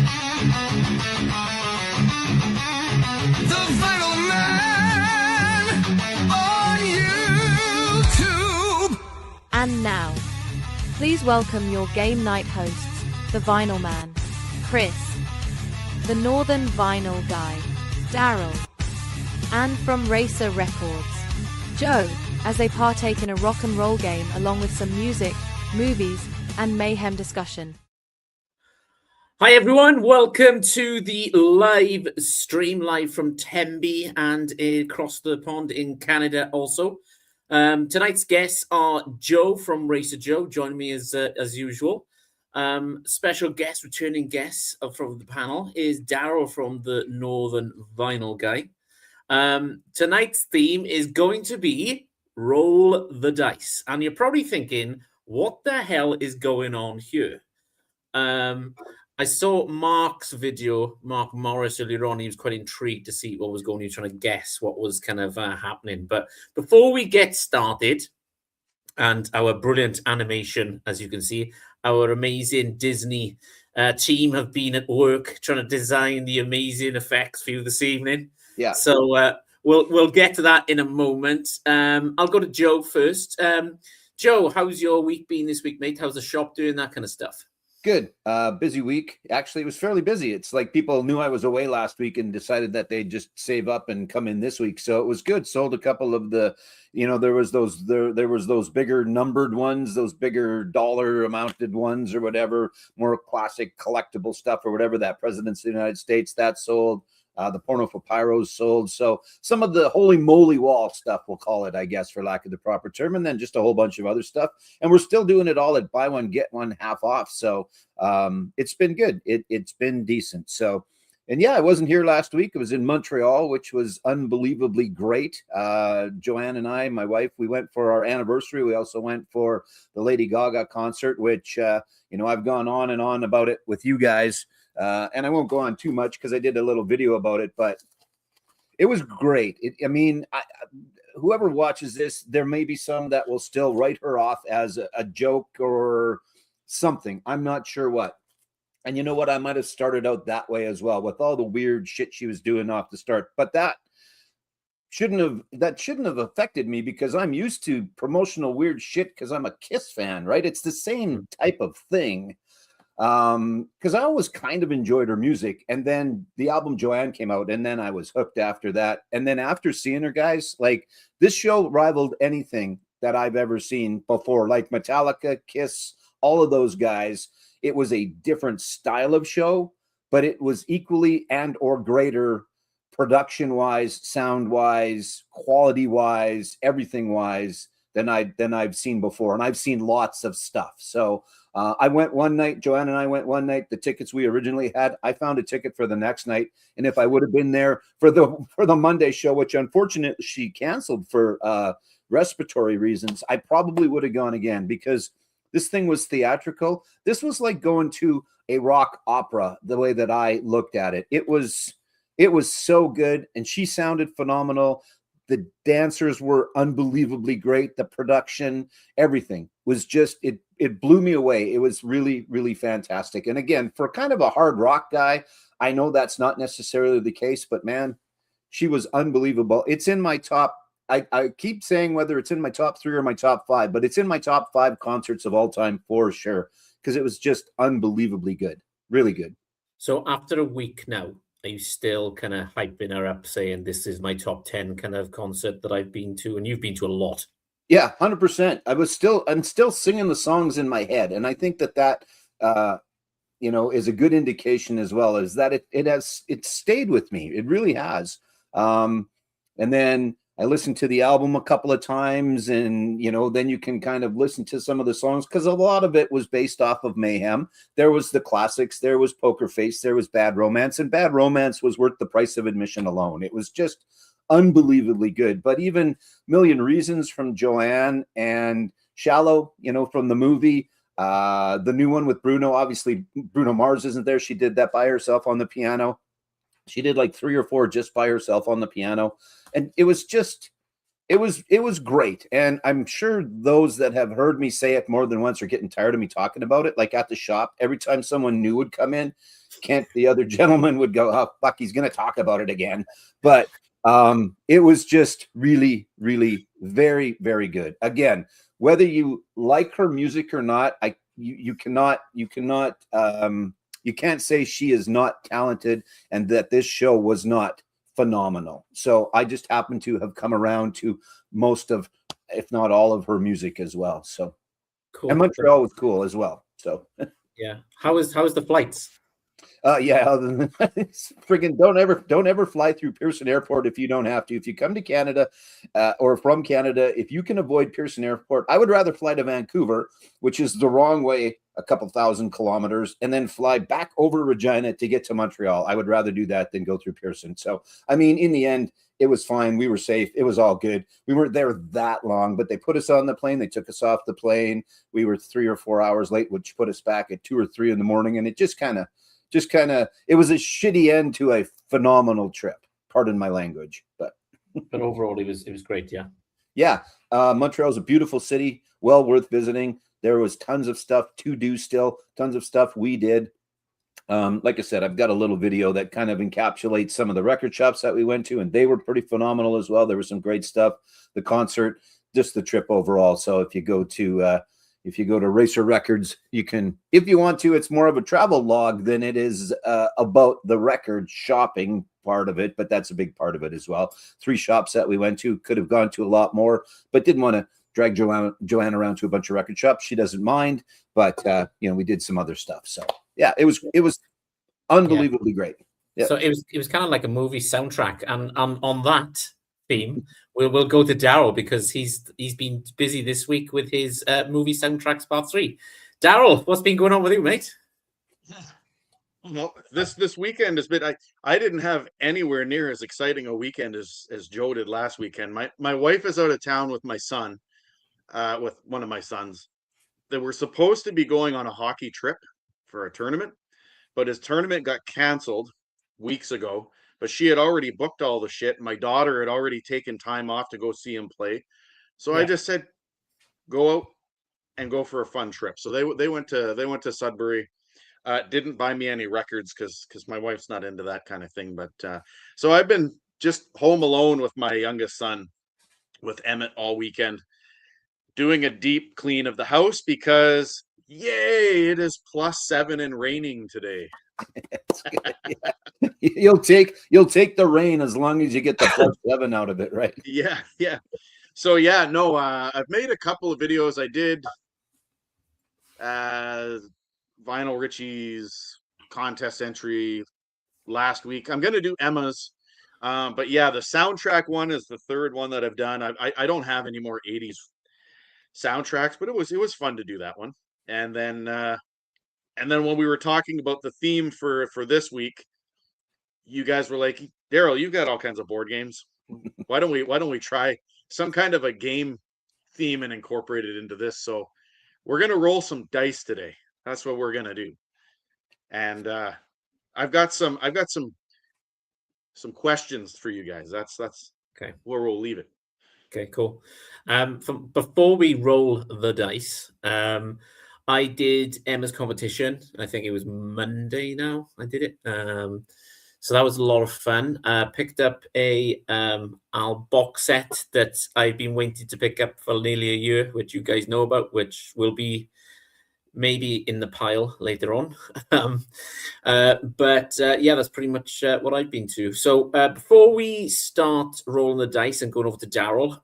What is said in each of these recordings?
The Vinyl Man on YouTube. And now, please welcome your game night hosts, the Vinyl Man, Chris, the Northern Vinyl Guy, Daryl, and from Racer Records, Joe, as they partake in a rock and roll game along with some music, movies, and mayhem discussion. Hi everyone, welcome to the live stream, live from Tembe and across the pond in Canada also. Tonight's guests are Joe from Racer Joe, joining me as usual. Special guest, returning guest from the panel is Daryl from the Northern Vinyl Guy. Tonight's theme is going to be Roll the Dice. And you're probably thinking, what the hell is going on here? I saw Mark's video, Mark Morris, earlier on. He was quite intrigued to see what was going on. He was trying to guess what was kind of happening. But before we get started, and our brilliant animation, as you can see, our amazing Disney team have been at work trying to design the amazing effects for you this evening. Yeah. So we'll get to that in a moment. I'll go to Joe first. Joe, how's your week been this week, mate? How's the shop doing, that kind of stuff? Good. Busy week. Actually, it was fairly busy. It's like people knew I was away last week and decided that they'd just save up and come in this week. So it was good. Sold a couple of the, there was those bigger numbered ones, those bigger dollar amounted ones or whatever, more classic collectible stuff or whatever. That Presidents of the United States, that sold. The Porno for Pyros sold. So some of the holy moly wall stuff, we'll call it, I guess, for lack of the proper term, and then just a whole bunch of other stuff. And we're still doing it all at buy one, get one half off. So it's been good. It's been decent. So, and yeah, I wasn't here last week. I was in Montreal, which was unbelievably great. Joanne and I, my wife, we went for our anniversary. We also went for the Lady Gaga concert, which, I've gone on and on about it with you guys. And I won't go on too much because I did a little video about it, but it was great. Whoever watches this, there may be some that will still write her off as a joke or something. I'm not sure what. And you know what? I might have started out that way as well with all the weird shit she was doing off the start. But that shouldn't have affected me because I'm used to promotional weird shit because I'm a Kiss fan, right? It's the same type of thing. Because I always kind of enjoyed her music, and then the album Joanne came out, and then I was hooked after that. And then after seeing her, guys, like this show rivaled anything that I've ever seen before, like Metallica, Kiss, all of those guys. It was a different style of show, but it was equally and or greater production-wise, sound-wise, quality-wise, everything-wise than I've seen before. And I've seen lots of stuff. So I went one night, Joanne and I went one night, the tickets we originally had, I found a ticket for the next night. And if I would have been there for the Monday show, which unfortunately she canceled for respiratory reasons, I probably would have gone again because this thing was theatrical. This was like going to a rock opera, the way that I looked at it. It was so good. And she sounded phenomenal. The dancers were unbelievably great. The production, everything was just, it blew me away. It was really, really fantastic. And again, for kind of a hard rock guy, I know that's not necessarily the case, but man, she was unbelievable. It's in my top, I keep saying whether it's in my top 3 or my top 5, but it's in my top 5 concerts of all time for sure, because it was just unbelievably good. Really good. So after a week now, are you still kind of hyping her up, saying this is my top 10 kind of concert that I've been to? And you've been to a lot. Yeah, 100%. I'm still singing the songs in my head. And I think that is a good indication as well, is that it stayed with me. It really has. And then I listened to the album a couple of times, and, then you can kind of listen to some of the songs because a lot of it was based off of Mayhem. There was the classics. There was Poker Face. There was Bad Romance, and Bad Romance was worth the price of admission alone. It was just unbelievably good. But even Million Reasons from Joanne and Shallow, from the movie, the new one with Bruno, obviously Bruno Mars isn't there. She did that by herself on the piano. She did like 3 or 4 just by herself on the piano. And it was it was great. And I'm sure those that have heard me say it more than once are getting tired of me talking about it. Like at the shop, every time someone new would come in, Kent, the other gentleman, would go, "Oh, fuck, he's going to talk about it again." But it was just really, really very, very good. Again, whether you like her music or not, you can't say she is not talented and that this show was not phenomenal. So I just happen to have come around to most of, if not all of her music as well. So Cool. And Montreal was cool as well. So yeah, how is the flights? Yeah, other than friggin' don't ever fly through Pearson Airport if you don't have to. If you come to Canada or from Canada, if you can avoid Pearson Airport, I would rather fly to Vancouver, which is the wrong way, a couple thousand kilometers, and then fly back over Regina to get to Montreal. I would rather do that than go through Pearson. So, I mean, in the end, it was fine. We were safe. It was all good. We weren't there that long, but they put us on the plane. They took us off the plane. We were 3 or 4 hours late, which put us back at 2 or 3 in the morning. And it just kind of, it was a shitty end to a phenomenal trip. Pardon my language, but overall, it was great. Yeah. Yeah. Montreal's a beautiful city, well worth visiting. There was tons of stuff to do still, tons of stuff we did. Like I said, I've got a little video that kind of encapsulates some of the record shops that we went to, and they were pretty phenomenal as well. There was some great stuff, the concert, just the trip overall. So if you go to Racer Records, you can, if you want to, it's more of a travel log than it is about the record shopping part of it, but that's a big part of it as well. 3 shops that we went to, could have gone to a lot more, but didn't want to drag Joanne around to a bunch of record shops. She doesn't mind, but we did some other stuff. So yeah, it was unbelievably great. Yeah. So it was kind of like a movie soundtrack, and on that theme, we'll go to Daryl because he's been busy this week with his movie soundtracks part 3. Daryl, what's been going on with you, mate? Well, this weekend has been, I didn't have anywhere near as exciting a weekend as Joe did last weekend. My wife is out of town with my son, with one of my sons. They were supposed to be going on a hockey trip for a tournament, but his tournament got canceled weeks ago. But she had already booked all the shit. My daughter had already taken time off to go see him play. So I just said, go out and go for a fun trip. So they went to Sudbury. Didn't buy me any records because my wife's not into that kind of thing. But so I've been just home alone with my youngest son, with Emmett, all weekend, doing a deep clean of the house because yay, it is +7 and raining today. Yeah. You'll take the rain as long as you get the +7 out of it, right? Yeah. So no, I've made a couple of videos. I did Vinyl Richie's contest entry last week. I'm going to do Emma's, but yeah, the soundtrack one is the third one that I've done. I don't have any more 80s soundtracks, but it was fun to do that one. And then when we were talking about the theme for this week, you guys were like, Daryl, you've got all kinds of board games. Why don't we try some kind of a game theme and incorporate it into this? So we're going to roll some dice today. That's what we're going to do. And I've got some questions for you guys. That's okay, where we'll leave it. Okay, cool. Before we roll the dice, I did Emma's competition. I think it was Monday now. I did it. So that was a lot of fun. Picked up a box set that I've been waiting to pick up for nearly a year, which you guys know about, which will be maybe in the pile later on. But that's pretty much what I've been to. So before we start rolling the dice and going over to Daryl,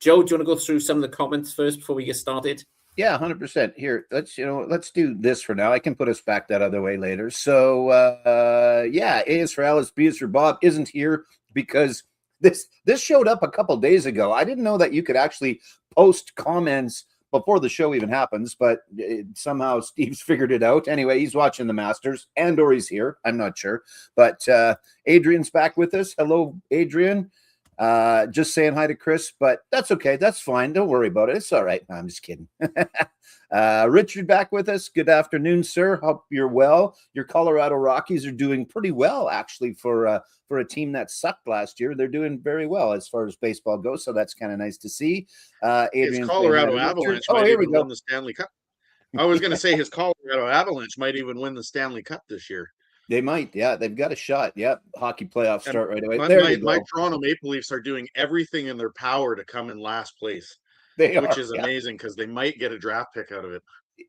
Joe, do you want to go through some of the comments first before we get started? Yeah, 100%. Here, let's do this for now. I can put us back that other way later. So, A is for Alice, B is for Bob isn't here because this showed up a couple days ago. I didn't know that you could actually post comments before the show even happens, but somehow Steve's figured it out. Anyway, he's watching the Masters, or he's here. I'm not sure. But Adrian's back with us. Hello, Adrian. Just saying hi to Chris, but that's okay. That's fine. Don't worry about it. It's all right. No, I'm just kidding. Richard back with us. Good afternoon, sir. Hope you're well. Your Colorado Rockies are doing pretty well, actually, for a team that sucked last year. They're doing very well as far as baseball goes, so that's kind of nice to see. His Colorado Avalanche might even win the Stanley Cup. I was going to say his Colorado Avalanche might even win the Stanley Cup this year. They might, yeah. They've got a shot. Yep, hockey playoffs start right away. My Toronto Maple Leafs are doing everything in their power to come in last place, which is amazing because they might get a draft pick out of it.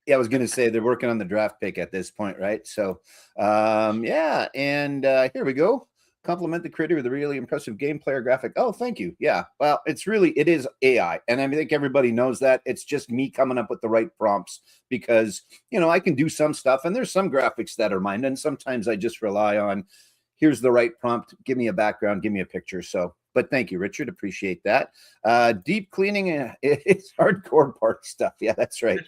Yeah, I was going to say they're working on the draft pick at this point, right? So, yeah, and here we go. Compliment the creator with a really impressive game player graphic. Oh, thank you. Yeah, well, it is AI, and I think everybody knows that. It's just me coming up with the right prompts because, I can do some stuff, and there's some graphics that are mine, and sometimes I just rely on, here's the right prompt, give me a background, give me a picture. So, but thank you, Richard. Appreciate that. Deep cleaning is hardcore party stuff. Yeah, that's right.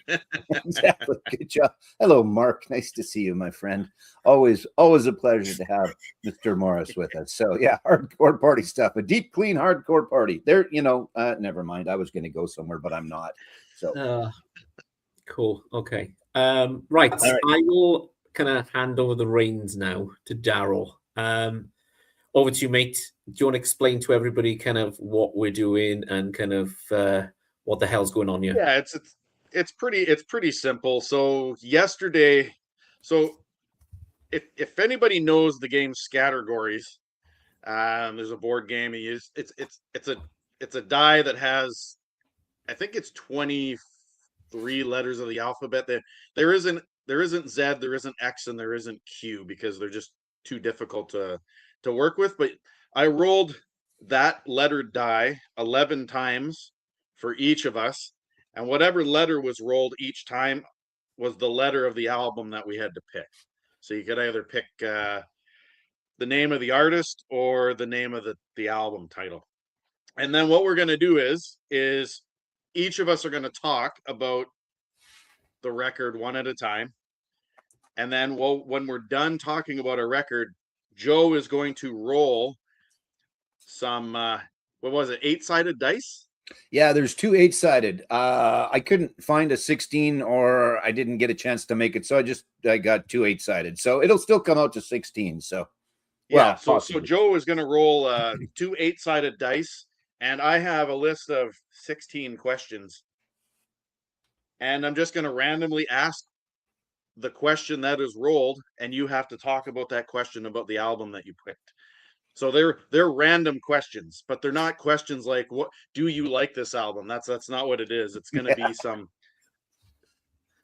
Exactly. Good job. Hello, Mark. Nice to see you, my friend. Always a pleasure to have Mr. Morris with us. So yeah, hardcore party stuff. A deep clean hardcore party. There, never mind. I was going to go somewhere, but I'm not. So cool. Okay. Right. I will kind of hand over the reins now to Daryl. Over to you, mate. Do you want to explain to everybody kind of what we're doing and kind of what the hell's going on here? Yeah, it's pretty simple. So yesterday, if anybody knows the game Scattergories, there's a board game. It's a die that has, I think it's 23 letters of the alphabet. There isn't Z, there isn't X, and there isn't Q because they're just too difficult to work with. But I rolled that letter die 11 times for each of us, and whatever letter was rolled each time was the letter of the album that we had to pick. So you could either pick the name of the artist or the name of the album title. And then what we're going to do is each of us are going to talk about the record one at a time. And then when we're done talking about a record, Joe is going to roll some, 8-sided dice? Yeah, there's 2 8-sided. I couldn't find a 16 or I didn't get a chance to make it. So I got 2 8-sided. So it'll still come out to 16. So, yeah. So Joe is going to roll 2 8-sided dice. And I have a list of 16 questions. And I'm just going to randomly ask the question that is rolled, and you have to talk about that question about the album that you picked. So they're random questions, but they're not questions like, what do you like this album? That's not what it is. It's going to be some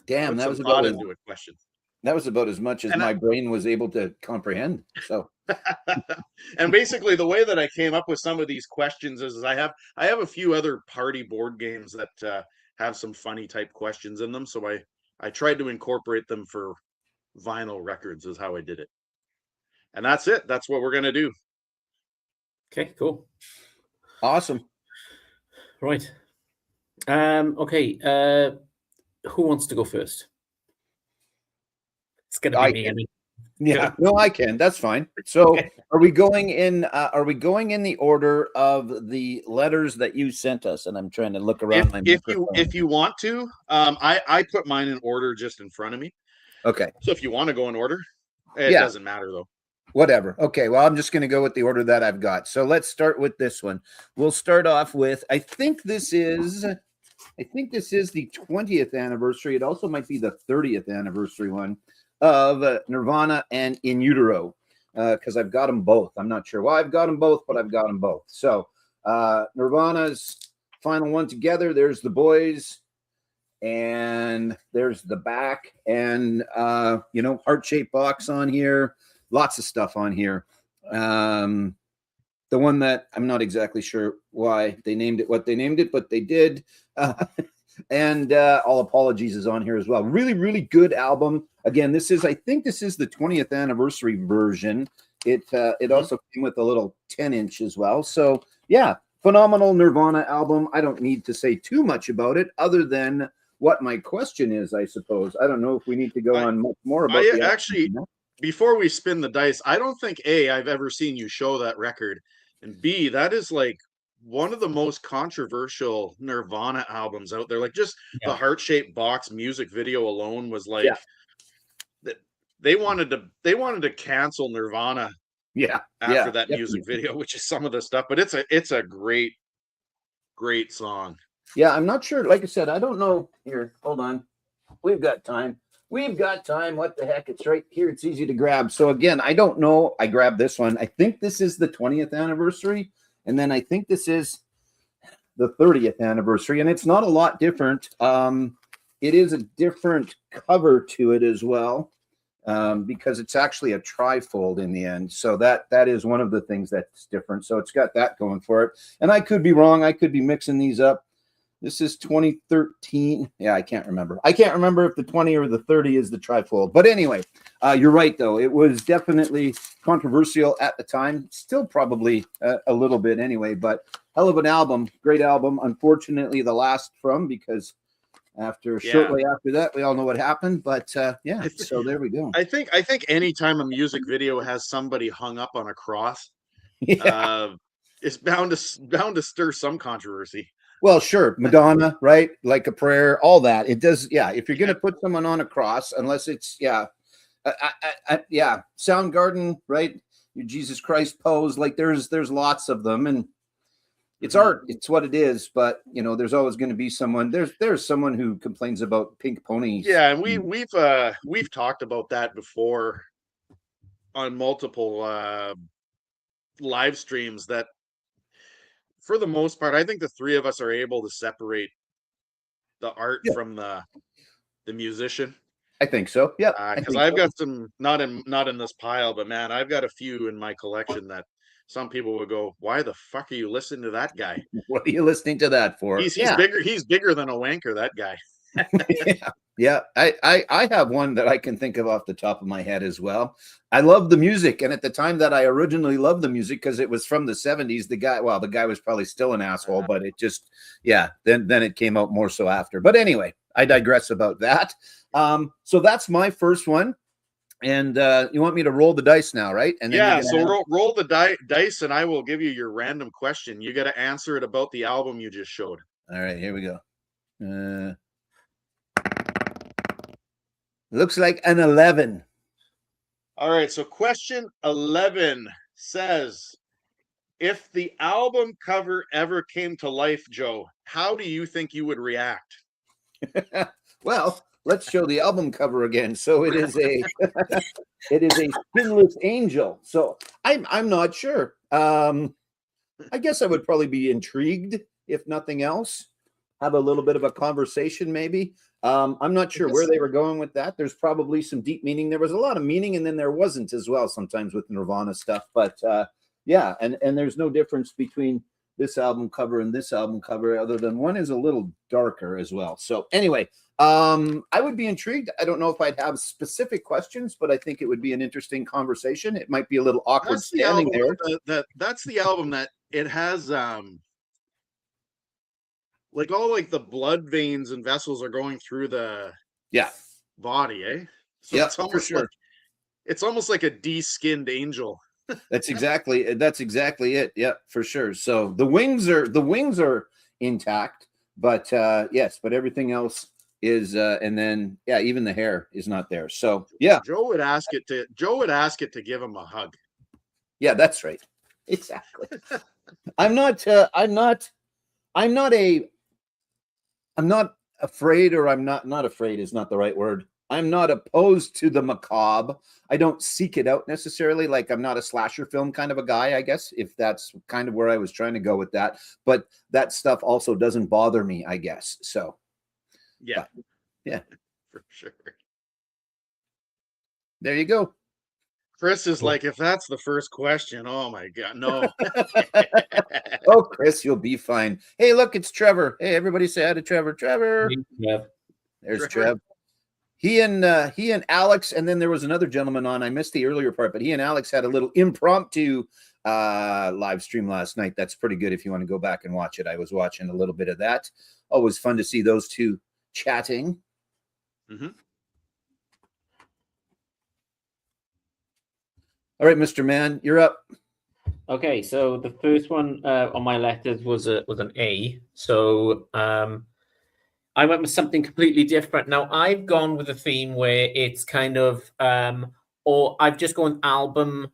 that was about into a question. That was about as much as my brain was able to comprehend. So and basically the way that I came up with some of these questions is I have a few other party board games that have some funny type questions in them. So I tried to incorporate them for vinyl records is how I did it. And that's it. That's what we're going to do. Okay, cool. Awesome. Right. Okay. Who wants to go first? It's going to be me. Yeah, no, I can. That's fine. So, okay. Are we going in the order of the letters that you sent us? And I'm trying to look around. If you want to, I put mine in order just in front of me. Okay. So if you want to go in order, it doesn't matter though. Whatever. Okay. Well, I'm just going to go with the order that I've got. So let's start with this one. We'll start off with, I think this is the 20th anniversary. It also might be the 30th anniversary one of Nirvana and In Utero, because I've got them both. I'm not sure why I've got them both, but I've got them both. So Nirvana's final one together. There's the boys, and there's the back, and heart-shaped box on here. Lots of stuff on here. The one that I'm not exactly sure why they named it what they named it, but they did. And All Apologies is on here as well. Really, really good album. Again, I think this is the 20th anniversary version. It also came with a little 10-inch as well. So yeah, phenomenal Nirvana album. I don't need to say too much about it other than what my question is, I suppose. I don't know if we need to go on much more about it. Actually, before we spin the dice, I don't think I've ever seen you show that record, and B, that is like one of the most controversial Nirvana albums out there. Like just Yeah. the heart-shaped box music video alone was like Yeah. that they wanted to cancel Nirvana Yeah. after that definitely. music video, which is some of the stuff, but it's a great song. Yeah, I'm not sure. Like I said, I don't know. Here, hold on. We've got time. We've got time. What the heck? It's right here. It's easy to grab. So again, I don't know. I grabbed this one. I think this is the 20th anniversary. And then I think this is the 30th anniversary. And it's not a lot different. It is a different cover to it as well. Because it's actually a trifold in the end. So that is one of the things that's different. So it's got that going for it. And I could be wrong. I could be mixing these up. This is 2013. Yeah, I can't remember. I can't remember if the 20 or the 30 is the trifold. But anyway, you're right, though. It was definitely controversial at the time. Still probably a little bit anyway. But hell of an album. Great album. Unfortunately, the last from, because shortly after that, we all know what happened. But yeah, so there we go. I think anytime a music video has somebody hung up on a cross, it's bound to stir some controversy. Well, sure. Madonna, right? Like a prayer, all that. It does. Yeah. If you're going to put someone on a cross, unless it's, Soundgarden, right? Your Jesus Christ pose. Like there's lots of them, and it's art. It's what it is. But there's always going to be someone. There's someone who complains about pink ponies. Yeah, and we've talked about that before on multiple live streams. That for the most part, I think the three of us are able to separate the art from the musician. I think so. Yeah, because I've got some not in this pile, but man, I've got a few in my collection that some people would go, "Why the fuck are you listening to that guy? What are you listening to that for?" He's bigger. He's bigger than a wanker. That guy. Yeah. I have one that I can think of off the top of my head as well. I love the music, and at the time that I originally loved the music, because it was from the 70s, the guy was probably still an asshole, but it just, then it came out more so after. But anyway, I digress about that. So that's my first one. And you want me to roll the dice now, right? And then roll the dice, and I will give you your random question. You got to answer it about the album you just showed. All right, here we go. Looks like an 11. All right, so question 11 says, if the album cover ever came to life, Joe, how do you think you would react? Well, let's show the album cover again. So it is a spinless angel. So I'm not sure. I guess I would probably be intrigued, if nothing else. Have a little bit of a conversation, maybe. I'm not sure where they were going with that. There's probably some deep meaning. There was a lot of meaning, and then there wasn't as well sometimes with Nirvana stuff. But and there's no difference between this album cover and this album cover, other than one is a little darker as well. So anyway, I would be intrigued. I don't know if I'd have specific questions, but I think it would be an interesting conversation. It might be a little awkward standing there. That's the album that it has like all like the blood veins and vessels are going through the body, eh? So it's almost like it's almost like a de-skinned angel. That's exactly it. Yeah, for sure. So the wings are intact, but but everything else is and then even the hair is not there. So Joe would ask it to give him a hug. Yeah, that's right. Exactly. I'm not afraid, or I'm not afraid is not the right word. I'm not opposed to the macabre. I don't seek it out necessarily. Like, I'm not a slasher film kind of a guy, I guess, if that's kind of where I was trying to go with that. But that stuff also doesn't bother me, I guess. So, yeah, for sure. There you go. Chris is like, if that's the first question, oh my God, no. Oh, Chris, you'll be fine. Hey, look, it's Trevor. Hey, everybody say hi to Trevor. Trevor. Yeah. There's Trev. He and Alex, and then there was another gentleman on. I missed the earlier part, but he and Alex had a little impromptu live stream last night. That's pretty good if you want to go back and watch it. I was watching a little bit of that. Always fun to see those two chatting. Mm-hmm. All right, Mr. Man, you're up. Okay, so the first one on my letters was an A. So I went with something completely different. Now I've gone with a theme where it's kind of or I've just gone album,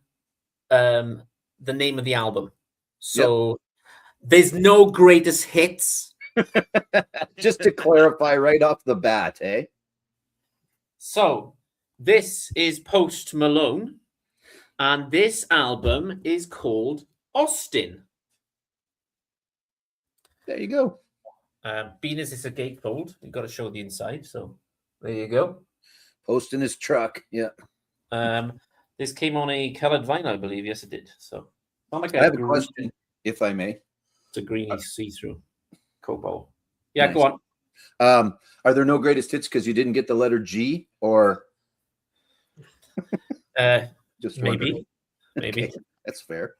the name of the album. So there's no greatest hits. Just to clarify right off the bat, eh? So this is Post Malone, and this album is called Austin. There you go. Being as it's a gatefold, you've got to show the inside. So there you go. Posting his truck. Yeah. This came on a colored vinyl, I believe. Yes, it did. So not like I have a question, if I may. It's a greeny see-through cobalt. Yeah, Nice. go on. Are there no greatest hits because you didn't get the letter G, or just maybe. Okay, that's fair.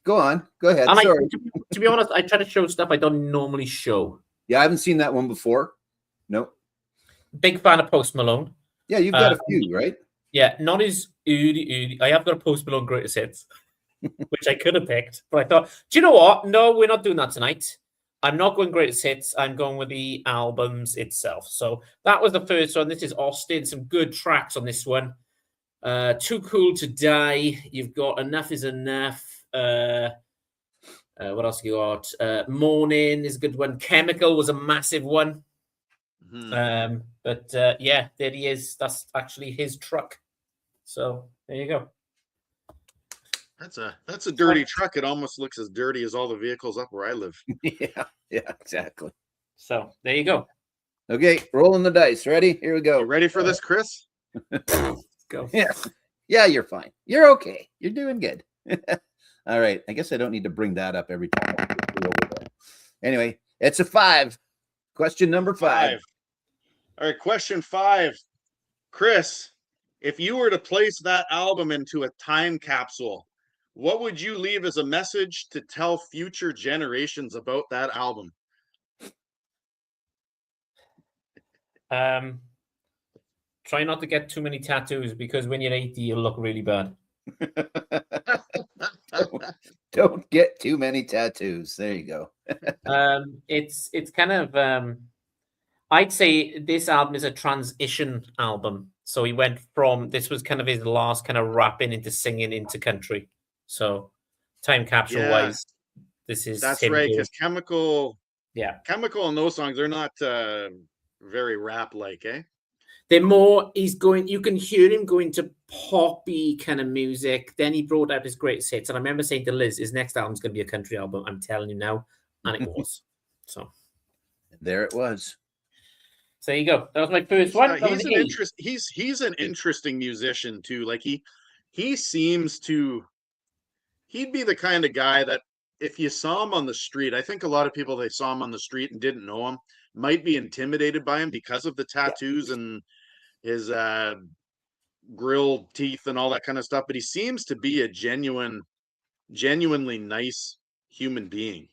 Go on. Go ahead. And Sorry. to be honest, I try to show stuff I don't normally show. Yeah, I haven't seen that one before. No. Big fan of Post Malone. Yeah, you've got a few, right? Yeah, not as oody. I have got a Post Malone greatest hits, which I could have picked, but I thought, do you know what? No, we're not doing that tonight. I'm not going greatest hits. I'm going with the albums itself. So that was the first one. This is Austin. Some good tracks on this one. Too Cool to Die. You've got Enough is Enough. What else you got? Morning is a good one. Chemical was a massive one. Mhm. But yeah, there he is. That's actually his truck. So there you go. That's a dirty truck. It almost looks as dirty as all the vehicles up where I live. Yeah, exactly. So there you go. Okay, rolling the dice. Ready? Here we go. You ready for this, Chris? Let's go. Yeah, you're fine. You're okay. You're doing good. All right. I guess I don't need to bring that up every time. Anyway, it's a 5. Question number 5. All right, question 5. Chris, if you were to place that album into a time capsule, what would you leave as a message to tell future generations about that album? Try not to get too many tattoos because when you're 80, you'll look really bad. Don't get too many tattoos. There you go. It's kind of I'd say this album is a transition album. So he went from this was kind of his last kind of rapping into singing into country. So time capsule wise, this is that's him right. doing- Because Chemical and those songs, they're not very rap like, eh? They're more, he's going, you can hear him going to poppy kind of music. Then he brought out his greatest hits. And I remember saying to Liz, his next album's going to be a country album. I'm telling you now. And it was. So there it was. So there you go. That was my first one. He's an interesting musician too. Like he seems to, he'd be the kind of guy that if you saw him on the street, I think a lot of people, they saw him on the street and didn't know him, might be intimidated by him because of the tattoos and his grill teeth and all that kind of stuff. But he seems to be a genuinely nice human being.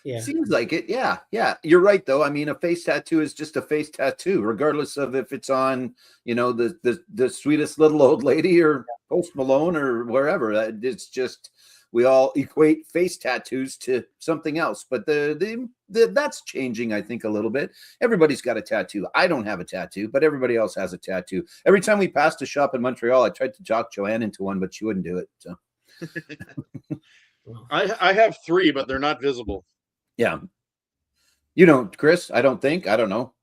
Yeah. Seems like it. Yeah. Yeah. You're right, though. I mean, a face tattoo is just a face tattoo, regardless of if it's on, the sweetest little old lady or Post Malone or wherever. It's just, we all equate face tattoos to something else. But that's changing, I think, a little bit. Everybody's got a tattoo. I don't have a tattoo, but everybody else has a tattoo. Every time we passed a shop in Montreal, I tried to talk Joanne into one, but she wouldn't do it. So I have 3, but they're not visible. Yeah. You don't, Chris? I don't think. I don't know.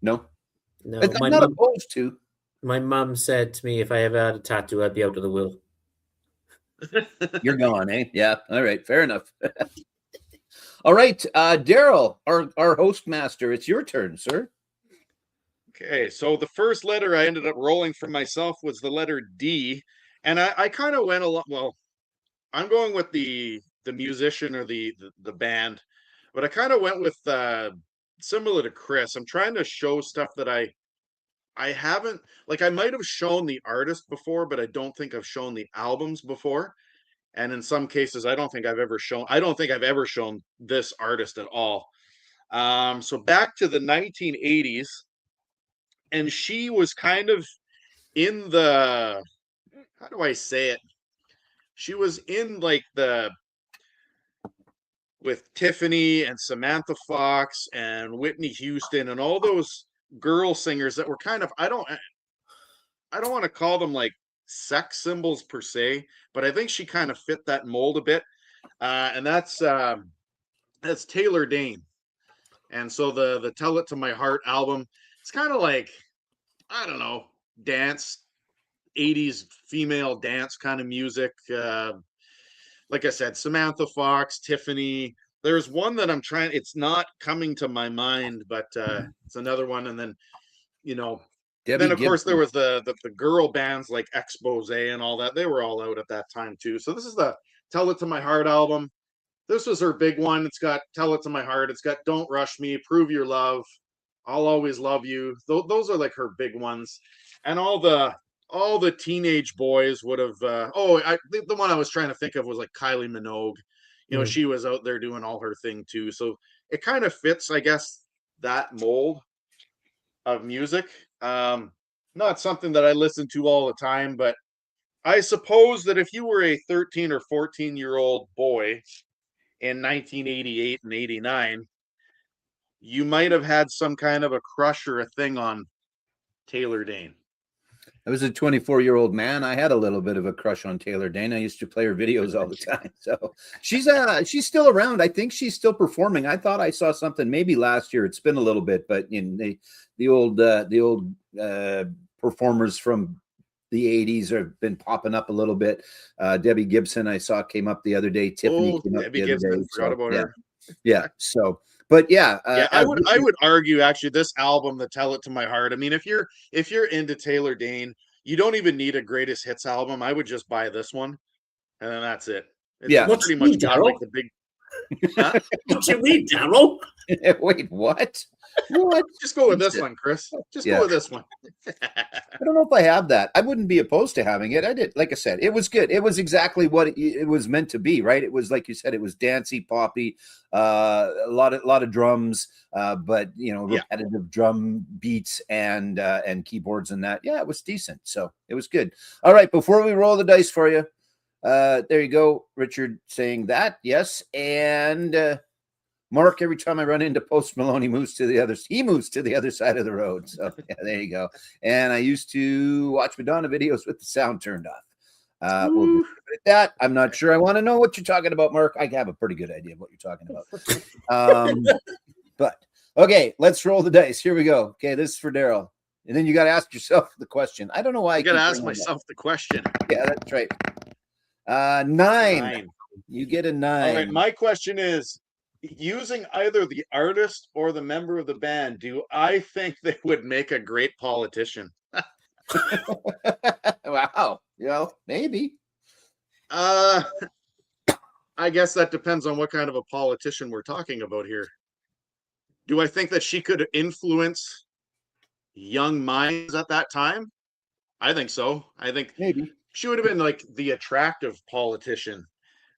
No. I'm not opposed to. My mom said to me, if I ever had a tattoo, I'd be out of the will. You're gone, eh? Yeah. All right. Fair enough. All right. Daryl, our host master, it's your turn, sir. Okay. So the first letter I ended up rolling for myself was the letter D. And I kind of went a lot. Well, I'm going with the musician or the band, but I kind of went with similar to Chris. I'm trying to show stuff that I haven't, like, I might have shown the artist before, but I don't think I've shown the albums before. And in some cases, I don't think I've ever shown this artist at all. So back to the 1980s, and she was kind of in the, how do I say it? she was in like with Tiffany and Samantha Fox and Whitney Houston and all those girl singers that were kind of, I don't want to call them like sex symbols per se, but I think she kind of fit that mold a bit. And that's Taylor Dane. And so the Tell It to My Heart album, it's kind of like, I don't know, dance, 80s female dance kind of music. Like I said, Samantha Fox, Tiffany. There's one that I'm trying, it's not coming to my mind, but it's another one. And then, you know, Debbie then of course Gibson. there was the girl bands like Expose and all that. They were all out at that time too. So this is the Tell It to My Heart album. This was her big one. It's got Tell It to My Heart. It's got Don't Rush Me, Prove Your Love, I'll Always Love You. Those are like her big ones. And all the teenage boys would have the one I was trying to think of was like Kylie Minogue. You know, she was out there doing all her thing too. So it kind of fits, I guess, that mold of music. Not something that I listen to all the time, but I suppose that if you were a 13 or 14-year-old boy in 1988 and 89, you might have had some kind of a crush or a thing on Taylor Dane. I was a 24-year-old man. I had a little bit of a crush on Taylor Dane. I used to play her videos all the time. So she's still around. I think she's still performing. I thought I saw something maybe last year. It's been a little bit, but the old performers from the 80s have been popping up a little bit. Debbie Gibson I saw came up the other day. Tiffany came up Debbie the other Gibson, day. forgot about her. Yeah. So, but yeah, I would argue actually this album, the Tell It to My Heart. I mean, if you're into Taylor Dane, you don't even need a greatest hits album. I would just buy this one, and then that's it. It's pretty much got like the big. Huh? What you mean, Daryl? Wait, what? What? Just go with this one, Chris. Just go with this one. I don't know if I have that. I wouldn't be opposed to having it. I did. Like I said, it was good. It was exactly what it was meant to be, right? It was, like you said, it was dancey, poppy, a lot of drums, but repetitive drum beats and keyboards and that. Yeah, it was decent. So it was good. All right, before we roll the dice for you, there you go, Richard saying that. Yes, and Mark, every time I run into Post Malone, he moves to the other side of the road. So yeah, there you go. And I used to watch Madonna videos with the sound turned off. We'll leave it at that. I'm not sure I want to know what you're talking about, Mark. I have a pretty good idea of what you're talking about. But okay, let's roll the dice. Here we go. Okay, this is for Daryl. And then you got to ask yourself the question. I don't know why I got to ask myself the question. Yeah, that's right. 9. You get a 9. All right, my question is, using either the artist or the member of the band, do I think they would make a great politician? Wow. Maybe. I guess that depends on what kind of a politician we're talking about here. Do I think that she could influence young minds at that time? I think so. I think maybe she would have been like the attractive politician.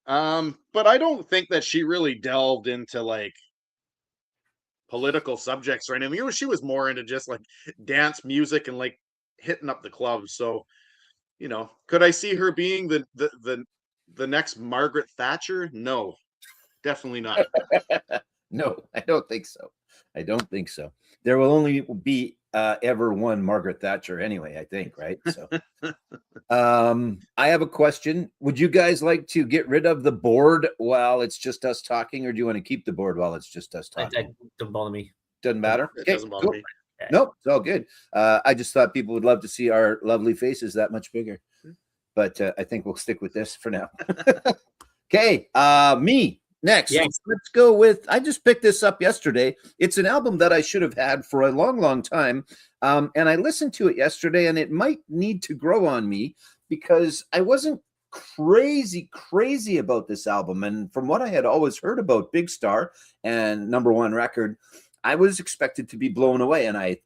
But I don't think that she really delved into like political subjects or anything. She was more into just like dance music and like hitting up the clubs. So, could I see her being the next Margaret Thatcher? No, definitely not. No, I don't think so. There will only be ever one Margaret Thatcher anyway, I think, right? So I have a question. Would you guys like to get rid of the board while it's just us talking, or do you want to keep the board while it's just us talking? Don't bother me. Doesn't matter. It doesn't bother me. Nope, it's all good. I just thought people would love to see our lovely faces that much bigger. But I think we'll stick with this for now. Okay, me. Next, yes. Let's go with, I just picked this up yesterday. It's an album that I should have had for a long, long time. And I listened to it yesterday, and it might need to grow on me because I wasn't crazy about this album. And from what I had always heard about Big Star and #1 record, I was expected to be blown away. And I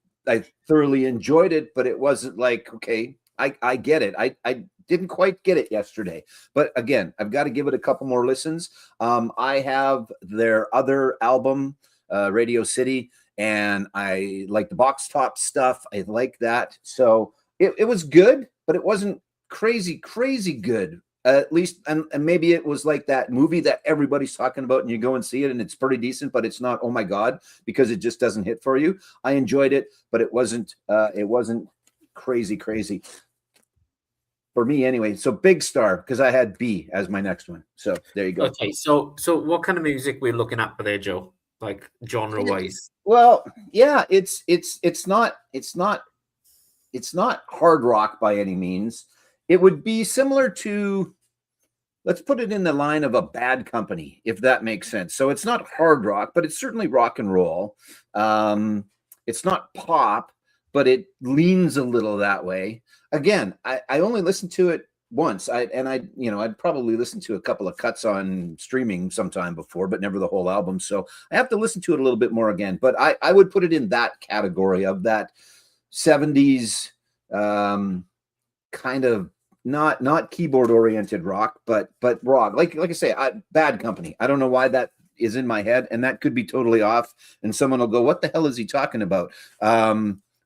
thoroughly enjoyed it, but it wasn't like, okay, I get it. I didn't quite get it yesterday, but again, I've got to give it a couple more listens. I have their other album, Radio City, and I like the box top stuff. I like that. So it was good, but it wasn't crazy good At least, and maybe it was like that movie that everybody's talking about, and you go and see it, and it's pretty decent, but it's not, oh my God, because it just doesn't hit for you. I enjoyed it, but it wasn't crazy for me anyway. So Big Star, because I had B as my next one. So there you go. Okay, so what kind of music we're looking at for there, Joe? Like genre wise? Well, yeah, it's not hard rock by any means. It would be similar to, let's put it in the line of a Bad Company, if that makes sense. So it's not hard rock, but it's certainly rock and roll. It's not pop, but it leans a little that way. Again, I only listened to it once. I'd probably listened to a couple of cuts on streaming sometime before, but never the whole album. So I have to listen to it a little bit more again. But I would put it in that category of that 70s kind of not keyboard oriented rock, but rock. Like I say, Bad Company. I don't know why that is in my head, and that could be totally off. And someone will go, "What the hell is he talking about?"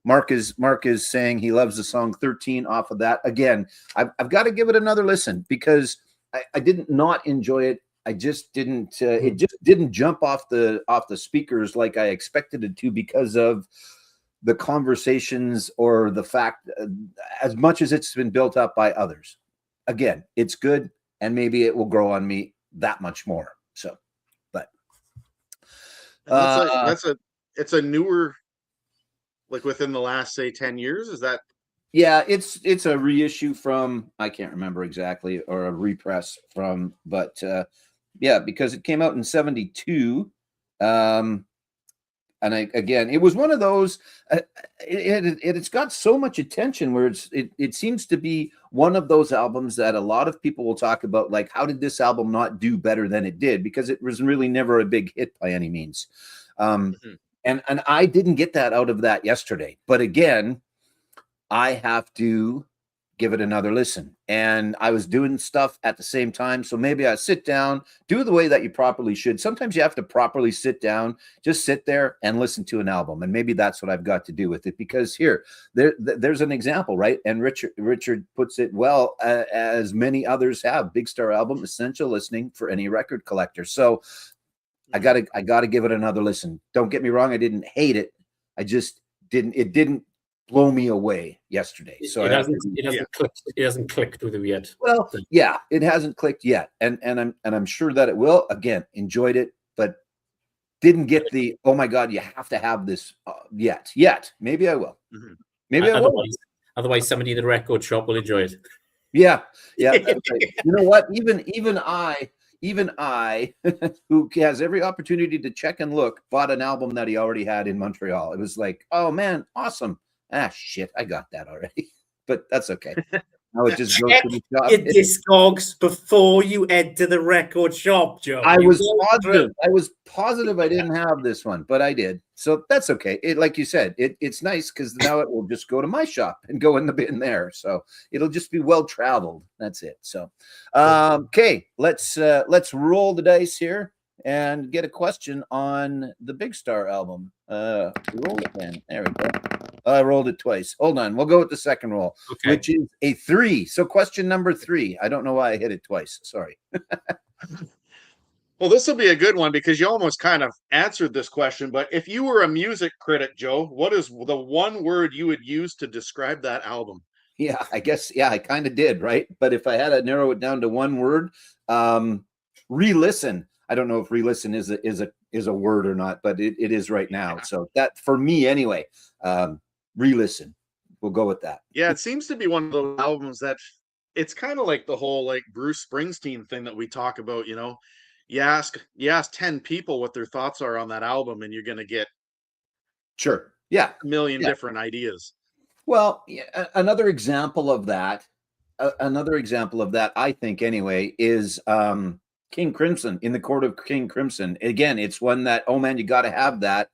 Mark is saying he loves the song 13 off of that. Again, I've got to give it another listen because I didn't not enjoy it. I just didn't. It just didn't jump off the speakers like I expected it to because of the conversations or the fact, as much as it's been built up by others. Again, it's good, and maybe it will grow on me that much more. So, but it's a newer, like within the last, say, 10 years. Is that? Yeah, it's a reissue from, I can't remember exactly, or a repress from, but yeah, because it came out in 72. And again, it was one of those. It's got so much attention where it seems to be one of those albums that a lot of people will talk about. Like, how did this album not do better than it did? Because it was really never a big hit by any means. And I didn't get that out of that yesterday. But again, I have to give it another listen. And I was doing stuff at the same time. So maybe I sit down, do it the way that you properly should. Sometimes you have to properly sit down, just sit there and listen to an album. And maybe that's what I've got to do with it, because there's an example, right? And Richard puts it well, as many others have. Big Star album, essential listening for any record collector. So I gotta give it another listen. Don't get me wrong. I didn't hate it. It didn't blow me away yesterday. So it hasn't clicked with you yet. Well, yeah, it hasn't clicked yet, and I'm sure that it will. Again, enjoyed it, but didn't get the, oh my God, you have to have this yet. Maybe I will. Maybe I will. Otherwise, somebody in the record shop will enjoy it. Yeah. That's right. You know what? Even I, who has every opportunity to check and look, bought an album that he already had in Montreal. It was like, oh man, awesome. Shit, I got that already, but that's okay. Now it just goes to the shop. Your Discogs before you enter the record shop, Joe. I was positive I didn't have this one, but I did. So that's okay. Like you said, it's nice because now it will just go to my shop and go in the bin there. So it'll just be well traveled. That's it. So, okay, let's roll the dice here and get a question on the Big Star album. Roll it then. There we go. I rolled it twice. Hold on. We'll go with the second roll, which is a 3. So question number 3. I don't know why I hit it twice. Sorry. Well, this will be a good one because you almost kind of answered this question. But if you were a music critic, Joe, what is the one word you would use to describe that album? Yeah, I guess. Yeah, I kind of did. Right. But if I had to narrow it down to one word, re-listen. I don't know if re-listen is a word or not, but it is right now. So that, for me anyway, re-listen. We'll go with that. Yeah, it seems to be one of those albums that it's kind of like the whole like Bruce Springsteen thing that we talk about, you know. You ask 10 people what their thoughts are on that album, and you're going to get a million different ideas. Well, another example of that, I think anyway, is King Crimson, In the Court of King Crimson. Again, it's one that, oh man, you got to have that.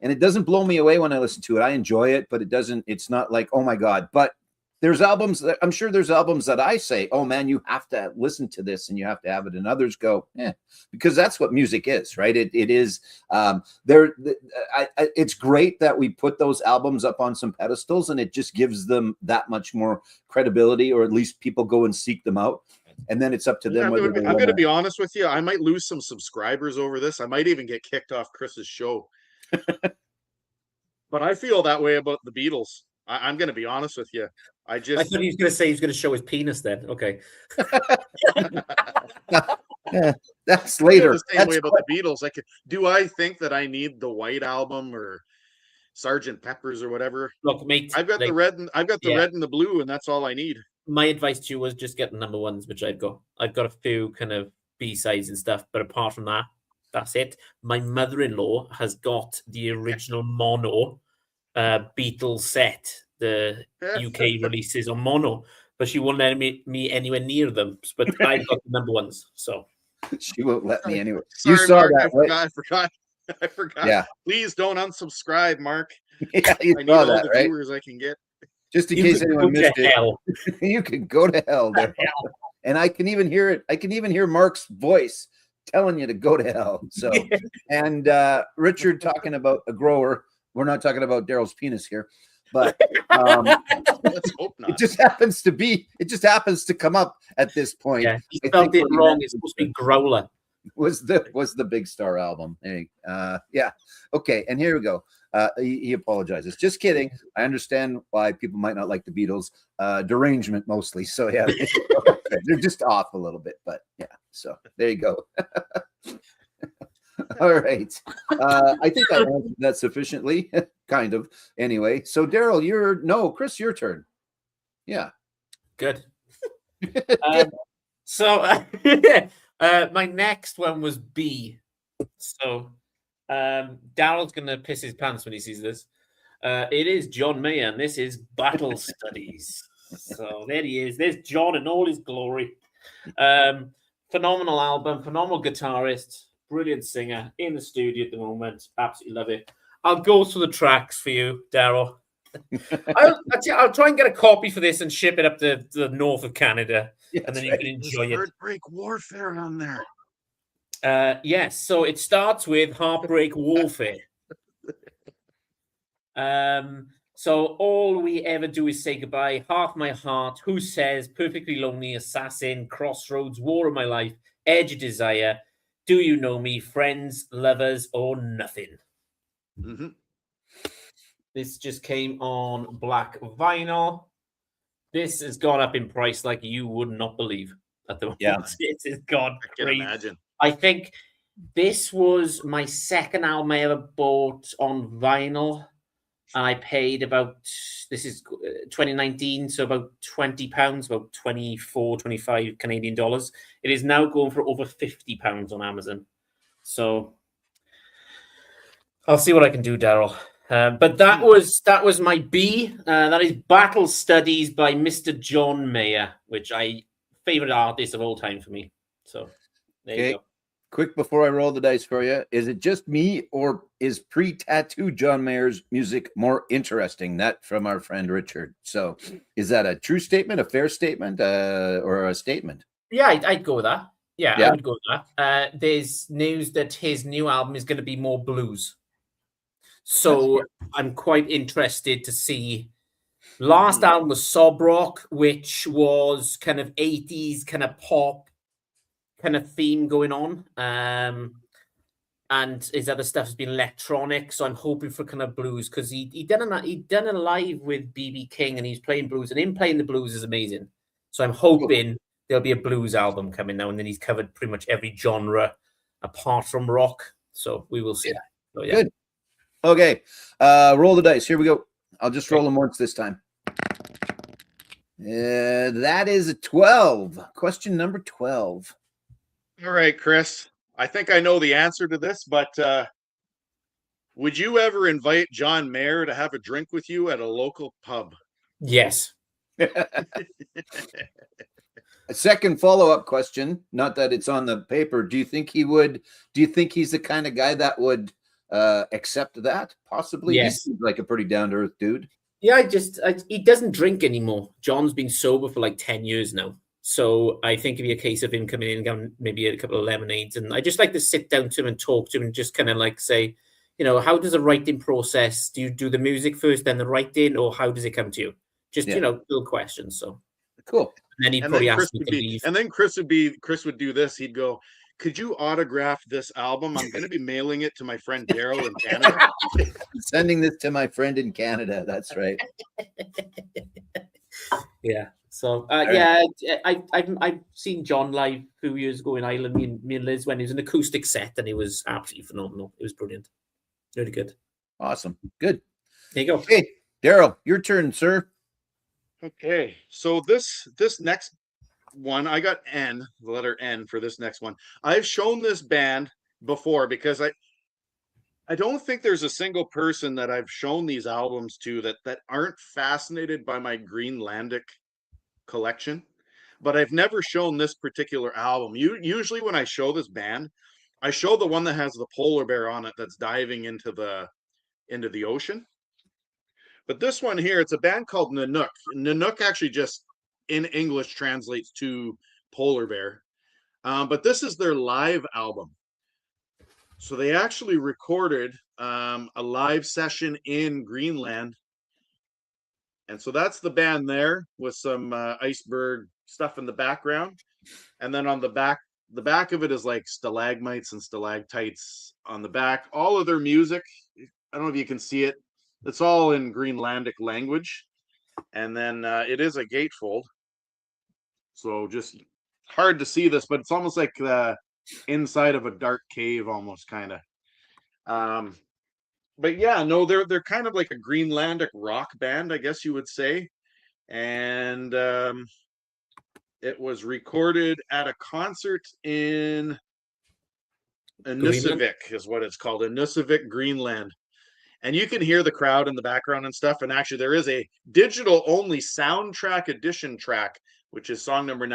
And it doesn't blow me away when I listen to it. I enjoy it, but it's not like, oh my God. But there's albums that I'm sure there's albums that I say, oh man, you have to listen to this and you have to have it. And others go, because that's what music is, right? It is it's great that we put those albums up on some pedestals, and it just gives them that much more credibility, or at least people go and seek them out. and then it's up to them I'm whether going to be honest with you. I might lose some subscribers over this. I might even get kicked off Chris's show. But I feel that way about the Beatles. I'm going to be honest with you. I thought he was going to say he was going to show his penis then. Okay. Yeah, that's later. The same way about the Beatles. Like, do I think that I need the White Album or Sgt. Pepper's or whatever? Look, mate, I've got the red and red and the blue, and that's all I need. My advice to you was just get the number ones, which I've got. I've got a few kind of B-sides and stuff, but apart from that, that's it. My mother-in-law has got the original mono Beatles set, the UK releases on mono, but she won't let me anywhere near them. But I've got the number ones, so she won't let me anywhere. Sorry, you saw Mark, that? I forgot. Yeah. Please don't unsubscribe, Mark. Yeah, you I need saw all that, the right? viewers I can get. Just in case anyone missed it, hell. You can go to hell. And I can even hear it. I can even hear Mark's voice telling you to go to hell. So, and Richard talking about a grower. We're not talking about Daryl's penis here, but let's hope not. It just happens to come up at this point. Yeah, he spelled it wrong. It's supposed to be growler. Was the Big Star album. Hey, yeah. Okay, and here we go. He apologizes. Just kidding. I understand why people might not like the Beatles. Derangement mostly. So yeah, they're just off a little bit, but yeah. So there you go. All right. I think I answered that sufficiently, kind of. Anyway, so Daryl, Chris, your turn. Yeah. Good. My next one was B. So Daryl's gonna piss his pants when he sees this. It is John Mayer, and this is Battle Studies. So there he is. There's John in all his glory. Phenomenal album, phenomenal guitarist, brilliant singer in the studio at the moment. Absolutely love it. I'll go through the tracks for you, Daryl. I'll try and get a copy for this and ship it up to the north of Canada, and then you can enjoy it. Heartbreak Warfare on there. Yes, so it starts with Heartbreak Warfare. So all we ever do is say goodbye. Half My Heart, Who Says, Perfectly Lonely, Assassin, Crossroads, War of My Life, Edge of Desire, Do You Know Me, Friends, Lovers, or Nothing. Mm-hmm. This just came on black vinyl. This has gone up in price like you would not believe at the moment. Yeah. It has gone crazy. I can imagine. I think this was my second album I ever bought on vinyl. And I paid this is 2019, so about £20, about 24, 25 Canadian dollars. It is now going for over £50 on Amazon. So I'll see what I can do, Daryl. But that was my B. That is Battle Studies by Mr. John Mayer, which favorite artist of all time for me. So there you go. Quick before I roll the dice for you, is it just me or is pre-tattoo John Mayer's music more interesting? That from our friend Richard. So is that a true statement, a fair statement, or a statement? Yeah, I'd go with that. Yeah, I would go with that. There's news that his new album is going to be more blues. So I'm quite interested to see. Last album was Sob Rock, which was kind of 80s, kind of pop, kind of theme going on. And his other stuff has been electronic. So I'm hoping for kind of blues because he done a live with BB King and he's playing blues, and him playing the blues is amazing. So I'm hoping there'll be a blues album coming now, and then he's covered pretty much every genre apart from rock. So we will see. Yeah. So, yeah. Good. Okay. Roll the dice. Here we go. I'll just roll them once this time. That is a 12. Question number 12. All right, Chris. I think I know the answer to this, but would you ever invite John Mayer to have a drink with you at a local pub? Yes. A second follow-up question, not that it's on the paper. Do you think he would? Do you think he's the kind of guy that would accept that? Possibly. Yes. He seems like a pretty down-to-earth dude. Yeah, he doesn't drink anymore. John's been sober for like 10 years now. So I think it'd be a case of him coming in and getting maybe a couple of lemonades. And I just like to sit down to him and talk to him and just kind of like say, you know, how does the writing process? Do you do the music first, then the writing, or how does it come to you? Just, little questions. So Cool. And then he'd And probably then ask me to leave. Chris would do this. He'd go, "Could you autograph this album? I'm going to be mailing it to my friend Daryl in Canada." Sending this to my friend in Canada. That's right. Yeah. So right. I've seen John live a few years ago in Ireland. Me and Liz when he was an acoustic set, and it was absolutely phenomenal. It was brilliant. Really good. Awesome. Good. There you go. Hey, Daryl, your turn, sir. Okay, so this next one, I got N, the letter N for this next one. I've shown this band before because I don't think there's a single person that I've shown these albums to that aren't fascinated by my Greenlandic collection. But I've never shown this particular album. Usually when I show this band, I show the one that has the polar bear on it that's diving into the ocean. But this one here, it's a band called Nanook. Nanook actually just in English translates to polar bear. But this is their live album. So they actually recorded a live session in Greenland. And so that's the band there with some iceberg stuff in the background. And then on the back of it is like stalagmites and stalactites on the back. All of their music, I don't know if you can see it, it's all in Greenlandic language. And then it is a gatefold. So just hard to see this, but it's almost like the inside of a dark cave almost kind of. But yeah, no, they're kind of like a Greenlandic rock band, I guess you would say. And it was recorded at a concert in Nusivik is what it's called, in Nusivik, Greenland. And you can hear the crowd in the background and stuff. And actually, there is a digital only soundtrack edition track, which is song number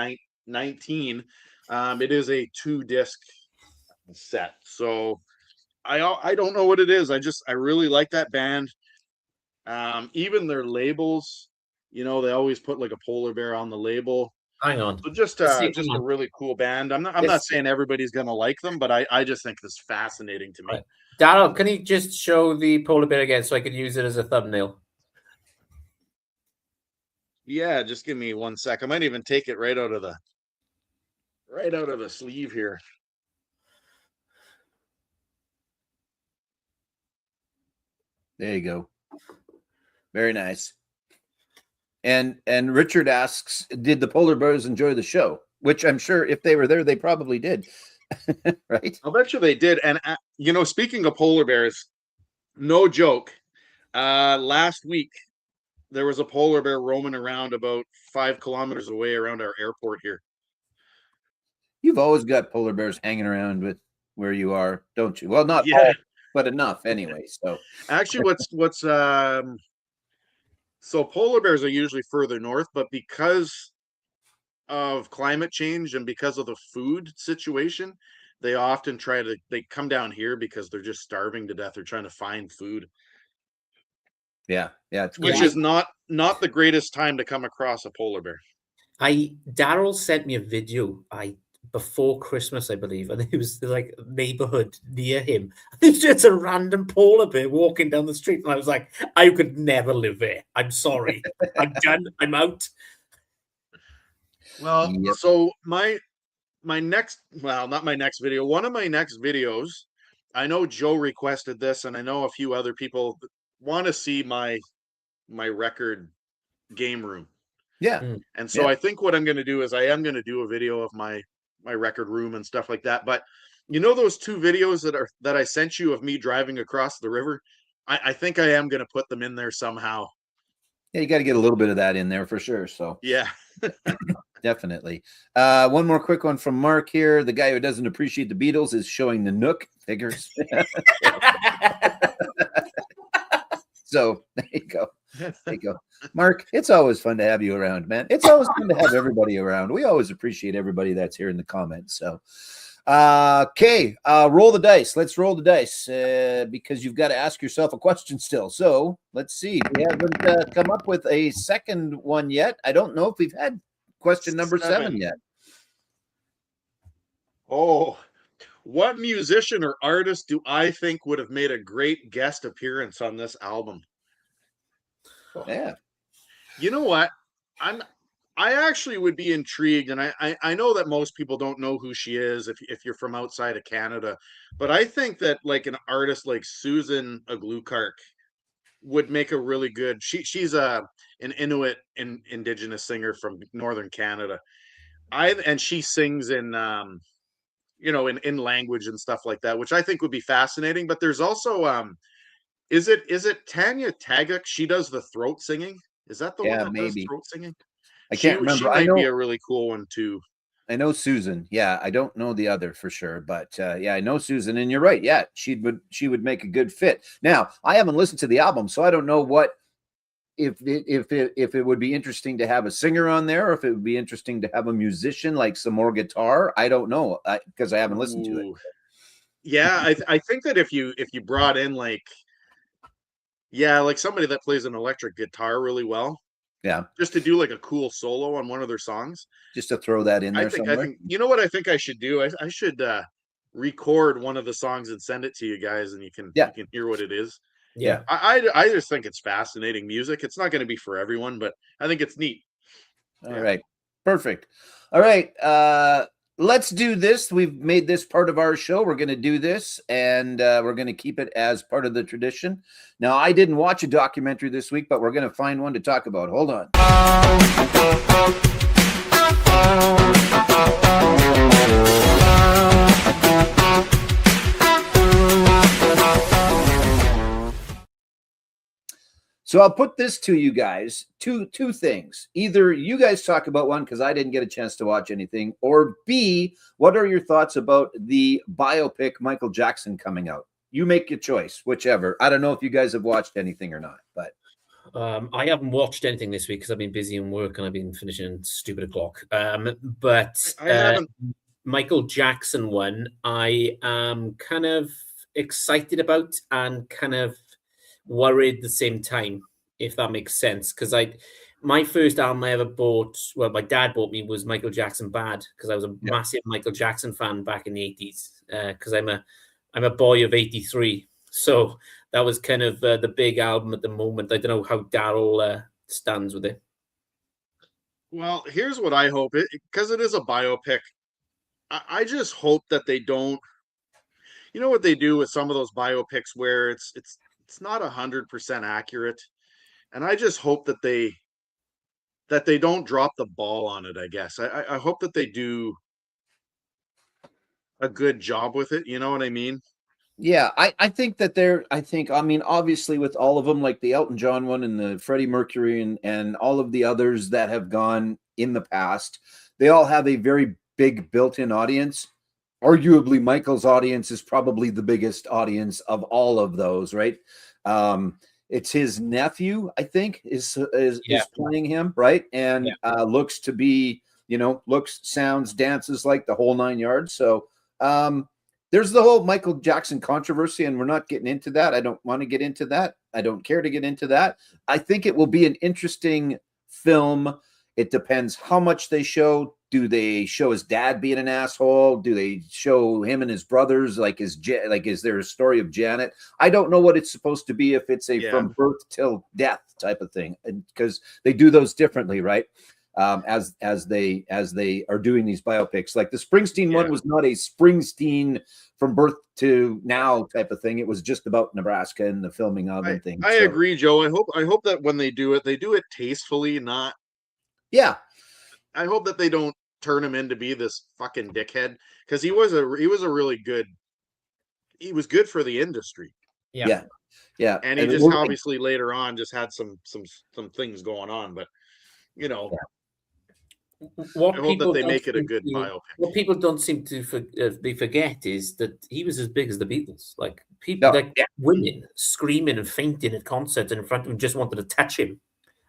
19. It is a 2-disc set. So I don't know what it is. I really like that band. Even their labels, they always put like a polar bear on the label. Hang on. So just a really cool band. I'm not saying everybody's gonna like them, but I just think this is fascinating to me. Right. Daryl, can you just show the polar bear again so I could use it as a thumbnail? Yeah, just give me 1 sec. I might even take it right out of the sleeve here. There you go. Very nice. And Richard asks, did the polar bears enjoy the show? Which I'm sure if they were there, they probably did. Right? I'll bet you they did. And speaking of polar bears, no joke. Last week there was a polar bear roaming around about 5 kilometers away around our airport here. You've always got polar bears hanging around with where you are, don't you? Well, not all, but enough anyway. So actually, so polar bears are usually further north, but because of climate change and because of the food situation, they often they come down here because they're just starving to death. They're trying to find food. Yeah, which is not the greatest time to come across a polar bear. Daryl sent me a video before Christmas, I believe, and it was like a neighborhood near him. There's just a random polar bear walking down the street, and I was like, I could never live there. I'm sorry. I'm done. I'm out. Well, so my next, not my next video, one of my next videos, I know Joe requested this, and I know a few other people want to see my record game room. Yeah. And so I think what I'm going to do is I am going to do a video of my record room and stuff like that. But those 2 videos that I sent you of me driving across the river, I think I am going to put them in there somehow. Yeah, you got to get a little bit of that in there for sure. So yeah. Definitely. One more quick one from Mark here. The guy who doesn't appreciate the Beatles is showing the Nook figures. So there you go. There you go. Mark, it's always fun to have you around, man. It's always fun to have everybody around. We always appreciate everybody that's here in the comments. So, okay, roll the dice. Let's roll the dice because you've got to ask yourself a question still. So let's see. We haven't come up with a second one yet. I don't know if we've had question number 7 yet. Oh, what musician or artist do I think would have made a great guest appearance on this album? Yeah. You know what? I'm I actually would be intrigued, and I know that most people don't know who she is if you're from outside of Canada, but I think that like an artist like Susan Aglukark would make a really good. She's an Inuit indigenous singer from northern Canada. And she sings in in language and stuff like that, which I think would be fascinating. But there's also is it Tanya Tagak? She does the throat singing. Is that the one Yeah, that does maybe. throat singing? I can't remember. She might be a really cool one too. I know Susan. Yeah, I don't know the other for sure, but yeah, I know Susan, and you're right. Yeah, she would make a good fit. Now, I haven't listened to the album, so I don't know what if it would be interesting to have a singer on there, or if it would be interesting to have a musician, like some more guitar. I don't know because I haven't listened to it. Yeah, I think that if you brought in like somebody that plays an electric guitar really well, Yeah, just to do like a cool solo on one of their songs. just to throw that in there I somewhere. think you know what I think I should do? I should record one of the songs and send it to you guys, and you can hear what it is. Yeah. I just think it's fascinating music. It's not going to be for everyone, but I think it's neat. All right. Perfect. All right. Let's do this. We've made this part of our show. We're going to do this, and we're going to keep it as part of the tradition. Now, I didn't watch a documentary this week, but we're going to find one to talk about. Hold on. So I'll put this to you guys, two things. Either you guys talk about one because I didn't get a chance to watch anything, or B, what are your thoughts about the biopic Michael Jackson coming out? You make your choice, whichever. I don't know if you guys have watched anything or not, but I haven't watched anything this week because I've been busy in work and I've been finishing stupid o'clock. But I haven't. Michael Jackson one, I am kind of excited about and kind of worried at the same time, if that makes sense. Because my first album I ever bought, well, my dad bought me, was Michael Jackson Bad, because I was a massive Michael Jackson fan back in the 80s. Because I'm a boy of 83, so that was kind of the big album at the moment. I don't know how Daryl stands with it. Well, here's what I hope, because it is a biopic. I just hope that they don't. You know what they do with some of those biopics where it's not 100% accurate, and I just hope that they don't drop the ball on it. I guess I hope that they do a good job with it. You know what I mean? yeah, I think that I mean, obviously with all of them, like the Elton John one and the Freddie Mercury and all of the others that have gone in the past, they all have a very big built-in audience. Arguably, Michael's audience is probably the biggest audience of all of those, right? It's his nephew, I think, is playing him, right? And looks to be, looks, sounds, dances, like the whole 9 yards. So there's the whole Michael Jackson controversy, and we're not getting into that. I don't want to get into that. I don't care to get into that. I think it will be an interesting film. It depends how much they show. Do they show his dad being an asshole? Do they show him and his brothers? Is there a story of Janet? I don't know what it's supposed to be, if it's a from birth till death type of thing, because they do those differently, right? As they are doing these biopics. Like the Springsteen one was not a Springsteen from birth to now type of thing. It was just about Nebraska and the filming of and things. I agree, Joe. I hope that when they do it tastefully, not. Yeah. I hope that they don't turn him into be this fucking dickhead, because he was good for the industry. Yeah. And he just obviously later on just had some things going on, but what I hope that they make it a good biopic. What people don't seem to forget is that he was as big as the Beatles. Like people, women screaming and fainting at concerts and in front of him, just wanted to touch him.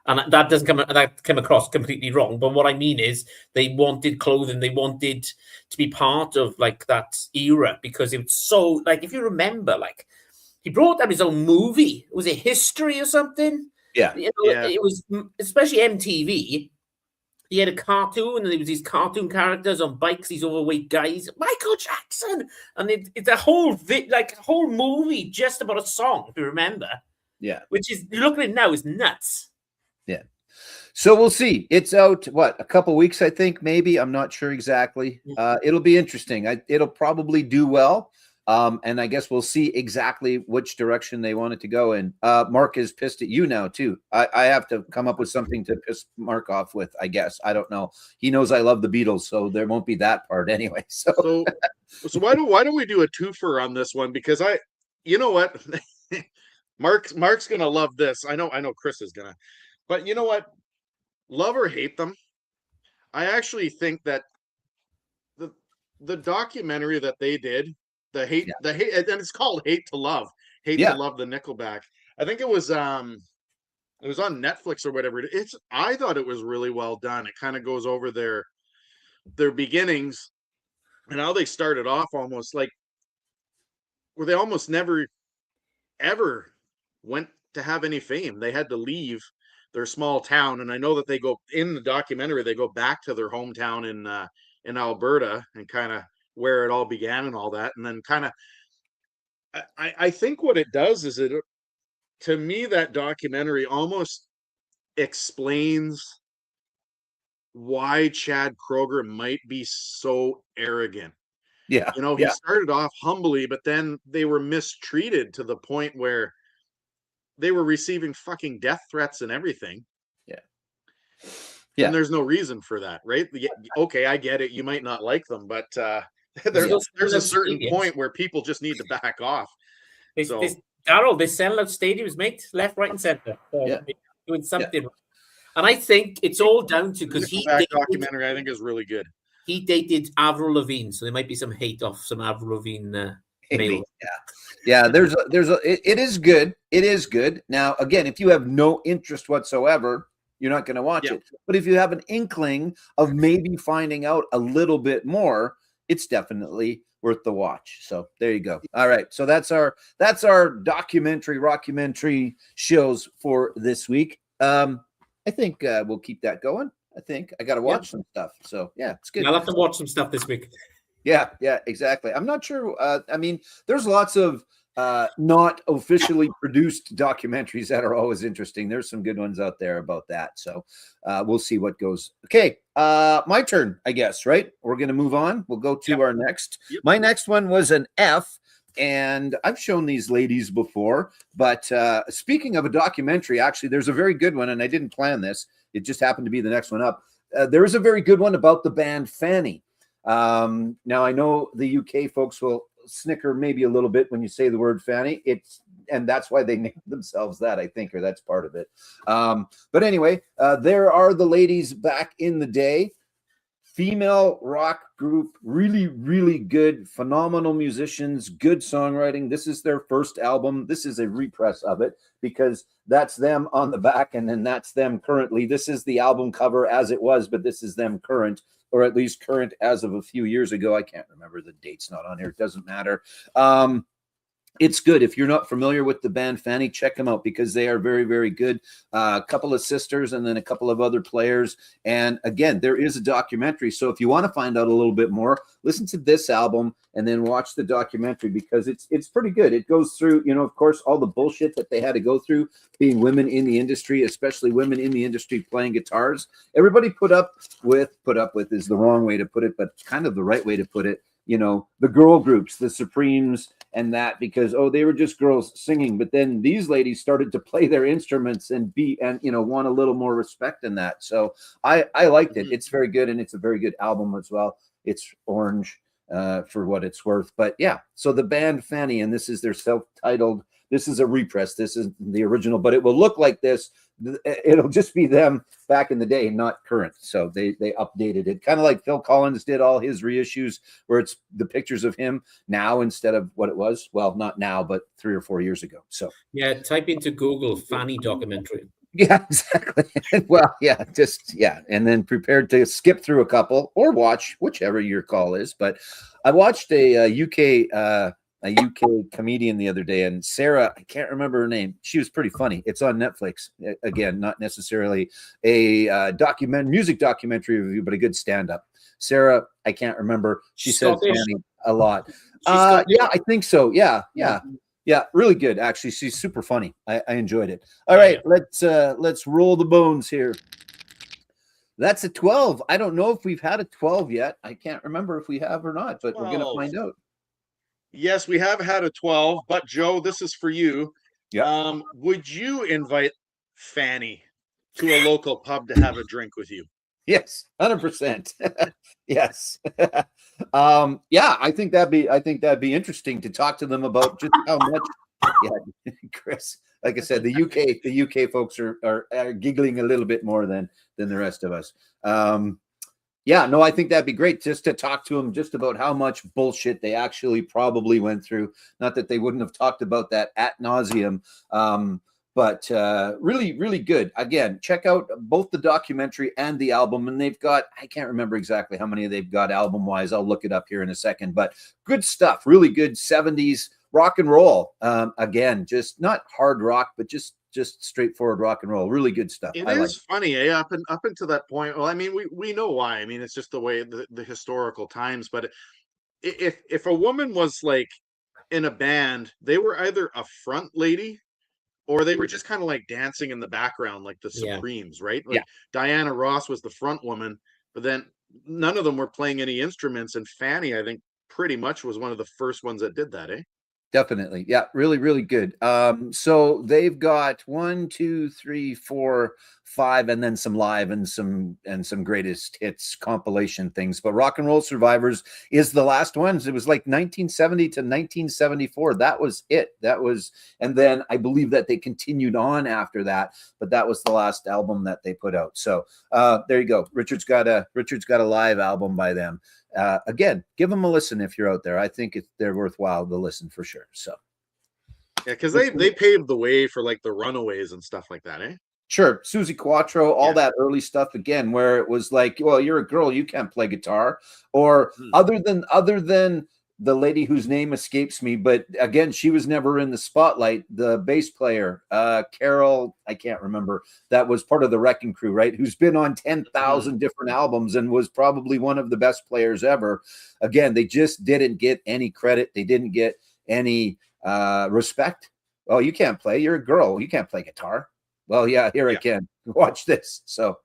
And that came across completely wrong. But what I mean is they wanted clothing. They wanted to be part of like that era, because it was so, like, if you remember, like he brought out his own movie. Was it History or something? Yeah. It was, especially MTV. He had a cartoon, and there was these cartoon characters on bikes, these overweight guys. Michael Jackson, and it's a whole whole movie just about a song. If you remember, yeah. Which is, looking at it now, is nuts. Yeah. So we'll see. It's out, what, a couple weeks, I think, maybe. I'm not sure exactly. It'll be interesting. It'll probably do well. And I guess we'll see exactly which direction they want it to go in. Mark is pissed at you now, too. I have to come up with something to piss Mark off with, I guess. I don't know. He knows I love the Beatles, so there won't be that part anyway. So why don't we do a twofer on this one? Because you know what? Mark's gonna love this. I know Chris is gonna, but you know what? Love or hate them, I actually think that the documentary that they did, the hate, and it's called Hate to Love the Nickelback. I think it was on Netflix or whatever. I thought it was really well done. It kind of goes over their beginnings and how they started off, almost like where they almost never ever went to have any fame. They had to leave their small town, and I know that they go in the documentary, they go back to their hometown in Alberta and kind of where it all began and all that. And then kind of I think what it does is to me, that documentary almost explains why Chad Kroeger might be so arrogant. yeah, He started off humbly, but then they were mistreated to the point where they were receiving fucking death threats and everything. Yeah. And there's no reason for that, right? Okay, I get it. You might not like them, but there's a certain point where people just need to back off. Daryl, they sell out stadiums, mate, left, right, and center. Doing something. And I think it's all down to because documentary, I think, is really good. He dated Avril Lavigne, so there might be some hate off some Avril Lavigne mail. Yeah. It is good. It is good. Now, again, if you have no interest whatsoever, you're not going to watch it. But if you have an inkling of maybe finding out a little bit more, it's definitely worth the watch. So there you go. All right. So that's our rockumentary shows for this week. I think we'll keep that going. I think I got to watch some stuff. So yeah, it's good. I'll have to watch some stuff this week. Yeah, exactly. I'm not sure. I mean, there's lots of not officially produced documentaries that are always interesting. There's some good ones out there about that. So we'll see what goes. Okay, my turn, I guess, right? We're going to move on. We'll go to our next. Yep. My next one was an F. And I've shown these ladies before. But speaking of a documentary, actually, there's a very good one. And I didn't plan this. It just happened to be the next one up. There is a very good one about the band Fanny. Now I know the UK folks will snicker maybe a little bit when you say the word Fanny. And that's why they named themselves that, I think, or that's part of it. But anyway, there are the ladies back in the day. Female rock group, really, really good, phenomenal musicians, good songwriting. This is their first album. This is a repress of it because that's them on the back and then that's them currently. This is the album cover as it was, but this is them current, or at least current as of a few years ago. I can't remember. The date's not on here. It doesn't matter. It's good. If you're not familiar with the band Fanny, check them out because they are very, very good. A couple of sisters and then a couple of other players. And again, there is a documentary. So if you want to find out a little bit more, listen to this album and then watch the documentary because it's pretty good. It goes through, of course, all the bullshit that they had to go through being women in the industry, especially women in the industry playing guitars. Everybody put up with is the wrong way to put it, but kind of the right way to put it. The girl groups, the Supremes and that, because, they were just girls singing. But then these ladies started to play their instruments and want a little more respect in that. So I liked it. It's very good. And it's a very good album as well. It's orange for what it's worth. But yeah, so the band Fanny, and this is their self-titled, this is a repress. This is the original, but it will look like this. It'll just be them back in the day, not current. So they updated it, kind of like Phil Collins did all his reissues, where it's the pictures of him now instead of what it was. Well, not now, but 3 or 4 years ago. So yeah, type into Google Fanny documentary. Yeah, exactly. Well, and then prepared to skip through a couple or watch whichever your call is. But I watched a UK comedian the other day, and Sarah, I can't remember her name. She was pretty funny. It's on Netflix. Again, not necessarily a music documentary review, but a good stand-up. Sarah, I can't remember. She says Fanny a lot. Yeah, I think so. Yeah. Really good. Actually, she's super funny. I enjoyed it. All right, let's roll the bones here. That's a 12. I don't know if we've had a 12 yet. I can't remember if we have or not, but we're going to 12. find out. Yes, we have had a 12, but Joe, this is for you. Yeah. Would you invite Fanny to a local pub to have a drink with you? Yes, 100%. Yes. Yeah, I think that'd be interesting to talk to them about just how much. Yeah, Chris. Like I said, the UK folks are giggling a little bit more than the rest of us. Yeah, no, I think that'd be great just to talk to them just about how much bullshit they actually probably went through. Not that they wouldn't have talked about that ad nauseum, but really, really good. Again, check out both the documentary and the album. And they've got, I can't remember exactly how many they've got album-wise. I'll look it up here in a second. But good stuff, really good 70s rock and roll. Again, just not hard rock, but just straightforward rock and roll. Really good stuff. It is funny, up until that point. Well, I mean, we know why. I mean, it's just the way the historical times. But if a woman was like in a band, they were either a front lady or they were just kind of like dancing in the background, like the Supremes, right? Like Diana Ross was the front woman, but then none of them were playing any instruments. And Fanny, I think, pretty much was one of the first ones that did that, eh? Definitely. Yeah, really, really good. So they've got 1, 2, 3, 4, 5, and then some live and some greatest hits compilation things. But Rock and Roll Survivors is the last ones. It was like 1970 to 1974. That was it. And then I believe that they continued on after that, but that was the last album that they put out. So there you go. Richard's got a live album by them. Again, give them a listen if you're out there. I think they're worthwhile to listen for sure. So yeah, because they paved the way for like the Runaways and stuff like that, eh? Sure, Susie Quattro, all that early stuff again, where it was like, well, you're a girl, you can't play guitar, or other than the lady whose name escapes me, but again, she was never in the spotlight. The bass player, Carol, I can't remember, that was part of the Wrecking Crew, right? Who's been on 10,000 different albums and was probably one of the best players ever. Again, they just didn't get any credit. They didn't get any respect. Oh, you can't play. You're a girl. You can't play guitar. Well, yeah, here I can. Watch this. So,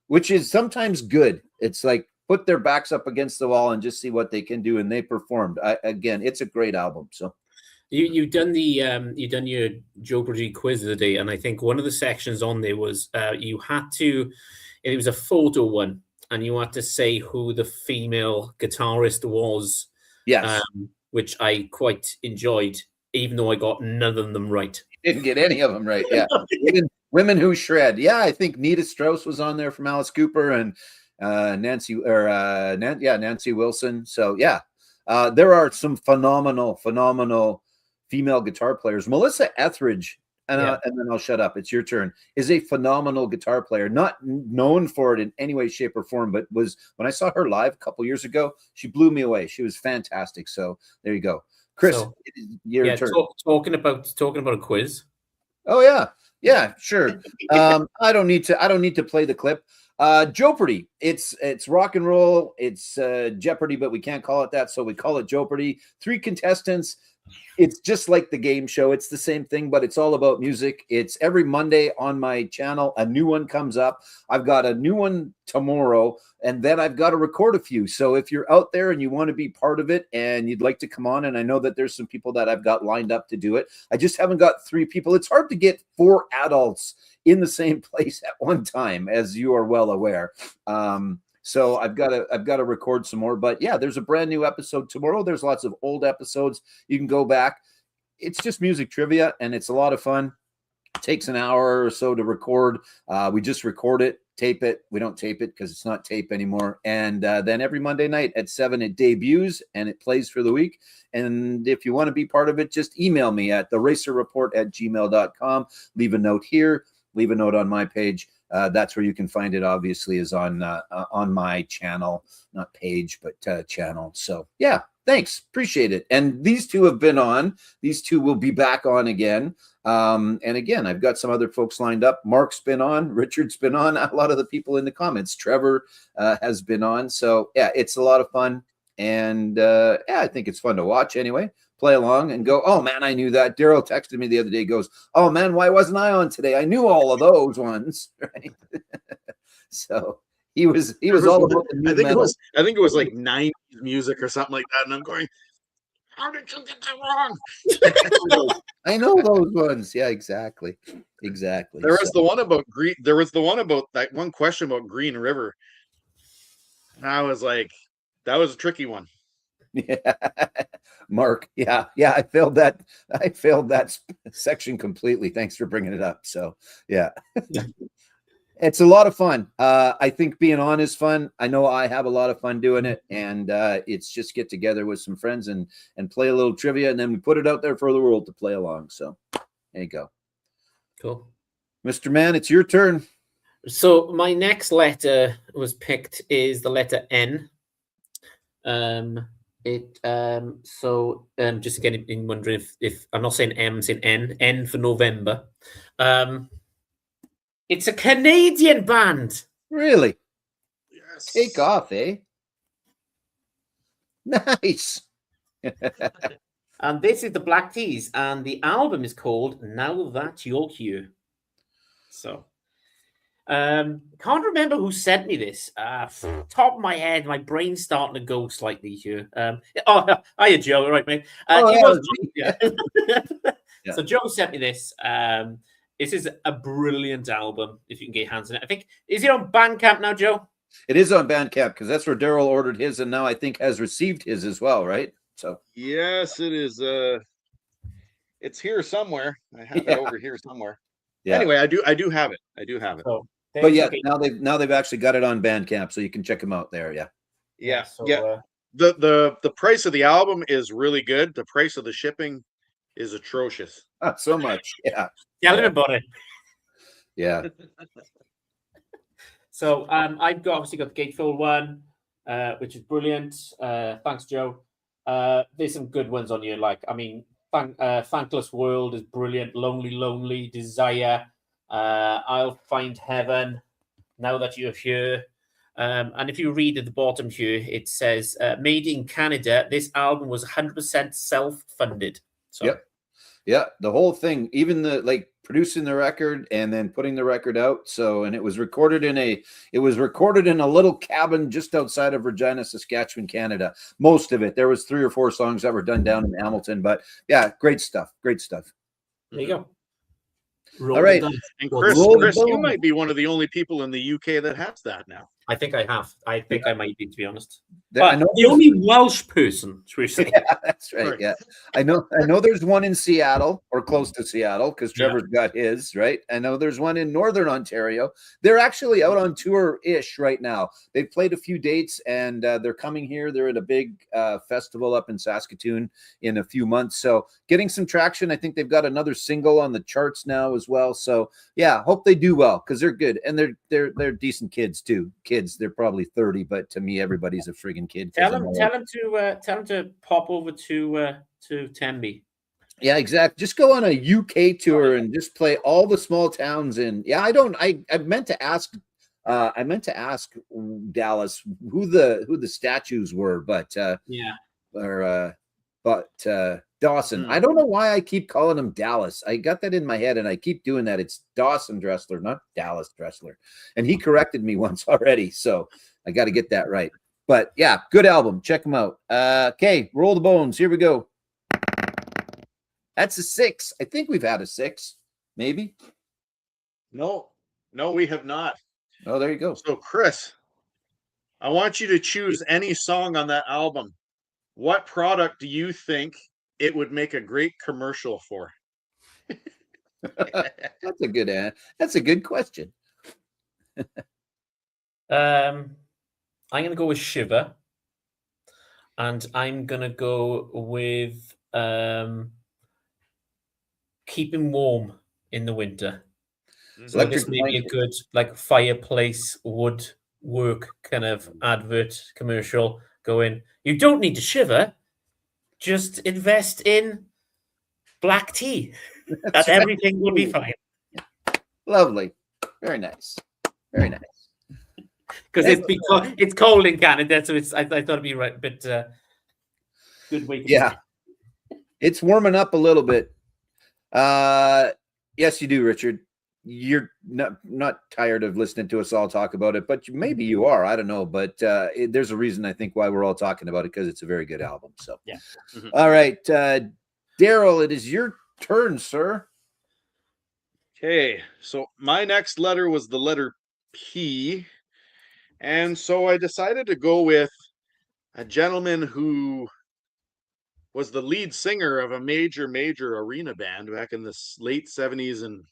which is sometimes good. It's like, put their backs up against the wall and just see what they can do. And they performed. Again, it's a great album. So you've done your Jeopardy quiz of the day, and I think one of the sections on there was you had to. It was a photo one, and you had to say who the female guitarist was. Yes, which I quite enjoyed, even though I got none of them right. You didn't get any of them right. Yeah, women who shred. Yeah, I think Nita Strauss was on there from Alice Cooper and. Nancy Wilson. So yeah, there are some phenomenal female guitar players. Melissa Etheridge, and then I'll shut up. It's your turn. Is a phenomenal guitar player, not known for it in any way, shape, or form, but was when I saw her live a couple years ago, she blew me away. She was fantastic. So there you go, Chris. So, your turn. Talking about a quiz. Oh yeah, sure. I don't need to play the clip. Jeopardy. It's rock and roll. It's Jeopardy, but we can't call it that, so we call it Jeopardy. 3 contestants. It's just like the game show. It's the same thing, but it's all about music. It's every Monday on my channel. A new one comes up. I've got a new one tomorrow, and then I've got to record a few. So if you're out there and you want to be part of it and you'd like to come on, and I know that there's some people that I've got lined up to do it. I just haven't got 3 people. It's hard to get 4 adults in the same place at one time, as you are well aware. So I've got to record some more, but yeah, there's a brand new episode tomorrow. There's lots of old episodes. You can go back. It's just music trivia and it's a lot of fun. It takes an hour or so to record. We just record it, tape it. We don't tape it because it's not tape anymore. And then every Monday night at 7, it debuts and it plays for the week. And if you want to be part of it, just email me at theracerreport@gmail.com. Leave a note here. Leave a note on my page. That's where you can find it, obviously, is on my channel, not page, but channel. So, yeah, thanks. Appreciate it. And these 2 have been on. These 2 will be back on again. And again, I've got some other folks lined up. Mark's been on. Richard's been on. A lot of the people in the comments. Trevor has been on. So, yeah, it's a lot of fun. And, yeah, I think it's fun to watch anyway. Play along and go, oh, man, I knew that. Daryl texted me the other day, goes, oh, man, why wasn't I on today? I knew all of those ones, right? So, He was all about the new metal. I think it was like 90s music or something like that. And I'm going, how did you get that wrong? I know those ones. Yeah, exactly. There was the one about green. There was the one about that one question about Green River. And I was like, that was a tricky one. Yeah. Mark. Yeah. I failed that section completely. Thanks for bringing it up. So yeah. It's a lot of fun. I think being on is fun. I know I have a lot of fun doing it, and it's just get together with some friends and play a little trivia, and then we put it out there for the world to play along. So there you go. Cool. Mr. Man, it's your turn. So my next letter was picked is the letter N. Just again, wondering if I'm not saying M, I'm saying N for November. It's a Canadian band. Really? Yes. Take off, eh? Nice. And this is the Black Keys, and the album is called Now That You're Here. So, can't remember who sent me this. Top of my head, my brain's starting to go slightly here. Hiya, Joe. All right, mate. Yeah. So Joe sent me this. This is a brilliant album, if you can get your hands on it. I think, is it on Bandcamp now, Joe? It is on Bandcamp because that's where Daryl ordered his and now I think has received his as well, right? So yes, it is. It's here somewhere. I have it over here somewhere. Yeah. Anyway, I do have it. So, but yeah, now they've actually got it on Bandcamp, so you can check them out there. Yeah. So, the price of the album is really good. The price of the shipping is atrocious. Not so much. Yeah. Tell him about it. Yeah. So I've obviously got the Gatefold one, which is brilliant. Thanks, Joe. There's some good ones on here. Like, I mean, Thankless World is brilliant. Lonely, Desire. I'll Find Heaven. Now That You're Here. And if you read at the bottom here, it says, made in Canada. This album was 100% self-funded. So. Yep. Yeah, the whole thing, even the producing the record and then putting the record out. So, and it was recorded in a little cabin just outside of Regina, Saskatchewan, Canada. Most of it. There was 3 or 4 songs that were done down in Hamilton, but yeah, great stuff. There you go. All right. And Chris, you might be one of the only people in the UK that has that now. I think I have. I think I might be, to be honest. But the only Welsh person, should we say? Yeah, that's right. Yeah, I know there's one in Seattle or close to Seattle because Trevor's got his, right? I know there's one in Northern Ontario. They're actually out on tour-ish right now. They've played a few dates and they're coming here. They're at a big festival up in Saskatoon in a few months. So getting some traction. I think they've got another single on the charts now as well. So yeah, hope they do well because they're good and they're decent kids too. They're probably 30, but to me, everybody's a friggin' kid. Tell them to pop over to Temby. Yeah, exactly. Just go on a UK tour and just play all the small towns. And yeah, I meant to ask Dallas who the statues were, but Dawson. I don't know why I keep calling him Dallas. I got that in my head and I keep doing that. It's Dawson Dressler, not Dallas Dressler. And he corrected me once already. So I got to get that right. But yeah, good album. Check them out. Okay, roll the bones. Here we go. That's a 6. I think we've had a 6, maybe. No, we have not. Oh, there you go. So Chris, I want you to choose any song on that album. What product do you think it would make a great commercial for? That's a good question. I'm going to go with Shiver, and I'm going to go with Keeping Warm in the Winter. So this may be a good fireplace woodwork kind of advert commercial going. You don't need to shiver. Just invest in black tea. And everything will be fine. Lovely. Very nice. Very nice. Because it's cold in Canada, so I thought it'd be right, but good way. It's warming up a little bit. Yes, you do, Richard. you're not tired of listening to us all talk about it, but maybe you are. I don't know, but there's a reason I think why we're all talking about it, because it's a very good album. So Yeah. All right, Daryl, it is your turn, sir. Okay, so my next letter was the letter P, and so I decided to go with a gentleman who was the lead singer of a major arena band back in the late 70s and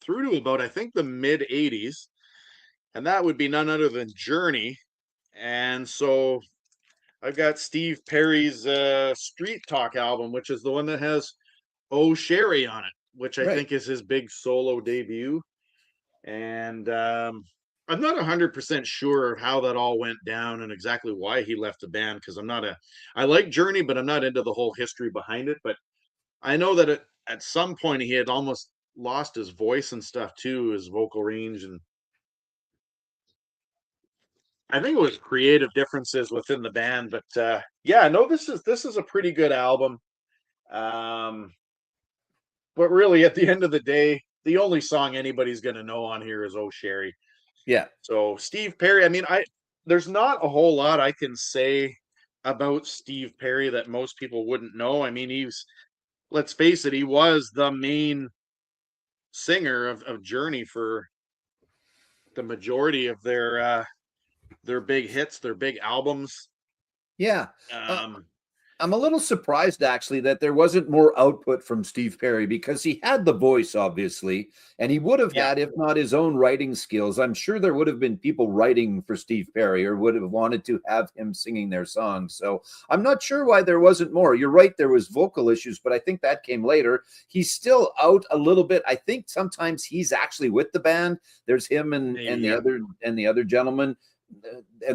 through to about, I think, the mid 80s. And that would be none other than Journey. And so I've got Steve Perry's Street Talk album, which is the one that has Oh Sherry on it, which I think is his big solo debut. And I'm not 100% sure of how that all went down and exactly why he left the band, because I like Journey, but I'm not into the whole history behind it. But I know that at some point he had almost lost his voice and stuff too, his vocal range, and I think it was creative differences within the band. But yeah, no, this is a pretty good album. But really, at the end of the day, the only song anybody's going to know on here is Oh Sherry. Yeah. So Steve Perry, I mean, there's not a whole lot I can say about Steve Perry that most people wouldn't know. I mean, let's face it, he was the main singer of Journey for the majority of their big hits, their big albums. Yeah. I'm a little surprised, actually, that there wasn't more output from Steve Perry, because he had the voice, obviously, and he would have had, if not his own writing skills, I'm sure there would have been people writing for Steve Perry or would have wanted to have him singing their songs. So I'm not sure why there wasn't more. You're right, there was vocal issues, but I think that came later. He's still out a little bit. I think sometimes he's actually with the band. There's him and the other gentleman.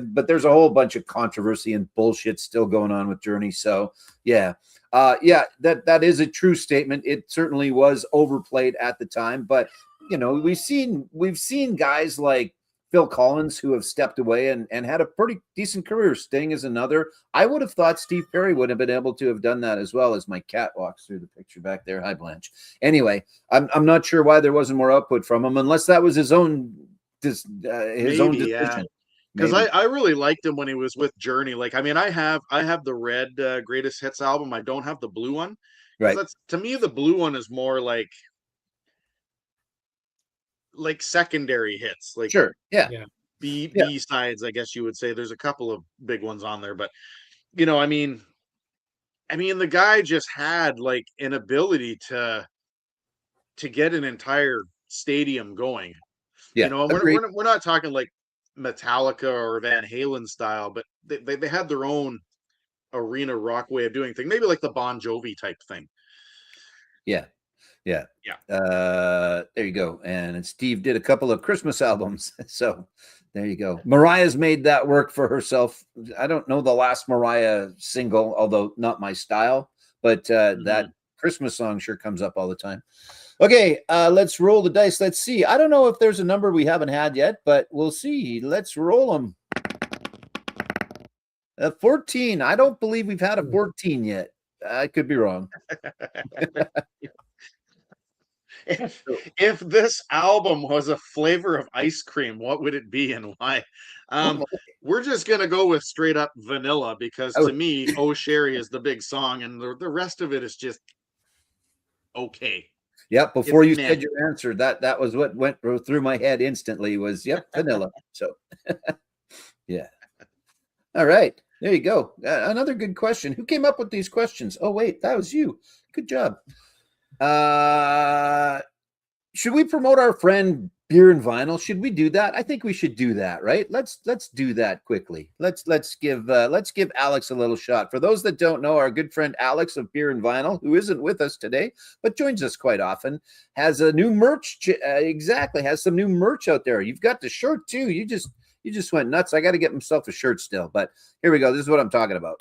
But there's a whole bunch of controversy and bullshit still going on with Journey. So that is a true statement. It certainly was overplayed at the time, but we've seen guys like Phil Collins who have stepped away and had a pretty decent career. Sting is another. I would have thought Steve Perry would have been able to have done that as well. As my cat walks through the picture back there. Hi, Blanche. Anyway, I'm not sure why there wasn't more output from him, unless that was his own own decision. Yeah. Because I really liked him when he was with Journey. Like, I mean, I have the red Greatest Hits album. I don't have the blue one. Right. To me, the blue one is more like secondary hits. Like, sure, yeah. B sides, I guess you would say. There's a couple of big ones on there, but I mean, the guy just had like an ability to get an entire stadium going. Yeah, we're not talking like Metallica or Van Halen style, but they had their own arena rock way of doing things, maybe like the Bon Jovi type thing. Yeah. There you go. And Steve did a couple of Christmas albums, so there you go. Mariah's made that work for herself. I don't know the last Mariah single, although not my style, but that Christmas song sure comes up all the time. Okay, let's roll the dice. Let's see. I don't know if there's a number we haven't had yet, but we'll see. Let's roll them. 14. I don't believe we've had a 14 yet. I could be wrong. If this album was a flavor of ice cream, what would it be and why? We're just going to go with straight up vanilla, because to me, Oh Sherry is the big song, and the rest of it is just okay. Yep. Before you said your answer, that was what went through my head instantly was, vanilla. So, yeah. All right. There you go. Another good question. Who came up with these questions? Oh, wait, that was you. Good job. Should we promote our friend Beer and Vinyl? Should we do that? I think we should do that, right? Let's do that quickly. Let's give Alex a little shot. For those that don't know, our good friend Alex of Beer and Vinyl, who isn't with us today but joins us quite often, has a new merch. Has some new merch out there. You've got the shirt too. You just went nuts. I got to get myself a shirt still, but here we go. This is what I'm talking about.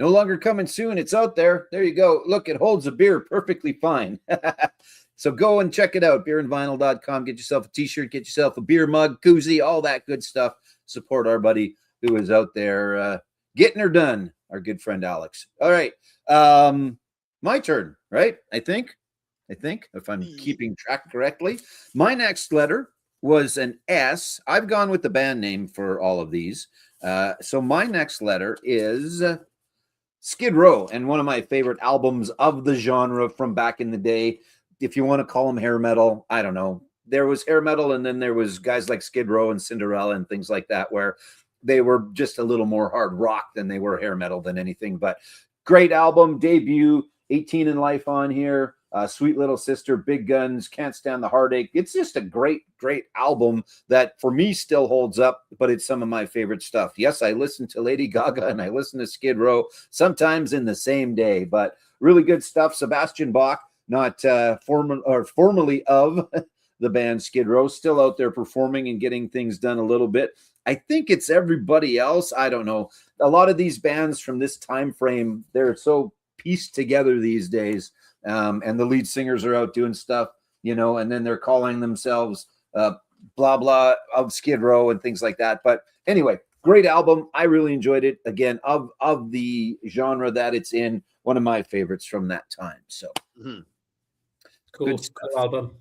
No longer coming soon. It's out there. There you go. Look, it holds a beer perfectly fine. So go and check it out. Beerandvinyl.com. Get yourself a t-shirt, get yourself a beer mug, koozie, all that good stuff. Support our buddy who is out there getting her done, our good friend Alex. All right. My turn, right? I think, if I'm keeping track correctly. My next letter was an S. I've gone with the band name for all of these. So my next letter is Skid Row, and one of my favorite albums of the genre from back in the day. If you want to call them hair metal, I don't know. There was hair metal, and then there was guys like Skid Row and Cinderella and things like that, where they were just a little more hard rock than they were hair metal than anything. But great album, debut, 18 in Life on here. Sweet Little Sister, Big Guns, Can't Stand the Heartache. It's just a great, great album that for me still holds up, but it's some of my favorite stuff. Yes, I listen to Lady Gaga and I listen to Skid Row sometimes in the same day, but really good stuff. Sebastian Bach, not formerly of the band Skid Row, still out there performing and getting things done a little bit. I think it's everybody else. I don't know. A lot of these bands from this time frame, they're so pieced together these days. And the lead singers are out doing stuff, and then they're calling themselves blah, blah of Skid Row and things like that. But anyway, great album. I really enjoyed it. Again, of the genre that it's in, one of my favorites from that time. So Cool album.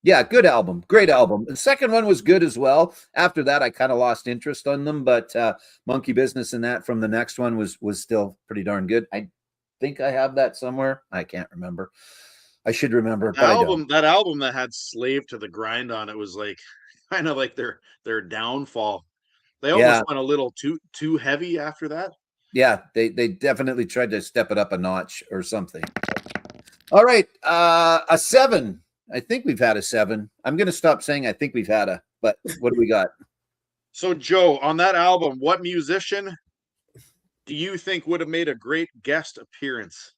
Yeah, good album. Great album. The second one was good as well. After that, I kind of lost interest on them, but Monkey Business and that from the next one was still pretty darn good. I think I have that somewhere. I can't remember. I should remember. That album that had Slave to the Grind on it was like kind of like their downfall. They almost went a little too heavy after that. Yeah, they definitely tried to step it up a notch or something. All right, a 7. I think we've had a 7. I'm going to stop saying I think we've had a, but what do we got? So, Joe, on that album, what musician do you think would have made a great guest appearance?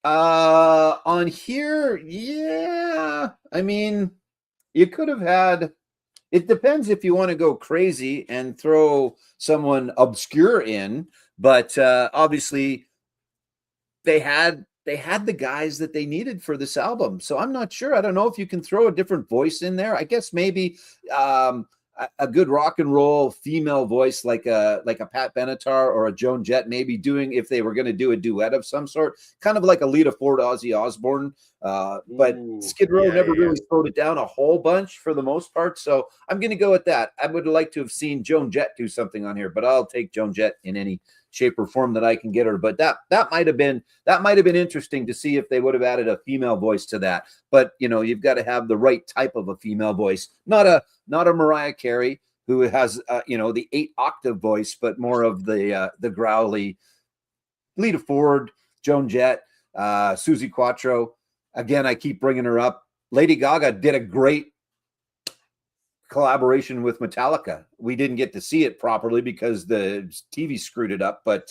On here, yeah. I mean, you could have had, it depends if you want to go crazy and throw someone obscure in, but obviously they had the guys that they needed for this album. So I'm not sure. I don't know if you can throw a different voice in there. I guess maybe a good rock and roll female voice like a Pat Benatar or a Joan Jett, maybe doing, if they were going to do a duet of some sort, kind of like a Lita Ford, Ozzy Osbourne. But Skid Row never really slowed it down a whole bunch for the most part. So I'm going to go with that. I would like to have seen Joan Jett do something on here, but I'll take Joan Jett in any shape or form that I can get her. But that might have been interesting to see if they would have added a female voice to that. But you've got to have the right type of a female voice, not a Mariah Carey who has the 8-octave voice, but more of the growly Lita Ford, Joan Jett, Susie Quattro. Again, I keep bringing her up. Lady Gaga did a great collaboration with Metallica. We didn't get to see it properly because the TV screwed it up, but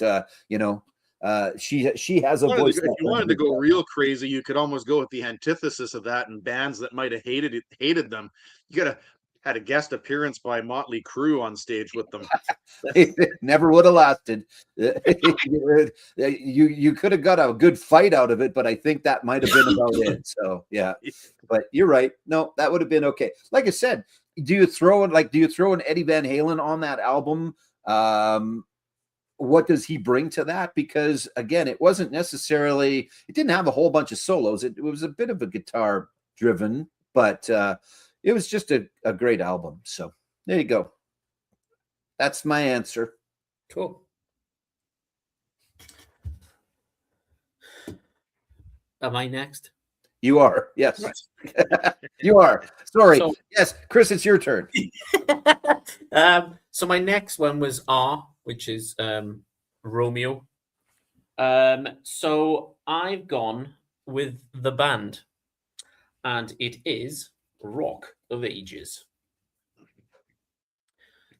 she has a voice. If you wanted to go real crazy, you could almost go with the antithesis of that, and bands that might have hated them. You could have had a guest appearance by Motley Crue on stage with them. It never would have lasted. You could have got a good fight out of it, but I think that might have been about it. So yeah, but you're right. No, that would have been okay. Like I said, do you throw an Eddie Van Halen on that album? What does he bring to that? Because again, it didn't have a whole bunch of solos. It was a bit of a guitar driven, but it was just a great album. So there you go. That's my answer. Cool. Am I next? You are. Yes. You are. Sorry. So, yes, Chris, it's your turn. So my next one was R, which is Romeo. So I've gone with the band, and it is Rock of Ages.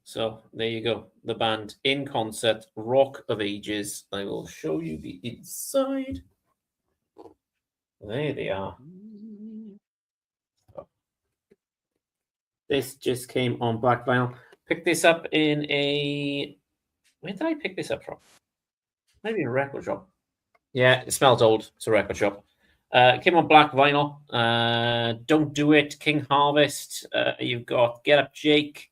So there you go. The band in concert, Rock of Ages. I will show you the inside. There they are. This just came on black vinyl. Picked this up in a... Where did I pick this up from? Maybe a record shop. Yeah, it smells old. It's a record shop. Came on black vinyl. Don't Do It, King Harvest. You've got Get Up Jake.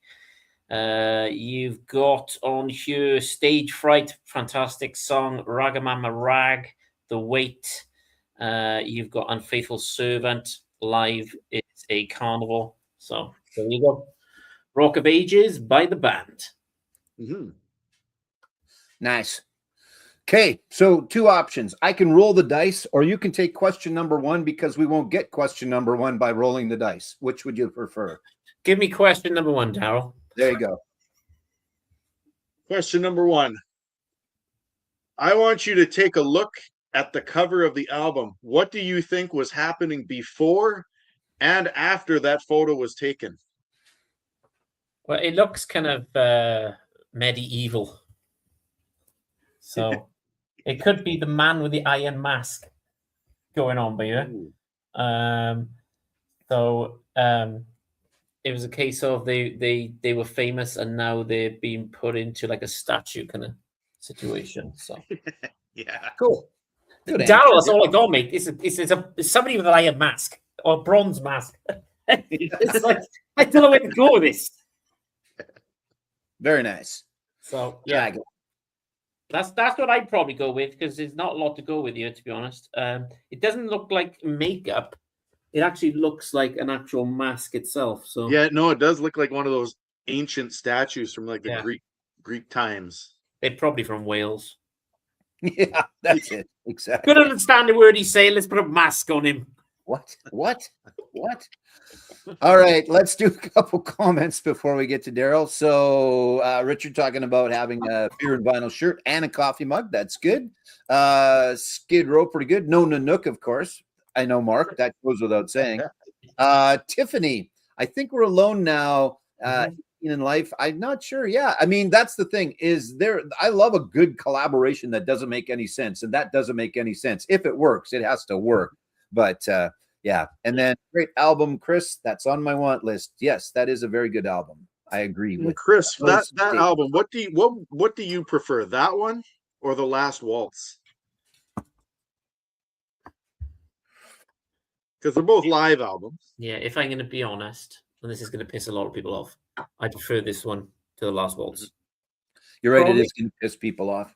You've got on here Stage Fright, fantastic song. Ragamama Rag, The Wait. You've got Unfaithful Servant. Live, It's a Carnival. So there you go. Rock of Ages by the band. Mhm. Nice. Okay, so 2 options. I can roll the dice, or you can take question number 1 because we won't get question number 1 by rolling the dice. Which would you prefer? Give me question number 1, Daryl. There you go. Question number 1. I want you to take a look at the cover of the album. What do you think was happening before and after that photo was taken? Well, it looks kind of medieval. So it could be the man with the iron mask going on by here. It was a case of they were famous and now they're being put into like a statue kind of situation. So Yeah. Cool. Good Daryl, that's all I got, mate. It's somebody with an iron mask or bronze mask. It's like I don't know where to go with this. Very nice. So yeah, that's what I'd probably go with because there's not a lot to go with here, to be honest. It doesn't look like makeup. It actually looks like an actual mask itself. So Yeah, no, it does look like one of those ancient statues from like the Yeah. Greek times. they're probably from Wales. Yeah, that's it. Exactly. Couldn't understand the word he's saying. Let's put a mask on him. What? All right, let's do a couple comments before we get to Daryl. So Richard talking about having a beer and vinyl shirt and a coffee mug. That's good. Skid Row, pretty good. No Nanook, of course. I know, Mark. That goes without saying. Tiffany, I think we're alone now in life. I'm not sure. Yeah, I mean, that's the thing is there. I love a good collaboration that doesn't make any sense, and that doesn't make any sense. If it works, it has to work. But yeah, and then great album, Chris. That's on my want list. Yes, that is a very good album. I agree with Chris. That those album. What do you prefer, that one or The Last Waltz? Because they're both live albums. Yeah, if I'm going to be honest, and this is going to piss a lot of people off, I prefer this one to The Last Waltz. You're right. Probably- It is going to piss people off.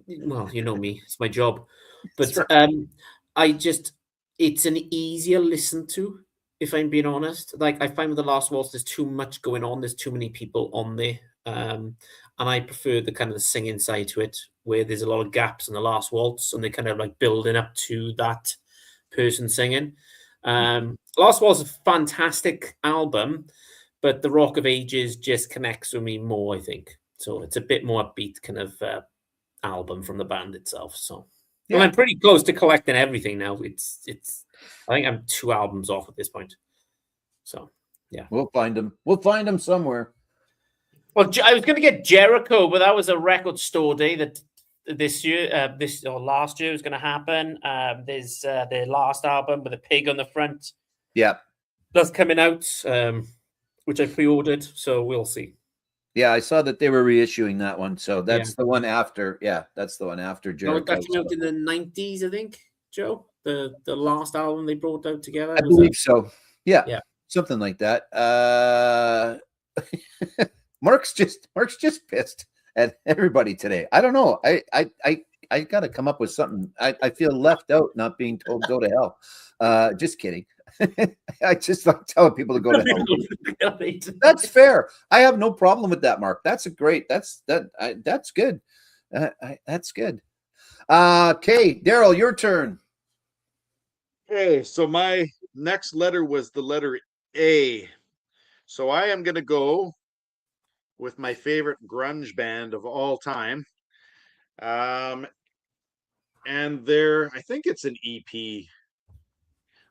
Well, you know me; it's my job. But That's it's an easier listen to. If I'm being honest, like I find with The Last Waltz, there's too much going on. There's too many people on there, and I prefer the kind of the singing side to it, where there's a lot of gaps in The Last Waltz, and they kind of like building up to that person singing. Last Waltz is a fantastic album, but The Rock of Ages just connects with me more, I think. So it's a bit more upbeat kind of album from the band itself. So well, I'm pretty close to collecting everything now. It's I think I'm 2 albums off at this point. So yeah, We'll find them. We'll find them somewhere. well, I was going to get Jericho, but that was a record store day that this year, last year was going to happen. There's their last album with a pig on the front. Yeah. That's coming out, which I pre-ordered. So we'll see. Yeah, I saw that they were reissuing that one. So that's the one after. Yeah, that's the one after No, Jericho. that came out in the 90s, I think, Joe. The last album they brought out together. I believe so. Yeah. Yeah. Something like that. Mark's just pissed at everybody today. I don't know. I got to come up with something. I feel left out, not being told go to hell. Just kidding. I just like telling people to go to hell. That's fair. I have no problem with that, Mark. That's good. That's good. That's good. Okay, Daryl, your turn. Okay, so my next letter was the letter A. So I am going to go with my favorite grunge band of all time. And I think it's an EP.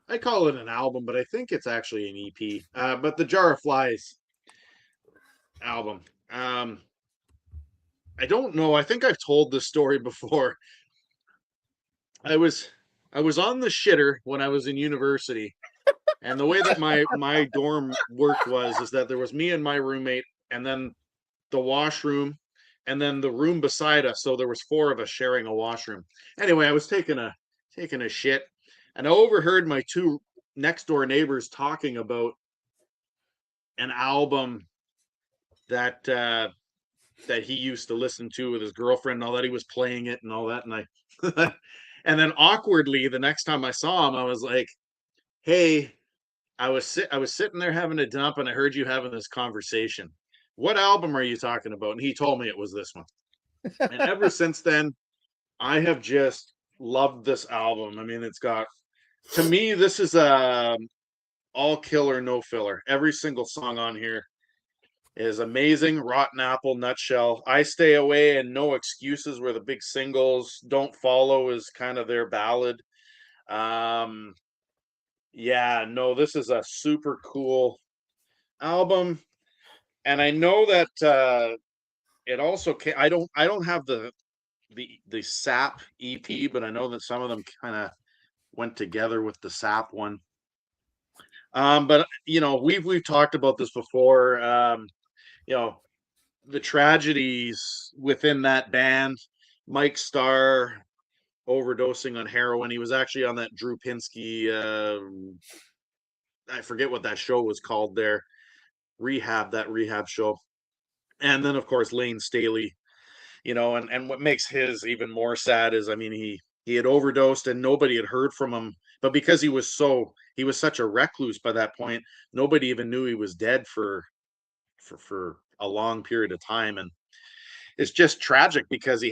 I call it an album, but I think it's actually an EP. But the Jar of Flies album. I don't know. I think I've told this story before. I was on the shitter when I was in university. And the way that my dorm worked is that there was me and my roommate, and then the washroom, and then the room beside us. So there was 4 of us sharing a washroom. Anyway, I was taking a shit, and I overheard my 2 next door neighbors talking about an album that that he used to listen to with his girlfriend and all that. He was playing it and all that, and I and then awkwardly the next time I saw him, I was like, "Hey, I was sitting there having a dump, and I heard you having this conversation. What album are you talking about?" And he told me it was this one. And ever since then, I have just loved this album. I mean, it's got, to me, this is all killer, no filler. Every single song on here is amazing. Rotten Apple, Nutshell, I Stay Away, and No Excuses were the big singles. Don't Follow is kind of their ballad. Yeah, no, this is a super cool album. And I know that it also I don't have the SAP EP, but I know that some of them kind of went together with the SAP one. But you know, we've talked about this before. You know, the tragedies within that band. Mike Starr overdosing on heroin. He was actually on that Drew Pinsky. I forget what that show was called there. That rehab show. And then of course Lane Staley. You know, and what makes his even more sad is, I mean, he had overdosed and nobody had heard from him, but because he was such a recluse by that point, nobody even knew he was dead for a long period of time. And it's just tragic because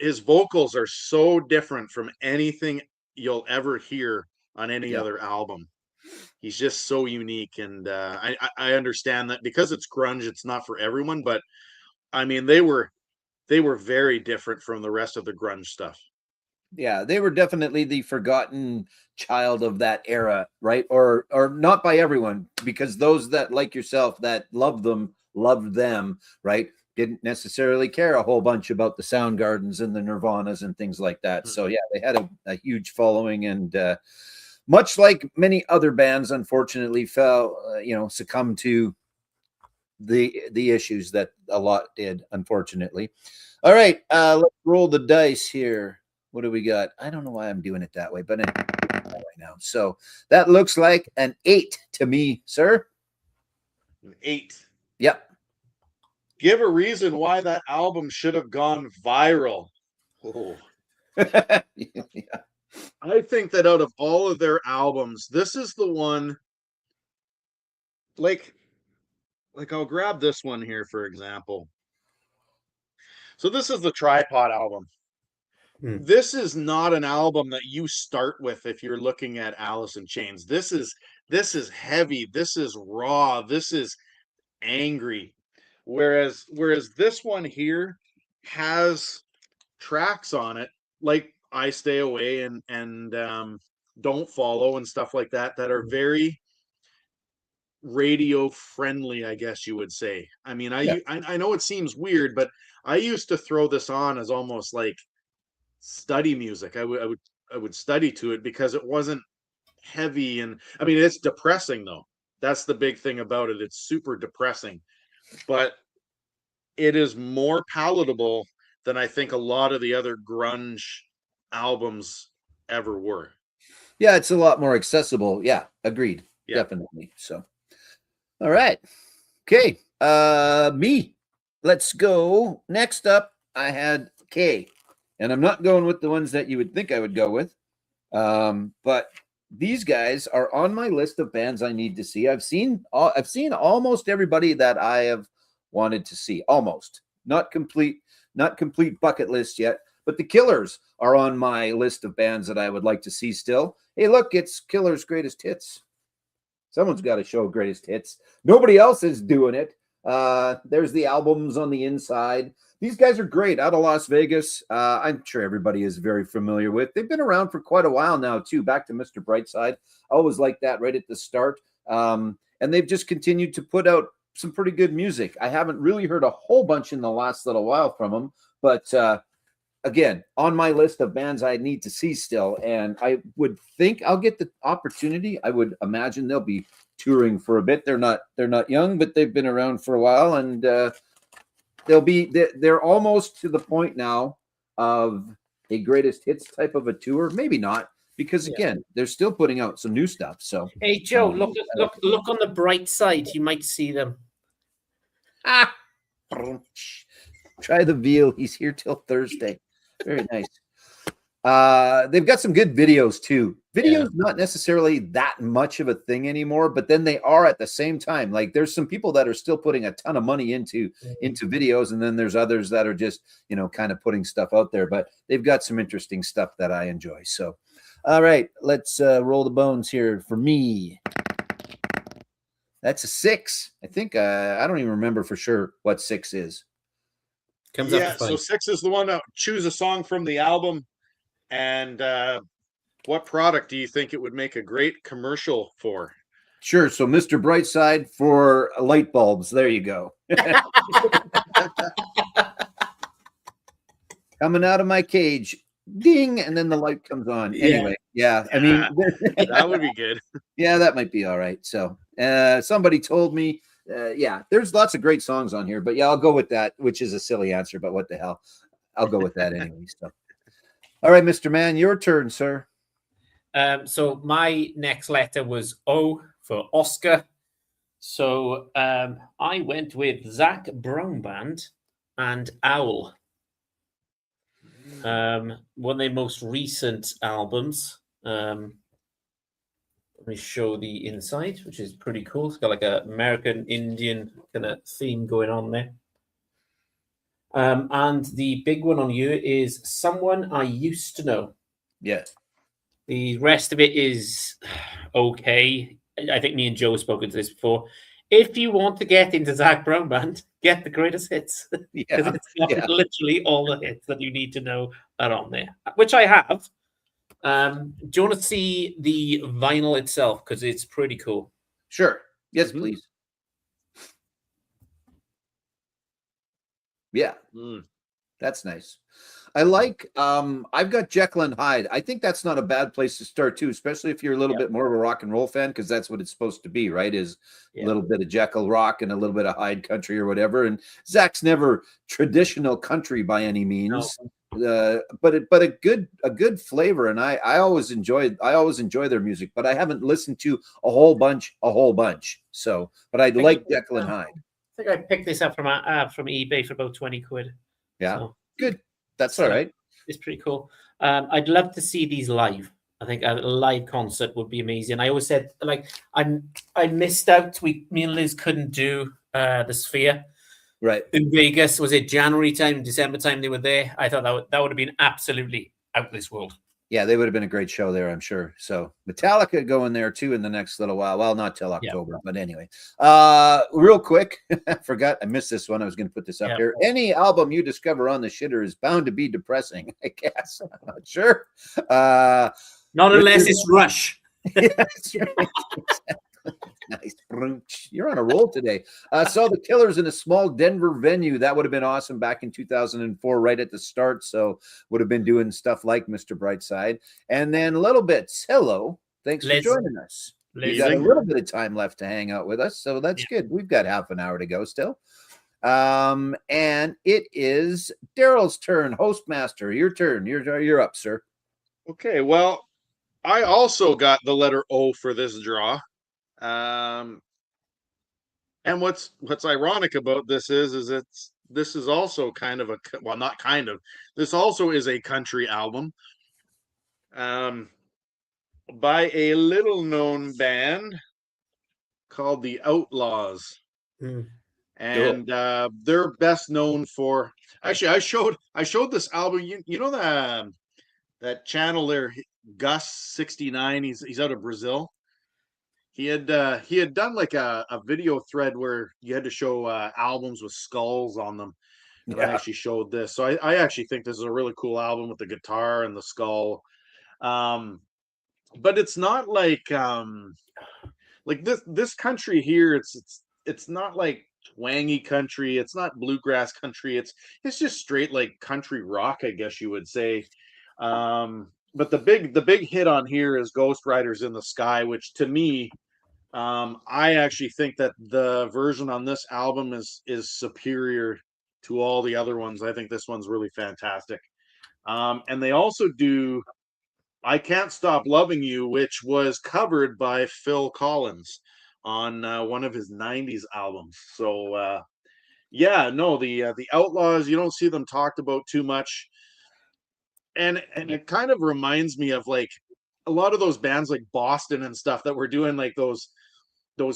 his vocals are so different from anything you'll ever hear on any other album. He's just so unique, and I understand that because it's grunge, it's not for everyone, but I mean, they were very different from the rest of the grunge stuff. Yeah, they were definitely the forgotten child of that era, right? Or not by everyone, because those that, like yourself, that loved them, right? Didn't necessarily care a whole bunch about the Soundgardens and the Nirvanas and things like that. So yeah, they had a huge following, and much like many other bands, unfortunately, succumbed to the issues that a lot did, unfortunately. All right, let's roll the dice here. What do we got? I don't know why I'm doing it that way, but right now. So that looks like an 8 to me, sir. An 8. Yep. Give a reason why that album should have gone viral. Oh. Yeah. I think that out of all of their albums, this is the one, like I'll grab this one here, for example. So this is the Tripod album. This is not an album that you start with if you're looking at Alice in Chains. This is heavy. This is raw. This is angry. Whereas this one here has tracks on it like I Stay Away and Don't Follow and stuff like that are very radio friendly, I guess you would say. I mean, I know it seems weird, but I used to throw this on as almost like study music. I would study to it because it wasn't heavy, and I mean, it's depressing though. That's the big thing about it. It's super depressing, but it is more palatable than I think a lot of the other grunge albums ever were. Yeah, it's a lot more accessible. Yeah, agreed. Yeah. Definitely. So, all right. Okay. Me. Let's go. Next up, I had K. And I'm not going with the ones that you would think I would go with. But these guys are on my list of bands I need to see. I've seen almost everybody that I have wanted to see. Almost. Not complete bucket list yet. But the Killers are on my list of bands that I would like to see still. Hey, look, it's Killers' greatest hits. Someone's got to show greatest hits. Nobody else is doing it. There's the albums on the inside. These guys are great, out of Las Vegas. I'm sure everybody is very familiar with. They've been around for quite a while now, too. Back to Mr. Brightside. I always liked that right at the start. And they've just continued to put out some pretty good music. I haven't really heard a whole bunch in the last little while from them. But again, on my list of bands I need to see still. And I would think I'll get the opportunity. I would imagine they'll be touring for a bit. They're not young, but they've been around for a while. And they're almost to the point now of a greatest hits type of a tour. Maybe not, because again, they're still putting out some new stuff. So Hey Joe, look on the bright side. You might see them. ah, try the veal. He's here till Thursday. Very nice. They've got some good videos too. Videos not necessarily that much of a thing anymore, but then they are at the same time. Like there's some people that are still putting a ton of money into videos, and then there's others that are just, you know, kind of putting stuff out there. But they've got some interesting stuff that I enjoy. So, all right, let's roll the bones here for me. That's a 6. I think I don't even remember for sure what 6 is. Comes Yeah, up so 6 is the one to choose a song from the album. And what product do you think it would make a great commercial for? Sure. So Mr. Brightside for light bulbs. There you go. Coming out of my cage. Ding. And then the light comes on. Anyway. Yeah. I mean, that would be good. Yeah, that might be all right. So somebody told me, there's lots of great songs on here, but yeah, I'll go with that, which is a silly answer, but what the hell? I'll go with that anyway. So. All right, Mr. Man, your turn, sir. So my next letter was O for Oscar. So I went with Zach Brown Band and Owl. One of their most recent albums. Let me show the inside, which is pretty cool. It's got like an American Indian kind of theme going on there. And the big one on you is Someone I Used to Know. Yeah. The rest of it is okay. I think me and Joe have spoken to this before. If you want to get into Zach Brown Band, get the greatest hits. Because it's got literally all the hits that you need to know are on there, which I have. Do you want to see the vinyl itself? Because it's pretty cool. Sure. Yes, please. Yeah. That's nice. I like I've got Jekyll and Hyde. I think that's not a bad place to start too, especially if you're a little bit more of a rock and roll fan, because that's what it's supposed to be, right? Is a little bit of Jekyll rock and a little bit of Hyde country or whatever. And Zach's never traditional country by any means. No. But a good flavor, and I always enjoy their music, but I haven't listened to a whole bunch. So, but I like Jekyll and Hyde. I think I picked this up from eBay for about 20 quid. Yeah, so, good. That's all right. It's pretty cool. I'd love to see these live. I think a live concert would be amazing. I always said, like, I missed out. Me and Liz couldn't do the Sphere. Right. In Vegas, was it January time, December time they were there? I thought that would have been absolutely out of this world. Yeah, they would have been a great show there, I'm sure. So Metallica going there too in the next little while. Well, not till October, but anyway. Real quick, I forgot. I missed this one. I was going to put this up here. Any album you discover on the shitter is bound to be depressing, I guess. I'm not sure. Not unless it's Rush. That's right. Nice. You're on a roll today. Saw the Killers in a small Denver venue. That would have been awesome back in 2004, right at the start. So would have been doing stuff like Mr. Brightside. And then a little bit. Hello. Thanks for joining us. You got a little bit of time left to hang out with us. So that's good. We've got half an hour to go still. And it is Daryl's turn. Hostmaster, your turn. You're up, sir. Okay. Well, I also got the letter O for this draw. And what's ironic about this is this is also kind of this also is a country album by a little known band called the Outlaws. And they're best known for, actually I showed this album, you know that channel there, Gus 69, he's out of Brazil. He had done like a video thread where you had to show albums with skulls on them. And I actually showed this. So I actually think this is a really cool album with the guitar and the skull. But it's not like this country here, it's not like twangy country, it's not bluegrass country, it's just straight like country rock, I guess you would say. But the big hit on here is Ghost Riders in the Sky, which to me, I actually think that the version on this album is superior to all the other ones. I think this one's really fantastic. And they also do I Can't Stop Loving You, which was covered by Phil Collins on one of his 90s albums. So yeah, no, the Outlaws, you don't see them talked about too much. And it kind of reminds me of like a lot of those bands like Boston and stuff that were doing like those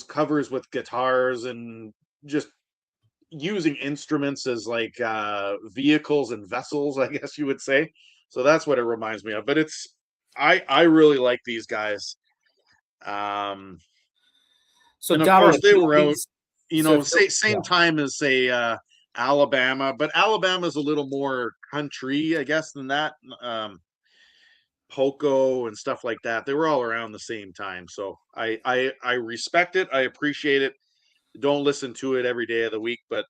covers with guitars and just using instruments as like vehicles and vessels, I guess you would say. So that's what it reminds me of. But I really like these guys. So And of Darrell, course they were out, so same time as say Alabama, but Alabama's a little more country, I guess, than that. Poco and stuff like that. They were all around the same time. So I respect it. I appreciate it. Don't listen to it every day of the week, but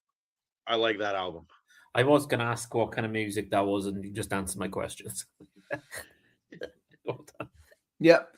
I like that album. I was going to ask what kind of music that was, and you just answered my questions. Well done. Yep.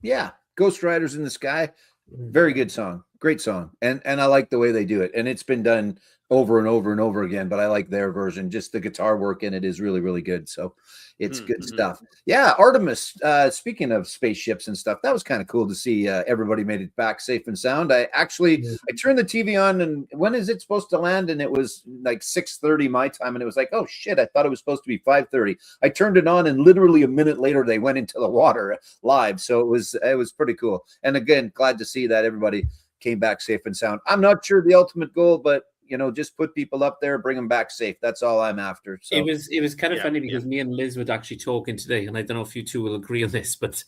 Yeah. Ghost Riders in the Sky. Very good song. Great song. And I like the way they do it. And it's been done over and over and over again, but I like their version. Just the guitar work in it is really, really good. So it's good stuff. Yeah, Artemis, speaking of spaceships and stuff, that was kind of cool to see everybody made it back safe and sound. I turned the TV on, and when is it supposed to land? And it was like 6:30 my time, and it was like, oh shit, I thought it was supposed to be 5:30. I turned it on, and literally a minute later they went into the water live. So it was pretty cool. And again, glad to see that everybody came back safe and sound. I'm not sure the ultimate goal, but just put people up there, bring them back safe. That's all I'm after. So it was kind of funny because me and Liz were actually talking today, and I don't know if you two will agree on this, but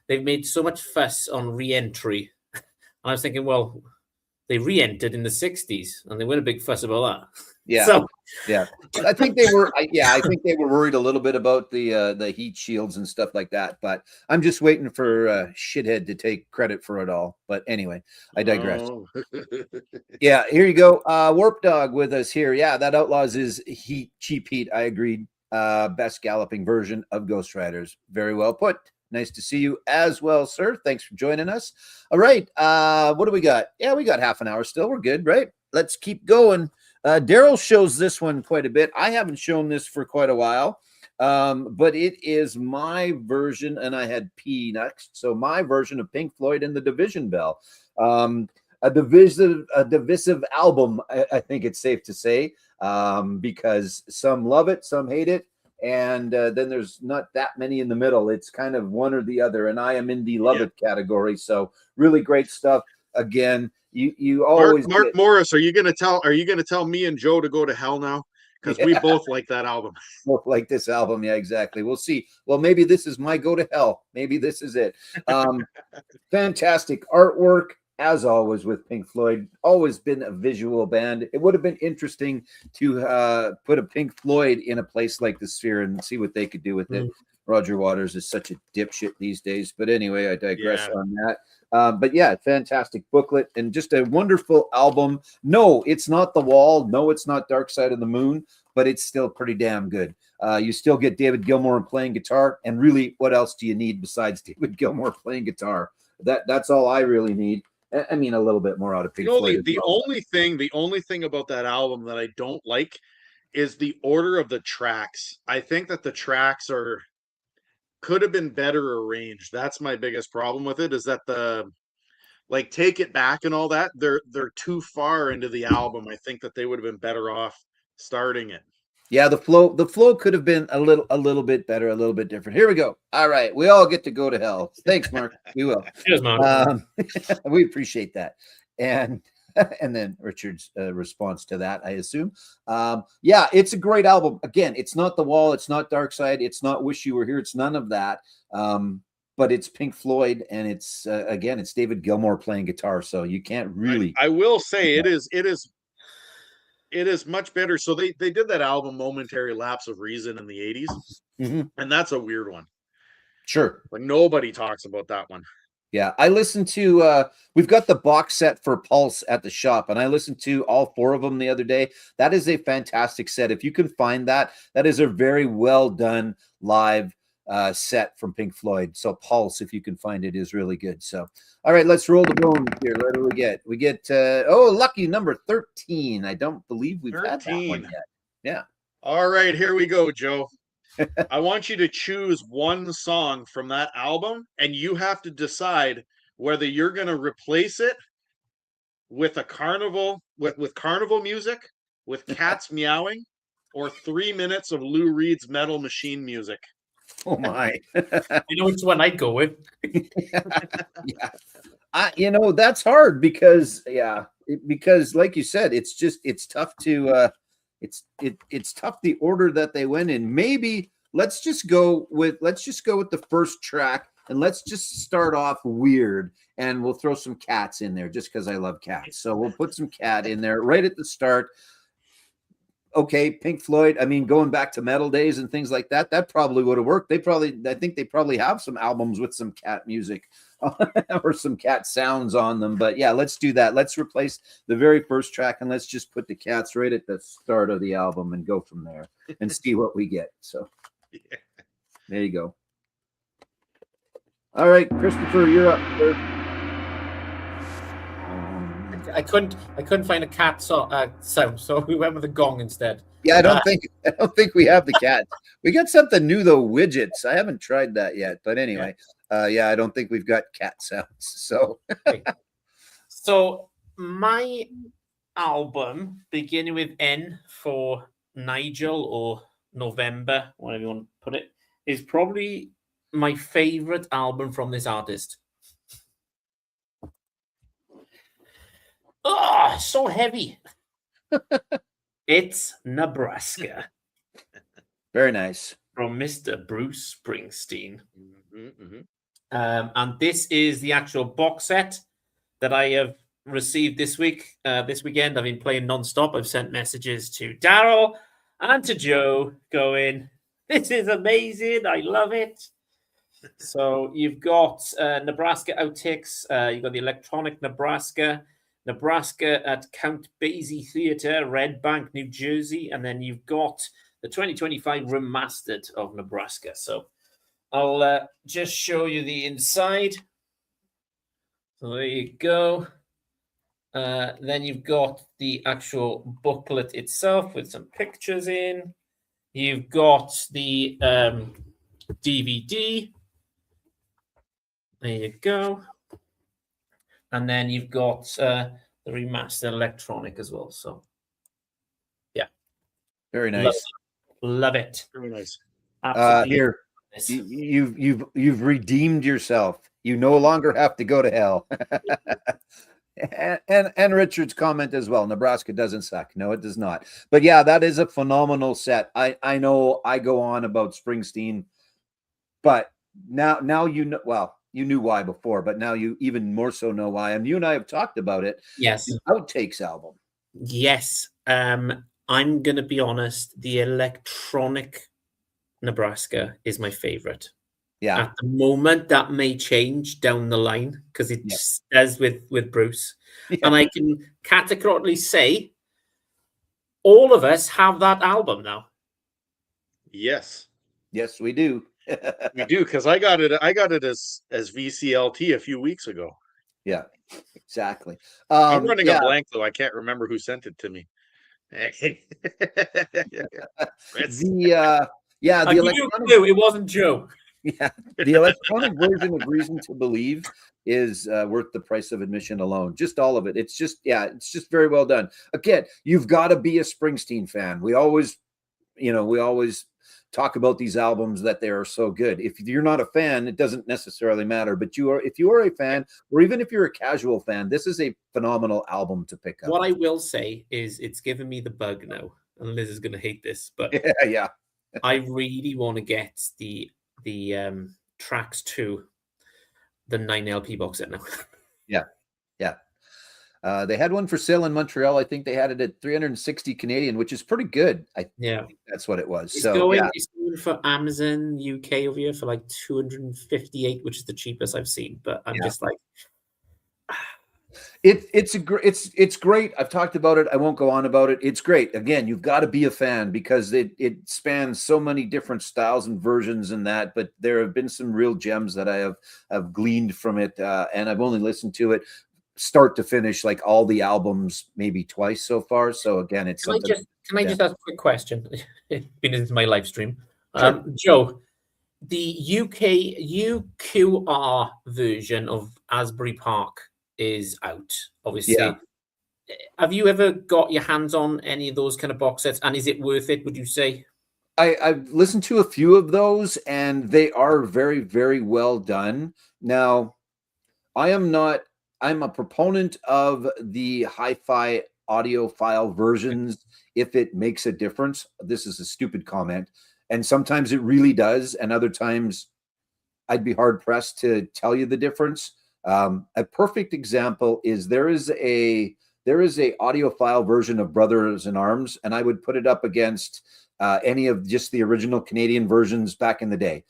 they've made so much fuss on re-entry. And I was thinking, well, they re-entered in the 60s, and they were a big fuss about that. Yeah. So, yeah. I think they were. I think they were worried a little bit about the heat shields and stuff like that. But I'm just waiting for Shithead to take credit for it all. But anyway, I digress. Oh. Yeah, here you go. Warp Dog with us here. Yeah, that Outlaws is Cheap Heat. I agreed. Best galloping version of Ghost Riders. Very well put. Nice to see you as well, sir. Thanks for joining us. All right. What do we got? Yeah, we got half an hour still. We're good, right? Let's keep going. Darrell shows this one quite a bit. I haven't shown this for quite a while, but it is my version, and I had P next. So my version of Pink Floyd and the Division Bell. A divisive album, I think it's safe to say, because some love it, some hate it. And then there's not that many in the middle. It's kind of one or the other. And I am in the love it category. So really great stuff. Again, you always Mark Morris, are you gonna tell me and Joe to go to hell now? Because we both like that album. Both like this album. Yeah, exactly. We'll see. Well, maybe this is my go to hell. Maybe this is it. Fantastic artwork. As always with Pink Floyd, always been a visual band. It would have been interesting to put a Pink Floyd in a place like the Sphere and see what they could do with it. Roger Waters is such a dipshit these days. But anyway, I digress on that. But yeah, fantastic booklet and just a wonderful album. No, it's not The Wall. No, it's not Dark Side of the Moon, but it's still pretty damn good. You still get David Gilmour playing guitar. And really, what else do you need besides David Gilmour playing guitar? That's all I really need. I mean, a little bit more out of Pink Floyd. The only thing about that album that I don't like is the order of the tracks. I think that the tracks could have been better arranged. That's my biggest problem with it, is that Take It Back and all that, they're too far into the album. I think that they would have been better off starting it. Yeah, the flow could have been a little bit better, a little bit different. Here we go. All right, we all get to go to hell. Thanks, Mark. We will. Cheers, Mark. We appreciate that. And then Richard's response to that, I assume. Yeah, it's a great album. Again, it's not The Wall, it's not Dark Side, it's not Wish You Were Here, it's none of that. But it's Pink Floyd, and it's again, it's David Gilmour playing guitar, so you can't really. I will say it is much better. So they did that album Momentary Lapse of Reason in the 80s, and that's a weird one. Sure. Like nobody talks about that one. Yeah, I listened to we've got the box set for Pulse at the shop, and I listened to all 4 of them the other day. That is a fantastic set. If you can find that, that is a very well done live set from Pink Floyd. So Pulse, if you can find it, is really good. So, all right, let's roll the bones here. What do we get? We get, lucky number 13. I don't believe we've had that one yet. Yeah. All right, here we go, Joe. I want you to choose one song from that album, and you have to decide whether you're going to replace it with a carnival, with carnival music, with cats meowing, or 3 minutes of Lou Reed's Metal Machine music. Oh my! You know which one I'd go with? Yeah, that's hard because like you said, it's tough to it's tough the order that they went in. Maybe let's just go with the first track, and let's just start off weird, and we'll throw some cats in there just because I love cats. So we'll put some cat in there right at the start. Okay, Pink Floyd. I mean, going back to metal days and things like that, that probably would have worked. I think they probably have some albums with some cat music or some cat sounds on them. But yeah, let's do that. Let's replace the very first track, and let's just put the cats right at the start of the album and go from there and see what we get. So there you go. All right, Christopher, you're up, sir. I couldn't find a cat sound, so we went with a gong instead. Yeah, I don't think we have the cat. We got something new though, widgets. I haven't tried that yet, but anyway, I don't think we've got cat sounds. So, so my album, beginning with N for Nigel or November, whatever you want to put it, is probably my favorite album from this artist. Oh, so heavy. It's Nebraska. Very nice. From Mr. Bruce Springsteen. Mm-hmm, mm-hmm. And this is the actual box set that I have received this weekend. I've been playing nonstop. I've sent messages to Daryl and to Joe going, this is amazing. I love it. So you've got Nebraska outtakes. You've got the electronic Nebraska at Count Basie Theatre, Red Bank, New Jersey. And then you've got the 2025 remastered of Nebraska. So I'll just show you the inside. So there you go. Then you've got the actual booklet itself with some pictures in. You've got the DVD. There you go. And then you've got the remastered electronic as well. So, yeah. Very nice. Love it. Very nice. Here, you've redeemed yourself. You no longer have to go to hell. and Richard's comment as well. Nebraska doesn't suck. No, it does not. But yeah, that is a phenomenal set. I know I go on about Springsteen, but now you know. Well, you knew why before, but now you even more so know why. And you and I have talked about it. Yes. The Outtakes album. Yes. I'm going to be honest. The electronic Nebraska is my favorite. Yeah. At the moment, that may change down the line because it says with Bruce. Yeah. And I can categorically say all of us have that album now. Yes. Yes, we do. We do, because I got it as VCLT a few weeks ago. Yeah, exactly. I'm running a blank though. I can't remember who sent it to me. The electronic. It wasn't Joe. Yeah, the electronic version of Reason to Believe is worth the price of admission alone. Just all of it. It's just very well done. Again, you've got to be a Springsteen fan. We always talk about these albums that they are so good. If you're not a fan, it doesn't necessarily matter. But if you are a fan, or even if you're a casual fan, this is a phenomenal album to pick up. What I will say is it's given me the bug now, and Liz is going to hate this, but yeah. I really want to get the tracks to the 9 LP box set now. Yeah. They had one for sale in Montreal. I think they had it at 360 Canadian, which is pretty good. I think that's what it was. It's going for Amazon UK over here for like 258, which is the cheapest I've seen. But I'm just like, It's great. I've talked about it. I won't go on about it. It's great. Again, you've got to be a fan because it spans so many different styles and versions and that. But there have been some real gems that I have gleaned from it, and I've only listened to it start to finish, like all the albums, maybe twice so far. So again, it's Can something. I just ask a quick question? It's been into my live stream. Sure. Joe, the UK UQR version of Asbury Park is out, obviously. Yeah. Have you ever got your hands on any of those kind of box sets? And is it worth it, would you say? I've listened to a few of those, and they are very, very well done. Now, I'm a proponent of the hi-fi audiophile versions if it makes a difference. This is a stupid comment. And sometimes it really does. And other times I'd be hard pressed to tell you the difference. A perfect example is there is a audiophile version of Brothers in Arms, and I would put it up against any of just the original Canadian versions back in the day.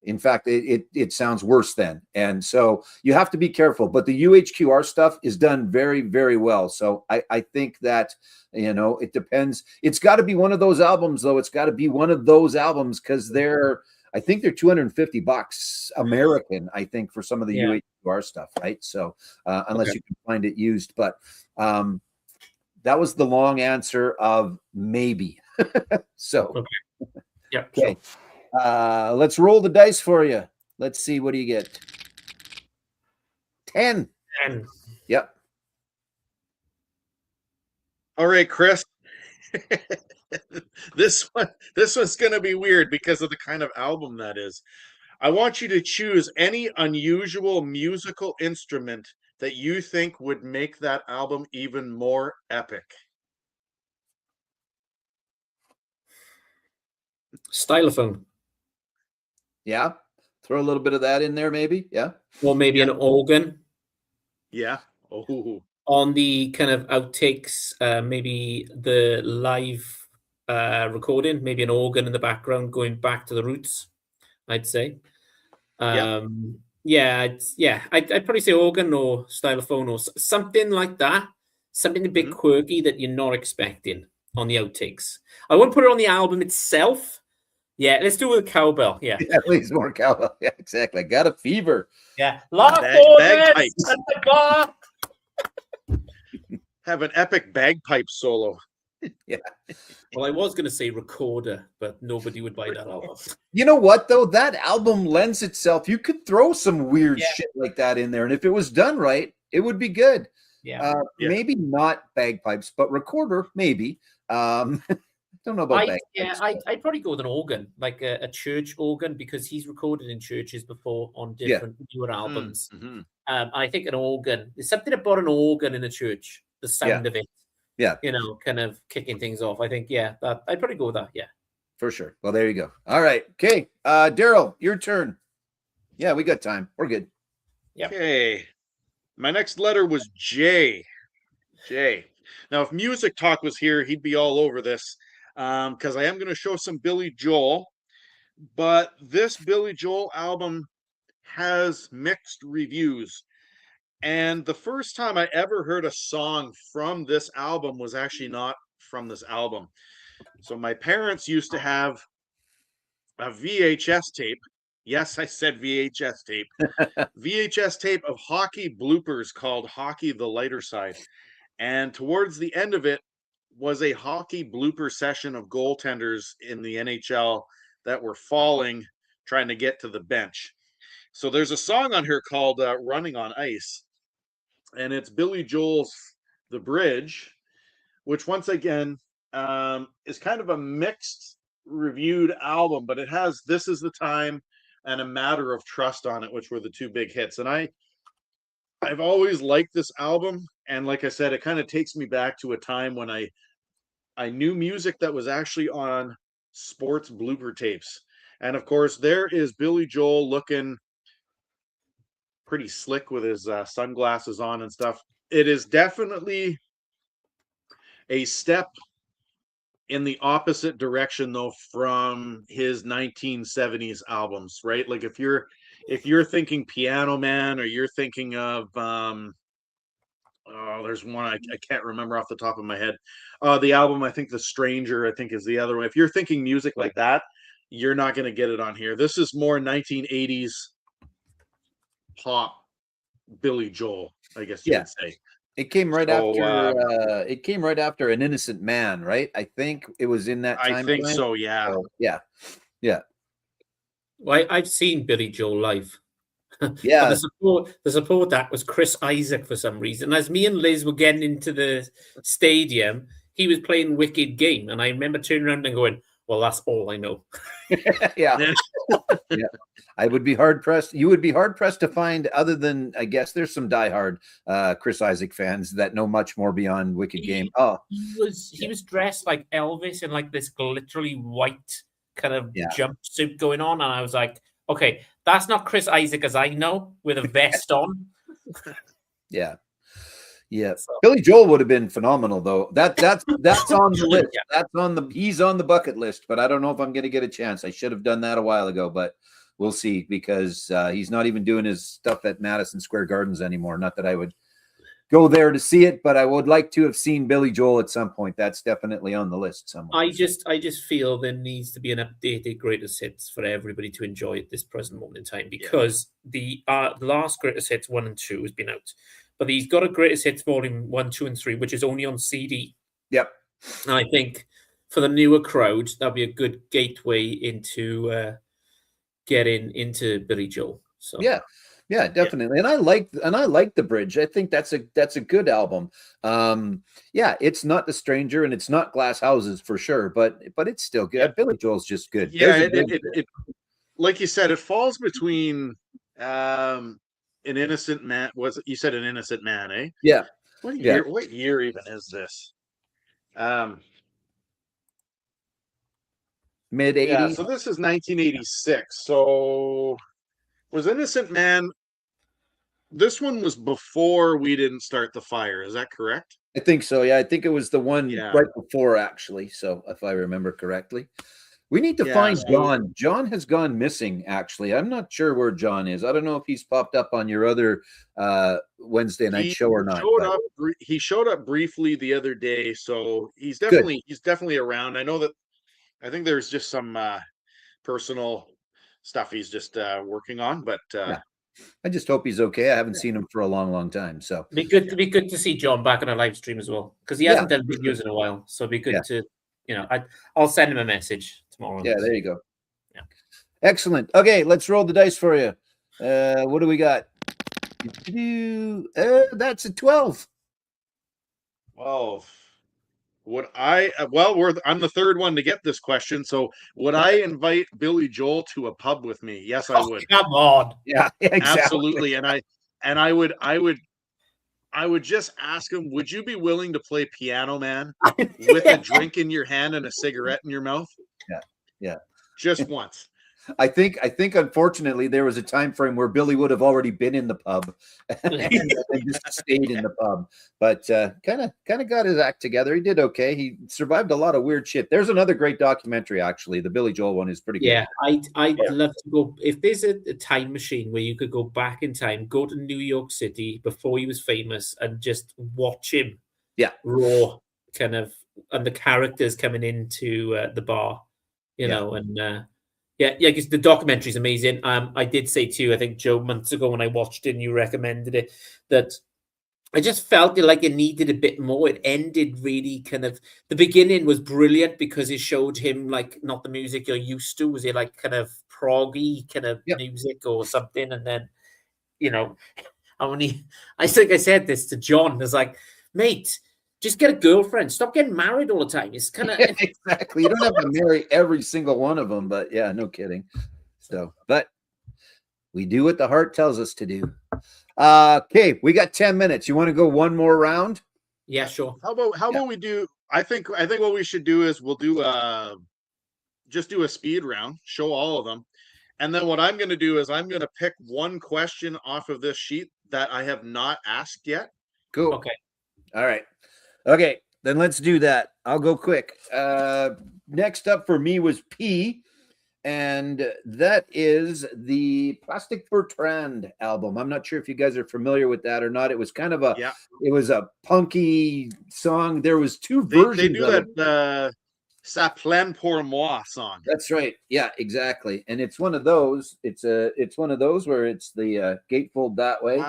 In fact, it sounds worse then. And so you have to be careful. But the UHQR stuff is done very, very well. So I think that, it depends. It's got to be one of those albums, though. It's got to be one of those albums because I think they're $250 American, I think, for some of the UHQR stuff, right? So unless you can find it used. But that was the long answer of maybe. So, yeah. Okay. Let's roll the dice for you. Let's see. What do you get? 10. 10. Yep. All right, Chris. This one's going to be weird because of the kind of album that is. I want you to choose any unusual musical instrument that you think would make that album even more epic. Stylophone. Yeah. Throw a little bit of that in there, maybe. Yeah. Or maybe an organ. Yeah. Oh. On the kind of outtakes, maybe the live recording, maybe an organ in the background going back to the roots, I'd say. I'd probably say organ or stylophone or something like that. Something a bit quirky that you're not expecting on the outtakes. I won't put it on the album itself. Yeah, let's do it with cowbell. Yeah, at least more cowbell. Yeah, exactly. Got a fever. Yeah, bagpipes. Have an epic bagpipe solo. Yeah. Well, I was going to say recorder, but nobody would buy that album. You know what, though? That album lends itself. You could throw some weird shit like that in there. And if it was done right, it would be good. Yeah. Maybe not bagpipes, but recorder, maybe. Don't know about bagpipes. I'd probably go with an organ, like a church organ, because he's recorded in churches before on different newer albums. Mm-hmm. I think an organ, there's something about an organ in a church, the sound of it. Yeah. Kind of kicking things off. I think, I'd probably go with that. Yeah. For sure. Well, there you go. All right. Okay. Daryl, your turn. Yeah, we got time. We're good. Yeah. Okay. My next letter was J. J. Now, if Music Talk was here, he'd be all over this because I am going to show some Billy Joel. But this Billy Joel album has mixed reviews. And the first time I ever heard a song from this album was actually not from this album. So my parents used to have a VHS tape. Yes, I said VHS tape. VHS tape of hockey bloopers called Hockey the Lighter Side. And towards the end of it was a hockey blooper session of goaltenders in the NHL that were falling, trying to get to the bench. So there's a song on here called Running on Ice. And it's Billy Joel's The Bridge, which once again is kind of a mixed reviewed album, but it has This Is the Time and A Matter of Trust on it, which were the two big hits. And I've always liked this album. And like I said, it kind of takes me back to a time when I knew music that was actually on sports blooper tapes. And of course, there is Billy Joel looking pretty slick with his sunglasses on and stuff. It is definitely a step in the opposite direction, though, from his 1970s albums, right? Like if you're thinking Piano Man, or you're thinking of Oh, there's one I can't remember off the top of my head. The album, I think The Stranger, I think is the other one. If you're thinking music like that, you're not going to get it on here. This is more 1980s pop Billy Joel, I guess you would say. It came right So, after. It came right after An Innocent Man, right? I think it was in that time. I think frame. so, yeah. So, yeah. Well, I've seen Billy Joel live. Yeah. But the support act was Chris Isaac for some reason. As me and Liz were getting into the stadium, he was playing Wicked Game, and I remember turning around and going, "Well, that's all I know." Yeah. Yeah. I would be hard pressed. You would be hard pressed to find, other than, I guess, there's some diehard Chris Isaac fans that know much more beyond Wicked Game. Oh, he was dressed like Elvis in like this glittery white kind of jumpsuit going on, and I was like, okay, that's not Chris Isaac as I know, with a vest on. Yeah. So. Billy Joel would have been phenomenal, though. That's on the list. Yeah. He's on the bucket list, but I don't know if I'm going to get a chance. I should have done that a while ago, but we'll see, because he's not even doing his stuff at Madison Square Gardens anymore. Not that I would go there to see it, but I would like to have seen Billy Joel at some point. That's definitely on the list somewhere. I just feel there needs to be an updated greatest hits for everybody to enjoy at this present moment in time, because the last greatest hits 1 and 2 has been out, but he's got a greatest hits volume 1, 2, and 3, which is only on CD. Yep. And I think for the newer crowd, that'll be a good gateway into getting into Billy Joel. So yeah, definitely. And I like The Bridge. I think that's a good album. It's not The Stranger and it's not Glass Houses for sure, but it's still good. Yep. Billy Joel's just good. Yeah, it like you said, it falls between An Innocent Man. You said An Innocent Man, eh? Yeah. What year even is this? Mid 80s. Yeah, so this is 1986. So was Innocent Man, this one was before We Didn't Start the Fire, is that correct? I think so. Yeah, I think it was the one right before, actually. So if I remember correctly, we need to find John. John has gone missing, actually. I'm not sure where John is. I don't know if he's popped up on your other Wednesday night show or not. He showed up briefly the other day, so he's definitely around. I think there's just some personal stuff he's just working on, but I just hope he's okay. I haven't seen him for a long time. So it'd be good to see John back on a live stream as well, because he hasn't done videos in a while. So it'd be good to, I'll send him a message tomorrow. Yeah, there you go. Yeah. Excellent. Okay, let's roll the dice for you. What do we got? That's a 12. Well, I'm the third one to get this question. So would I invite Billy Joel to a pub with me? Yes, I would. Come on. Yeah, exactly. Absolutely. And I would just ask him, would you be willing to play Piano Man with a drink in your hand and a cigarette in your mouth? Yeah. Just once. I think unfortunately there was a time frame where Billy would have already been in the pub and just stayed in the pub, but kind of got his act together. He did okay. He survived a lot of weird shit. There's another great documentary, actually. The Billy Joel one is pretty good. Yeah, I'd love to go. If there's a time machine where you could go back in time, go to New York City before he was famous and just watch him. Yeah, raw kind of, and the characters coming into the bar, you know, and. Because the documentary is amazing. I did say to you, I think, Joe, months ago when I watched it and you recommended it, that I just felt like it needed a bit more. It ended really kind of, the beginning was brilliant because it showed him like not the music you're used to. Was it like kind of proggy kind of music or something? And then, I think I said this to John, it's like, mate, just get a girlfriend. Stop getting married all the time. It's kind of exactly. You don't have to marry every single one of them, but yeah, no kidding. So, but we do what the heart tells us to do. Okay, we got 10 minutes. You want to go one more round? Yeah, sure. How about we do? I think what we should do is we'll do just do a speed round, show all of them, and then what I'm going to do is I'm going to pick one question off of this sheet that I have not asked yet. Cool. Okay. All right. Okay, then let's do that. I'll go quick. Next up for me was P, and that is the Plastic Bertrand album. I'm not sure if you guys are familiar with that or not. It was kind of Yeah, it was a punky song. There was two they versions do of it. that "Ça plaine pour moi" song. That's right. Yeah, exactly. And it's one of those. It's one of those where it's the gatefold that way.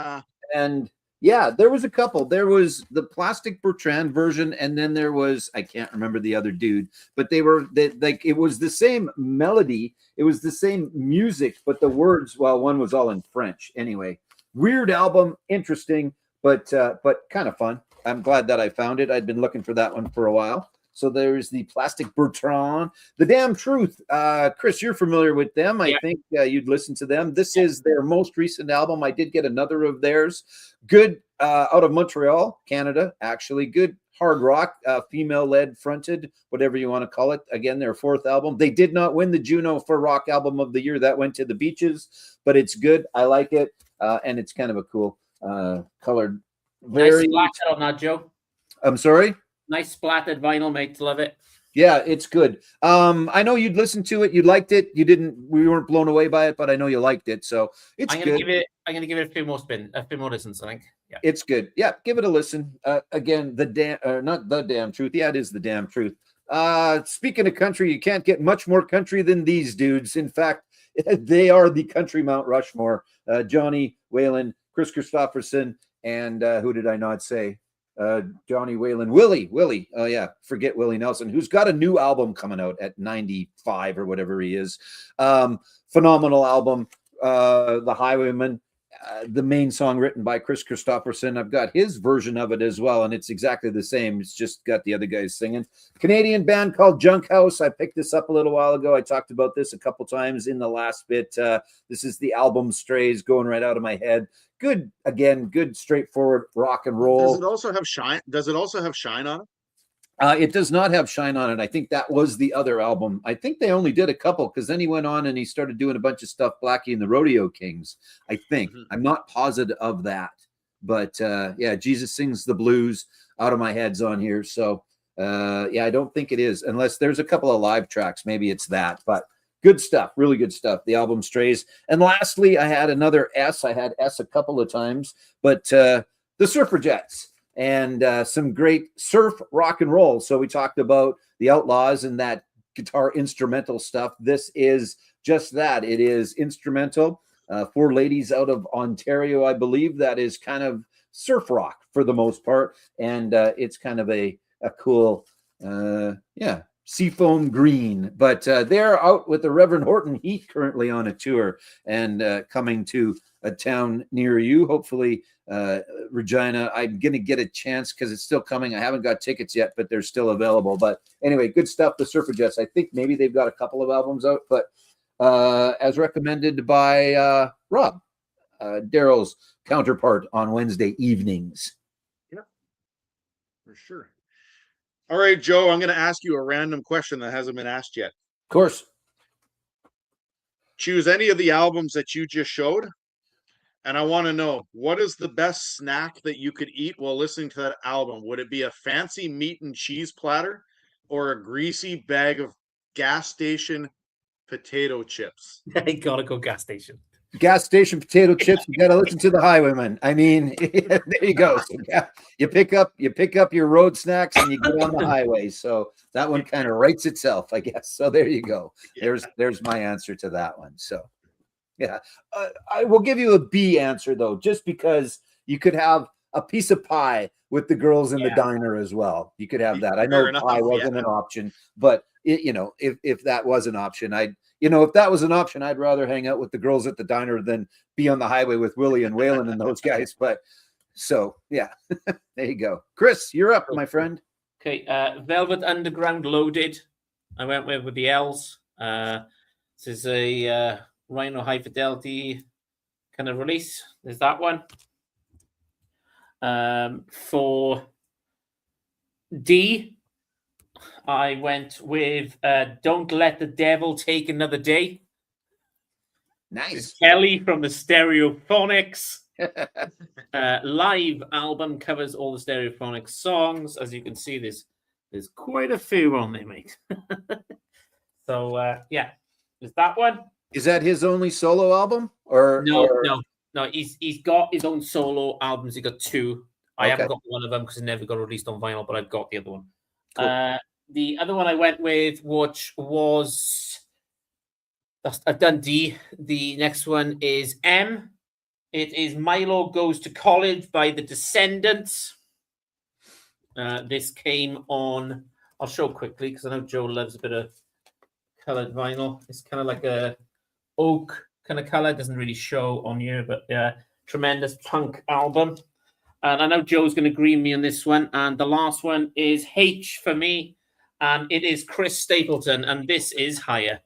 And yeah, there was a couple. There was the Plastic Bertrand version, and then there was, I can't remember the other dude, but like it was the same melody, it was the same music, but the words, well, one was all in French. Anyway, weird album, interesting, but kind of fun. I'm glad that I found it. I'd been looking for that one for a while. So there's the Plastic Bertrand, The Damn Truth. Chris, you're familiar with them. I think you'd listen to them. This is their most recent album. I did get another of theirs. Good, out of Montreal, Canada, actually. Good hard rock, female-led, fronted, whatever you want to call it. Again, their fourth album. They did not win the Juno for Rock Album of the Year. That went to The Beaches, but it's good. I like it, and it's kind of a cool colored. Very nice splattered on that, Joe. I'm sorry? Nice splattered vinyl, mate. Love it. Yeah, it's good. I know you'd listened to it. You liked it. We weren't blown away by it, but I know you liked it. So it's good. I'm gonna give it a few more listens, I think. Yeah. It's good. Yeah, give it a listen. Again, not the damn truth. Yeah, it is the damn truth. Speaking of country, you can't get much more country than these dudes. In fact, they are the country Mount Rushmore. Johnny Whalen, Chris Christopherson, and who did I not say? Johnny Whalen, Willie. Oh yeah, forget Willie Nelson, who's got a new album coming out at 95 or whatever he is. Phenomenal album. The Highwayman, the main song written by Chris Christopherson. I've got his version of it as well, and it's exactly the same. It's just got the other guys singing. Canadian band called Junk House. I picked this up a little while ago. I talked about this a couple times in the last bit. This is the album Strays, going right out of my head. Good, again, good, straightforward rock and roll. Does it also have Shine? Does it also have Shine on it? It does not have Shine on it. I think that was the other album. I think they only did a couple, because then he went on and he started doing a bunch of stuff, Blackie and the Rodeo Kings, I think. I'm not positive of that. But yeah, Jesus Sings the Blues, out of my head's on here. So yeah, I don't think it is, unless there's a couple of live tracks. Maybe it's that. But good stuff, really good stuff. The album Strays. And lastly, I had another S. I had S a couple of times, but the Surfrajettes, and some great surf rock and roll. So we talked about the Outlaws and that guitar instrumental stuff. This is just that. It is instrumental. 4 ladies out of Ontario, I believe, that is kind of surf rock for the most part. And it's kind of a cool, yeah, seafoam green. But they're out with the Reverend Horton Heat currently on a tour, and coming to a town near you, hopefully Regina. I'm gonna get a chance because it's still coming. I haven't got tickets yet, but they're still available. But anyway, good stuff. The Surfrajettes. I think maybe they've got a couple of albums out, but as recommended by Rob, Daryl's counterpart on Wednesday evenings. Yeah, for sure. All right, Joe, I'm going to ask you a random question that hasn't been asked yet. Of course. Choose any of the albums that you just showed, and I want to know, what is the best snack that you could eat while listening to that album? Would it be a fancy meat and cheese platter or a greasy bag of gas station potato chips? You gotta go gas station. Gas station potato chips. You got to listen to the Highwayman. I mean, there you go. So, yeah, you pick up your road snacks and you get on the highway. So that one kind of writes itself, I guess. So there you go. Yeah. There's my answer to that one. So yeah, I will give you a B answer though, just because you could have a piece of pie with the girls in the diner as well. You could have that. I know pie wasn't an option, but if that was an option, if that was an option, I'd rather hang out with the girls at the diner than be on the highway with Willie and Waylon and those guys. But so, yeah, there you go. Chris, you're up, my friend. Okay. Velvet Underground Loaded. I went with the L's. This is a Rhino High Fidelity kind of release. There's that one. For D, I went with Don't Let the Devil Take Another Day. Nice. Kelly from the Stereophonics. Live album covers all the Stereophonics songs. As you can see, there's quite a few on there, mate. So, yeah. is that one. Is that his only solo album? Or No. He's got his own solo albums. He got 2. I haven't Okay. got one of them because it never got released on vinyl, but I've got the other one. Cool. The other one I went with, which was a Dundee. The next one is M. It is Milo Goes to College by the Descendants. This came on, I'll show quickly because I know Joe loves a bit of colored vinyl. It's kind of like a oak kind of color. It doesn't really show on here, but tremendous punk album. And I know Joe's going to agree with me on this one. And the last one is H for me. And it is Chris Stapleton. And this is Higher.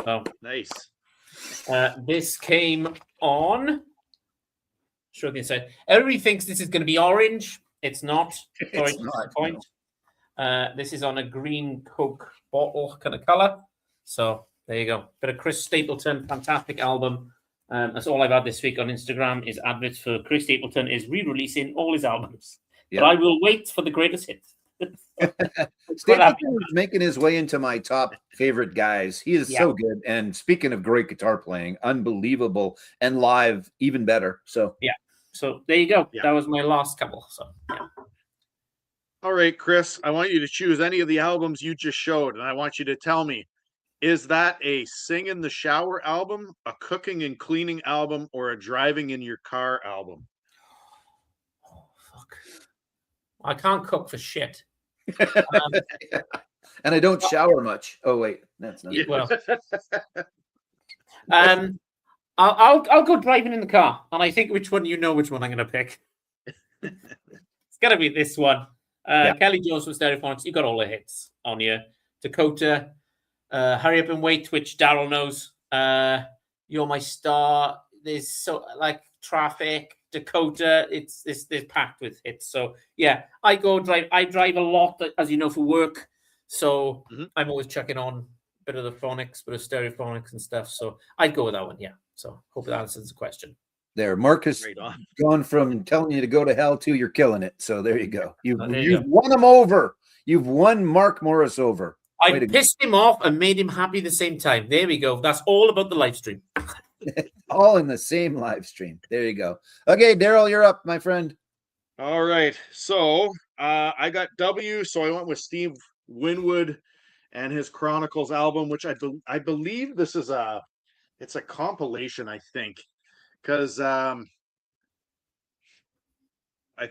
So Nice. this came on. Sure, the inside. Everybody thinks this is going to be orange. It's not. It's not, Point. This is on a green Coke bottle kind of color. So there you go. Bit of Chris Stapleton, fantastic album. That's all I've had this week on Instagram is adverts for Chris Stapleton is re-releasing all his albums. Yep. But I will wait for the greatest hit. Stapleton is making his way into my top favorite guys. He is so good. And speaking of great guitar playing, unbelievable, and live even better. So So there you go. Yeah. That was my last couple. So All right, Chris, I want you to choose any of the albums you just showed, and I want you to tell me, is that a sing in the shower album, a cooking and cleaning album, or a driving in your car album? Oh, fuck. I can't cook for shit. And I don't shower much. Oh wait, that's not. Well, I'll go driving in the car, and I think which one I'm going to pick. It's got to be this one. Kelly Jones from Stereophonics. You got all the hits on here. Dakota, Hurry Up and Wait, which Daryl knows. You're My Star. There's so like Traffic, Dakota. It's packed with hits. So yeah, I drive a lot, as you know, for work. So I'm always checking on a bit of the phonics, bit of stereophonics and stuff. So I'd go with that one. Yeah. So hope that answers the question. There, Marcus, Right on. gone from telling you to go to hell to you're killing it. So there you go. You've go. won him over. You've won Mark Morris over. I pissed him off and made him happy at the same time. There we go. That's all about the live stream. All in the same live stream. There you go. Okay, Daryl, you're up, my friend. All right. So I got W, so I went with Steve Winwood and his Chronicles album, which I believe this is it's a compilation, I think. Because I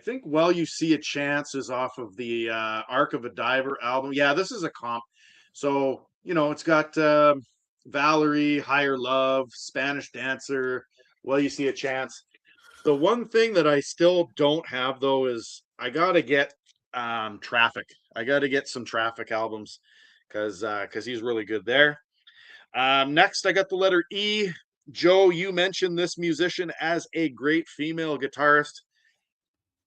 think Well You See a Chance is off of the Arc of a Diver album. Yeah, this is a comp. So, it's got Valerie, Higher Love, Spanish Dancer, Well You See a Chance. The one thing that I still don't have, though, is I got to get Traffic. I got to get some Traffic albums because he's really good there. Next, I got the letter E. Joe, you mentioned this musician as a great female guitarist.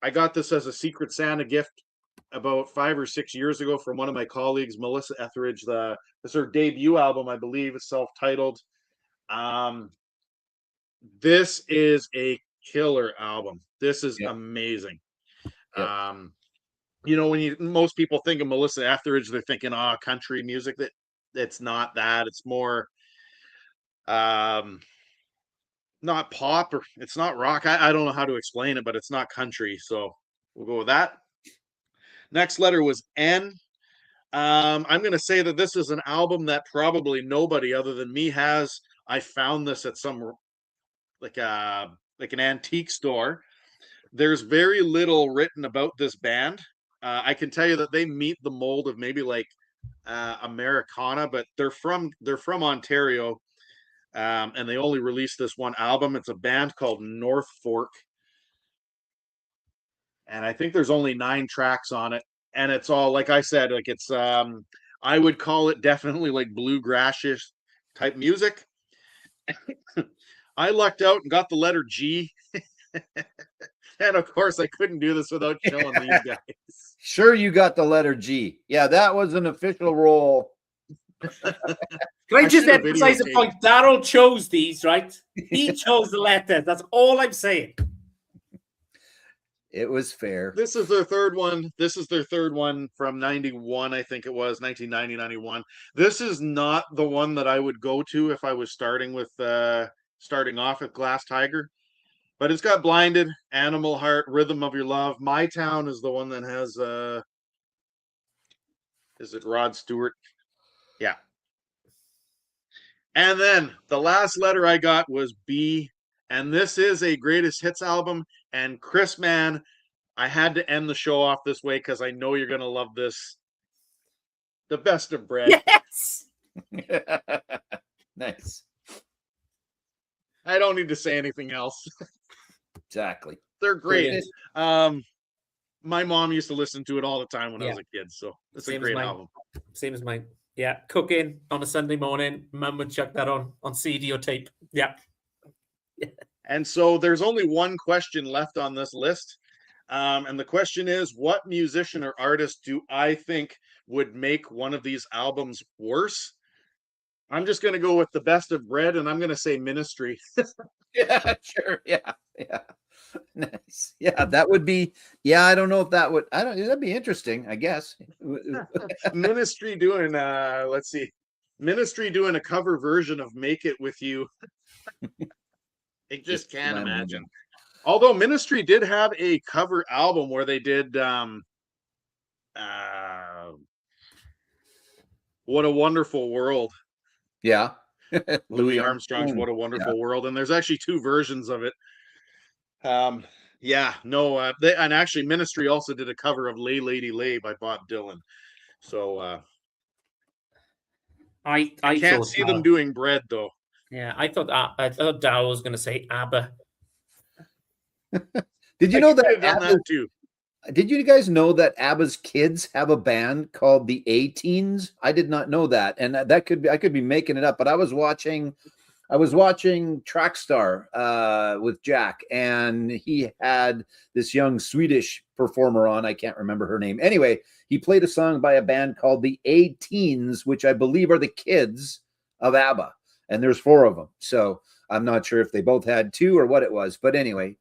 I got this as a Secret Santa gift about 5 or 6 years ago from one of my colleagues, Melissa Etheridge. This is her debut album, I believe, is self-titled. This is a killer album. This is amazing. Yeah. When most people think of Melissa Etheridge, they're thinking, country music. It's not that. It's more not pop, or it's not rock. I don't know how to explain it, but it's not country, so we'll go with that. Next letter was N. I'm going to say that this is an album that probably nobody other than me has. I found this at some like an antique store. There's very little written about this band. I can tell you that they meet the mold of maybe like Americana, but they're from Ontario. And they only released this one album. It's a band called North Fork. And I think there's only 9 tracks on it. And it's all, like I said, like it's, I would call it definitely like bluegrassish type music. I lucked out and got the letter G. And of course, I couldn't do this without showing these guys. Sure, you got the letter G. Yeah, that was an official roll. Can I just emphasize the point? Daryl chose these, right? He chose the letters. That's all I'm saying. It was fair. This is their third one. This is their third one from 91, I think it was, 1990, 91. This is not the one that I would go to if I was starting off with Glass Tiger. But it's got Blinded, Animal Heart, Rhythm of Your Love. My Town is the one that has is it Rod Stewart? Yeah. And then the last letter I got was B. And this is a greatest hits album. And Chris, man, I had to end the show off this way because I know you're gonna love this. The Best of Bread. Yes. Nice. I don't need to say anything else. Exactly. They're great. Brilliant. My mom used to listen to it all the time when I was a kid, so it's a great album. Same as mine. Yeah, cooking on a Sunday morning, Mum would chuck that on CD or tape. Yeah. And so there's only one question left on this list. And the question is, what musician or artist do I think would make one of these albums worse? I'm just going to go with The Best of Bread, and I'm going to say Ministry. Yeah, sure. Yeah. Nice. Yeah, that would be. Yeah, I don't know if that would. That'd be interesting, I guess. Ministry doing. Let's see. Ministry doing a cover version of "Make It With You." I just can't imagine. Although Ministry did have a cover album where they did "What a Wonderful World." Yeah. Louis Armstrong's "What a Wonderful World," and there's actually two versions of it. And actually Ministry also did a cover of "Lay Lady Lay" by Bob Dylan. So I can't see them doing Bread though. Yeah, I thought Darryl was going to say ABBA. Did you know that that too? Did you guys know that ABBA's kids have a band called the A-Teens? I did not know that, and that could be, I could be making it up, but I was watching Trackstar with Jack, and he had this young Swedish performer on. I can't remember her name. Anyway, he played a song by a band called the A-Teens, which I believe are the kids of ABBA, and there's 4 of them. So I'm not sure if they both had 2 or what it was, but anyway,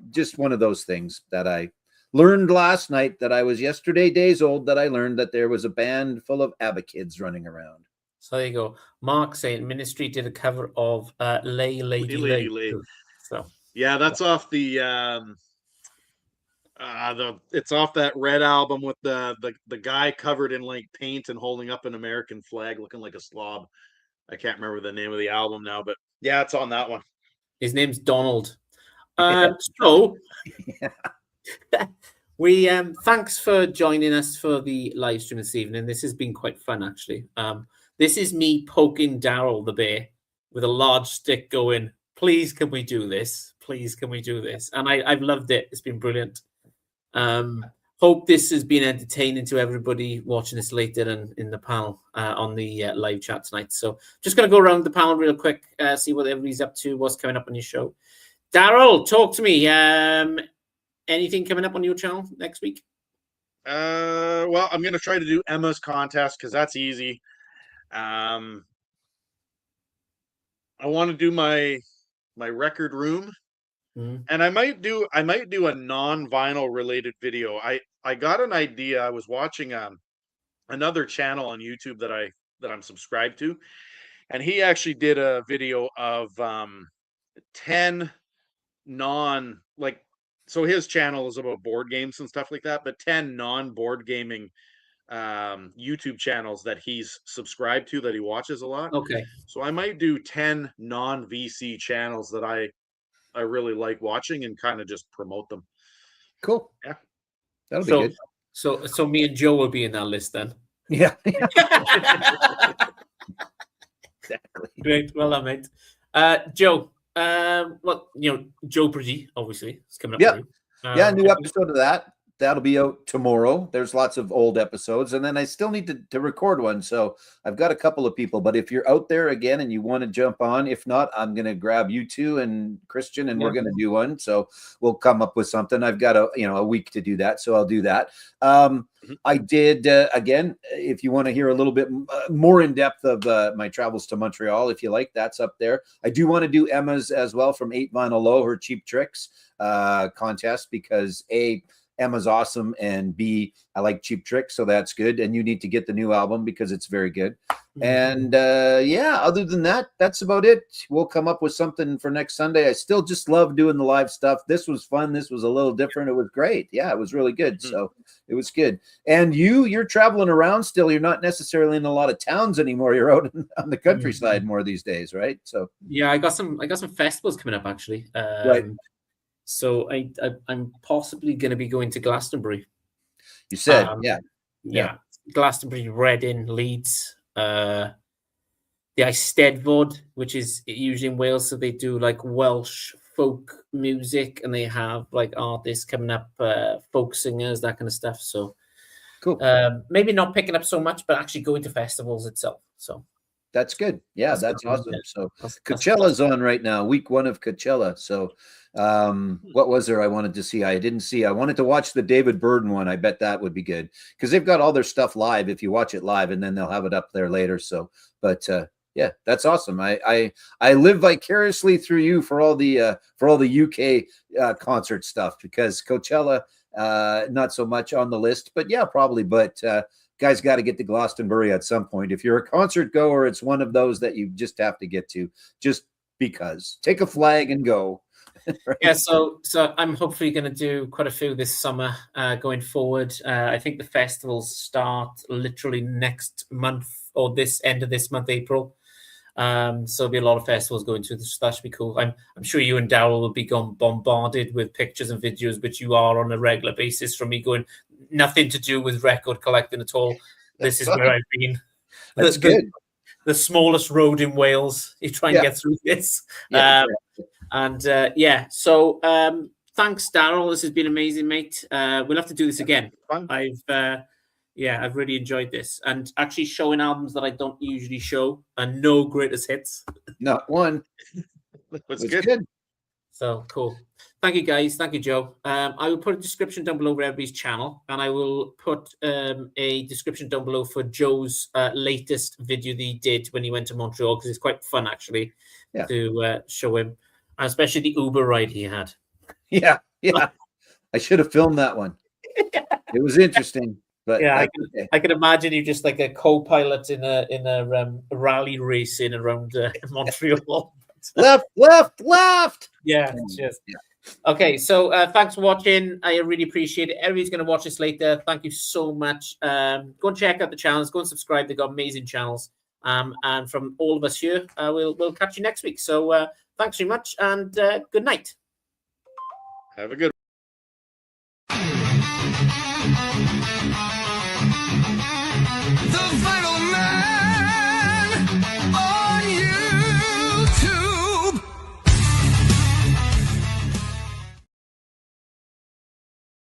just one of those things that I learned last night, that I was yesterday days old, that I learned that there was a band full of ABBA kids running around. So there you go. Mark saying Ministry did a cover of Lay Lady Lay. So yeah, that's off the it's off that Red album with the guy covered in like paint and holding up an American flag looking like a slob. I can't remember the name of the album now, but yeah, it's on that one. His name's Donald. So we thanks for joining us for the live stream this evening. This has been quite fun, actually. This is me poking Darryl the bear with a large stick going, please, can we do this? Please, can we do this? And I've loved it. It's been brilliant. Hope this has been entertaining to everybody watching this later and in the panel on the live chat tonight. So just going to go around the panel real quick, see what everybody's up to, what's coming up on your show. Darryl, talk to me. Anything coming up on your channel next week? Well, I'm going to try to do Emma's contest because that's easy. I want to do my record room, and I might do a non-vinyl related video. I got an idea. I was watching another channel on YouTube that I'm subscribed to, and he actually did a video of 10 so his channel is about board games and stuff like that, but 10 non-board gaming YouTube channels that he's subscribed to, that he watches a lot. Okay. So I might do 10 non-VC channels that I really like watching and kind of just promote them. Cool. Yeah. That'll be good. So me and Joe will be in that list then. Yeah. Exactly. Great. Well done, mate. Joe, Joe Pretty, obviously, it's coming up. Yeah. Yeah, new episode of that. that'll be out tomorrow. There's lots of old episodes, and then I still need to record one. So I've got a couple of people, but if you're out there again and you want to jump on, if not, I'm going to grab you two and Christian, and we're going to do one. So we'll come up with something. I've got a week to do that. So I'll do that. I did, again, if you want to hear a little bit more in depth of my travels to Montreal, if you like, that's up there. I do want to do Emma's as well from 8 Vinyl Low, her Cheap Tricks contest, because Emma's awesome, and B, I like Cheap Tricks, so that's good. And you need to get the new album because it's very good. And other than that, that's about it. We'll come up with something for next Sunday. I still just love doing the live stuff. This was fun. This was a little different. It was great. Yeah, it was really good. So it was good. And you're traveling around still. You're not necessarily in a lot of towns anymore. You're out on the countryside more these days, right? So yeah, I got some festivals coming up actually. Right. So I'm possibly going to be going to Glastonbury. You said, yeah, Glastonbury, Reading, Leeds, the Eisteddfod, which is usually in Wales. So they do like Welsh folk music, and they have like artists coming up, folk singers, that kind of stuff. So cool. Maybe not picking up so much, but actually going to festivals itself. So that's good. Yeah, that's awesome. So Coachella's on right now, week 1 of Coachella. So what was there I wanted to see? I wanted to watch the David Burden one. I bet that would be good because they've got all their stuff live if you watch it live, and then they'll have it up there later. So, but yeah, that's awesome. I live vicariously through you for all the UK concert stuff, because Coachella not so much on the list, but yeah, probably. But guys got to get to Glastonbury at some point. If you're a concert goer, it's one of those that you just have to get to, just because. Take a flag and go. Right. Yeah, so I'm hopefully going to do quite a few this summer going forward. I think the festivals start literally next month, or this end of this month, April. So there'll be a lot of festivals going through this. So that should be cool. I'm sure you and Daryl will be bombarded with pictures and videos, which you are on a regular basis from me going, nothing to do with record collecting at all. This is where I've been. That's good. The smallest road in Wales. You try and get through this. So thanks, Daryl. This has been amazing, mate. We'll have to do this again. I've really enjoyed this, and actually showing albums that I don't usually show, and no greatest hits. Not one. That's good. So cool. Thank you, guys. Thank you, Joe. I will put a description down below for everybody's channel, and I will put a description down below for Joe's latest video that he did when he went to Montreal, because it's quite fun actually to show him. Especially the Uber ride he had. Yeah. I should have filmed that one. It was interesting, but yeah, I can imagine you just like a co-pilot in a rally racing around Montreal. left. Yeah, cheers. Okay, so thanks for watching. I really appreciate it. Everybody's going to watch this later. Thank you so much. Go and check out the channels. Go and subscribe. They've got amazing channels. And from all of us here, we'll catch you next week. So. Thanks very much, and good night. Have a good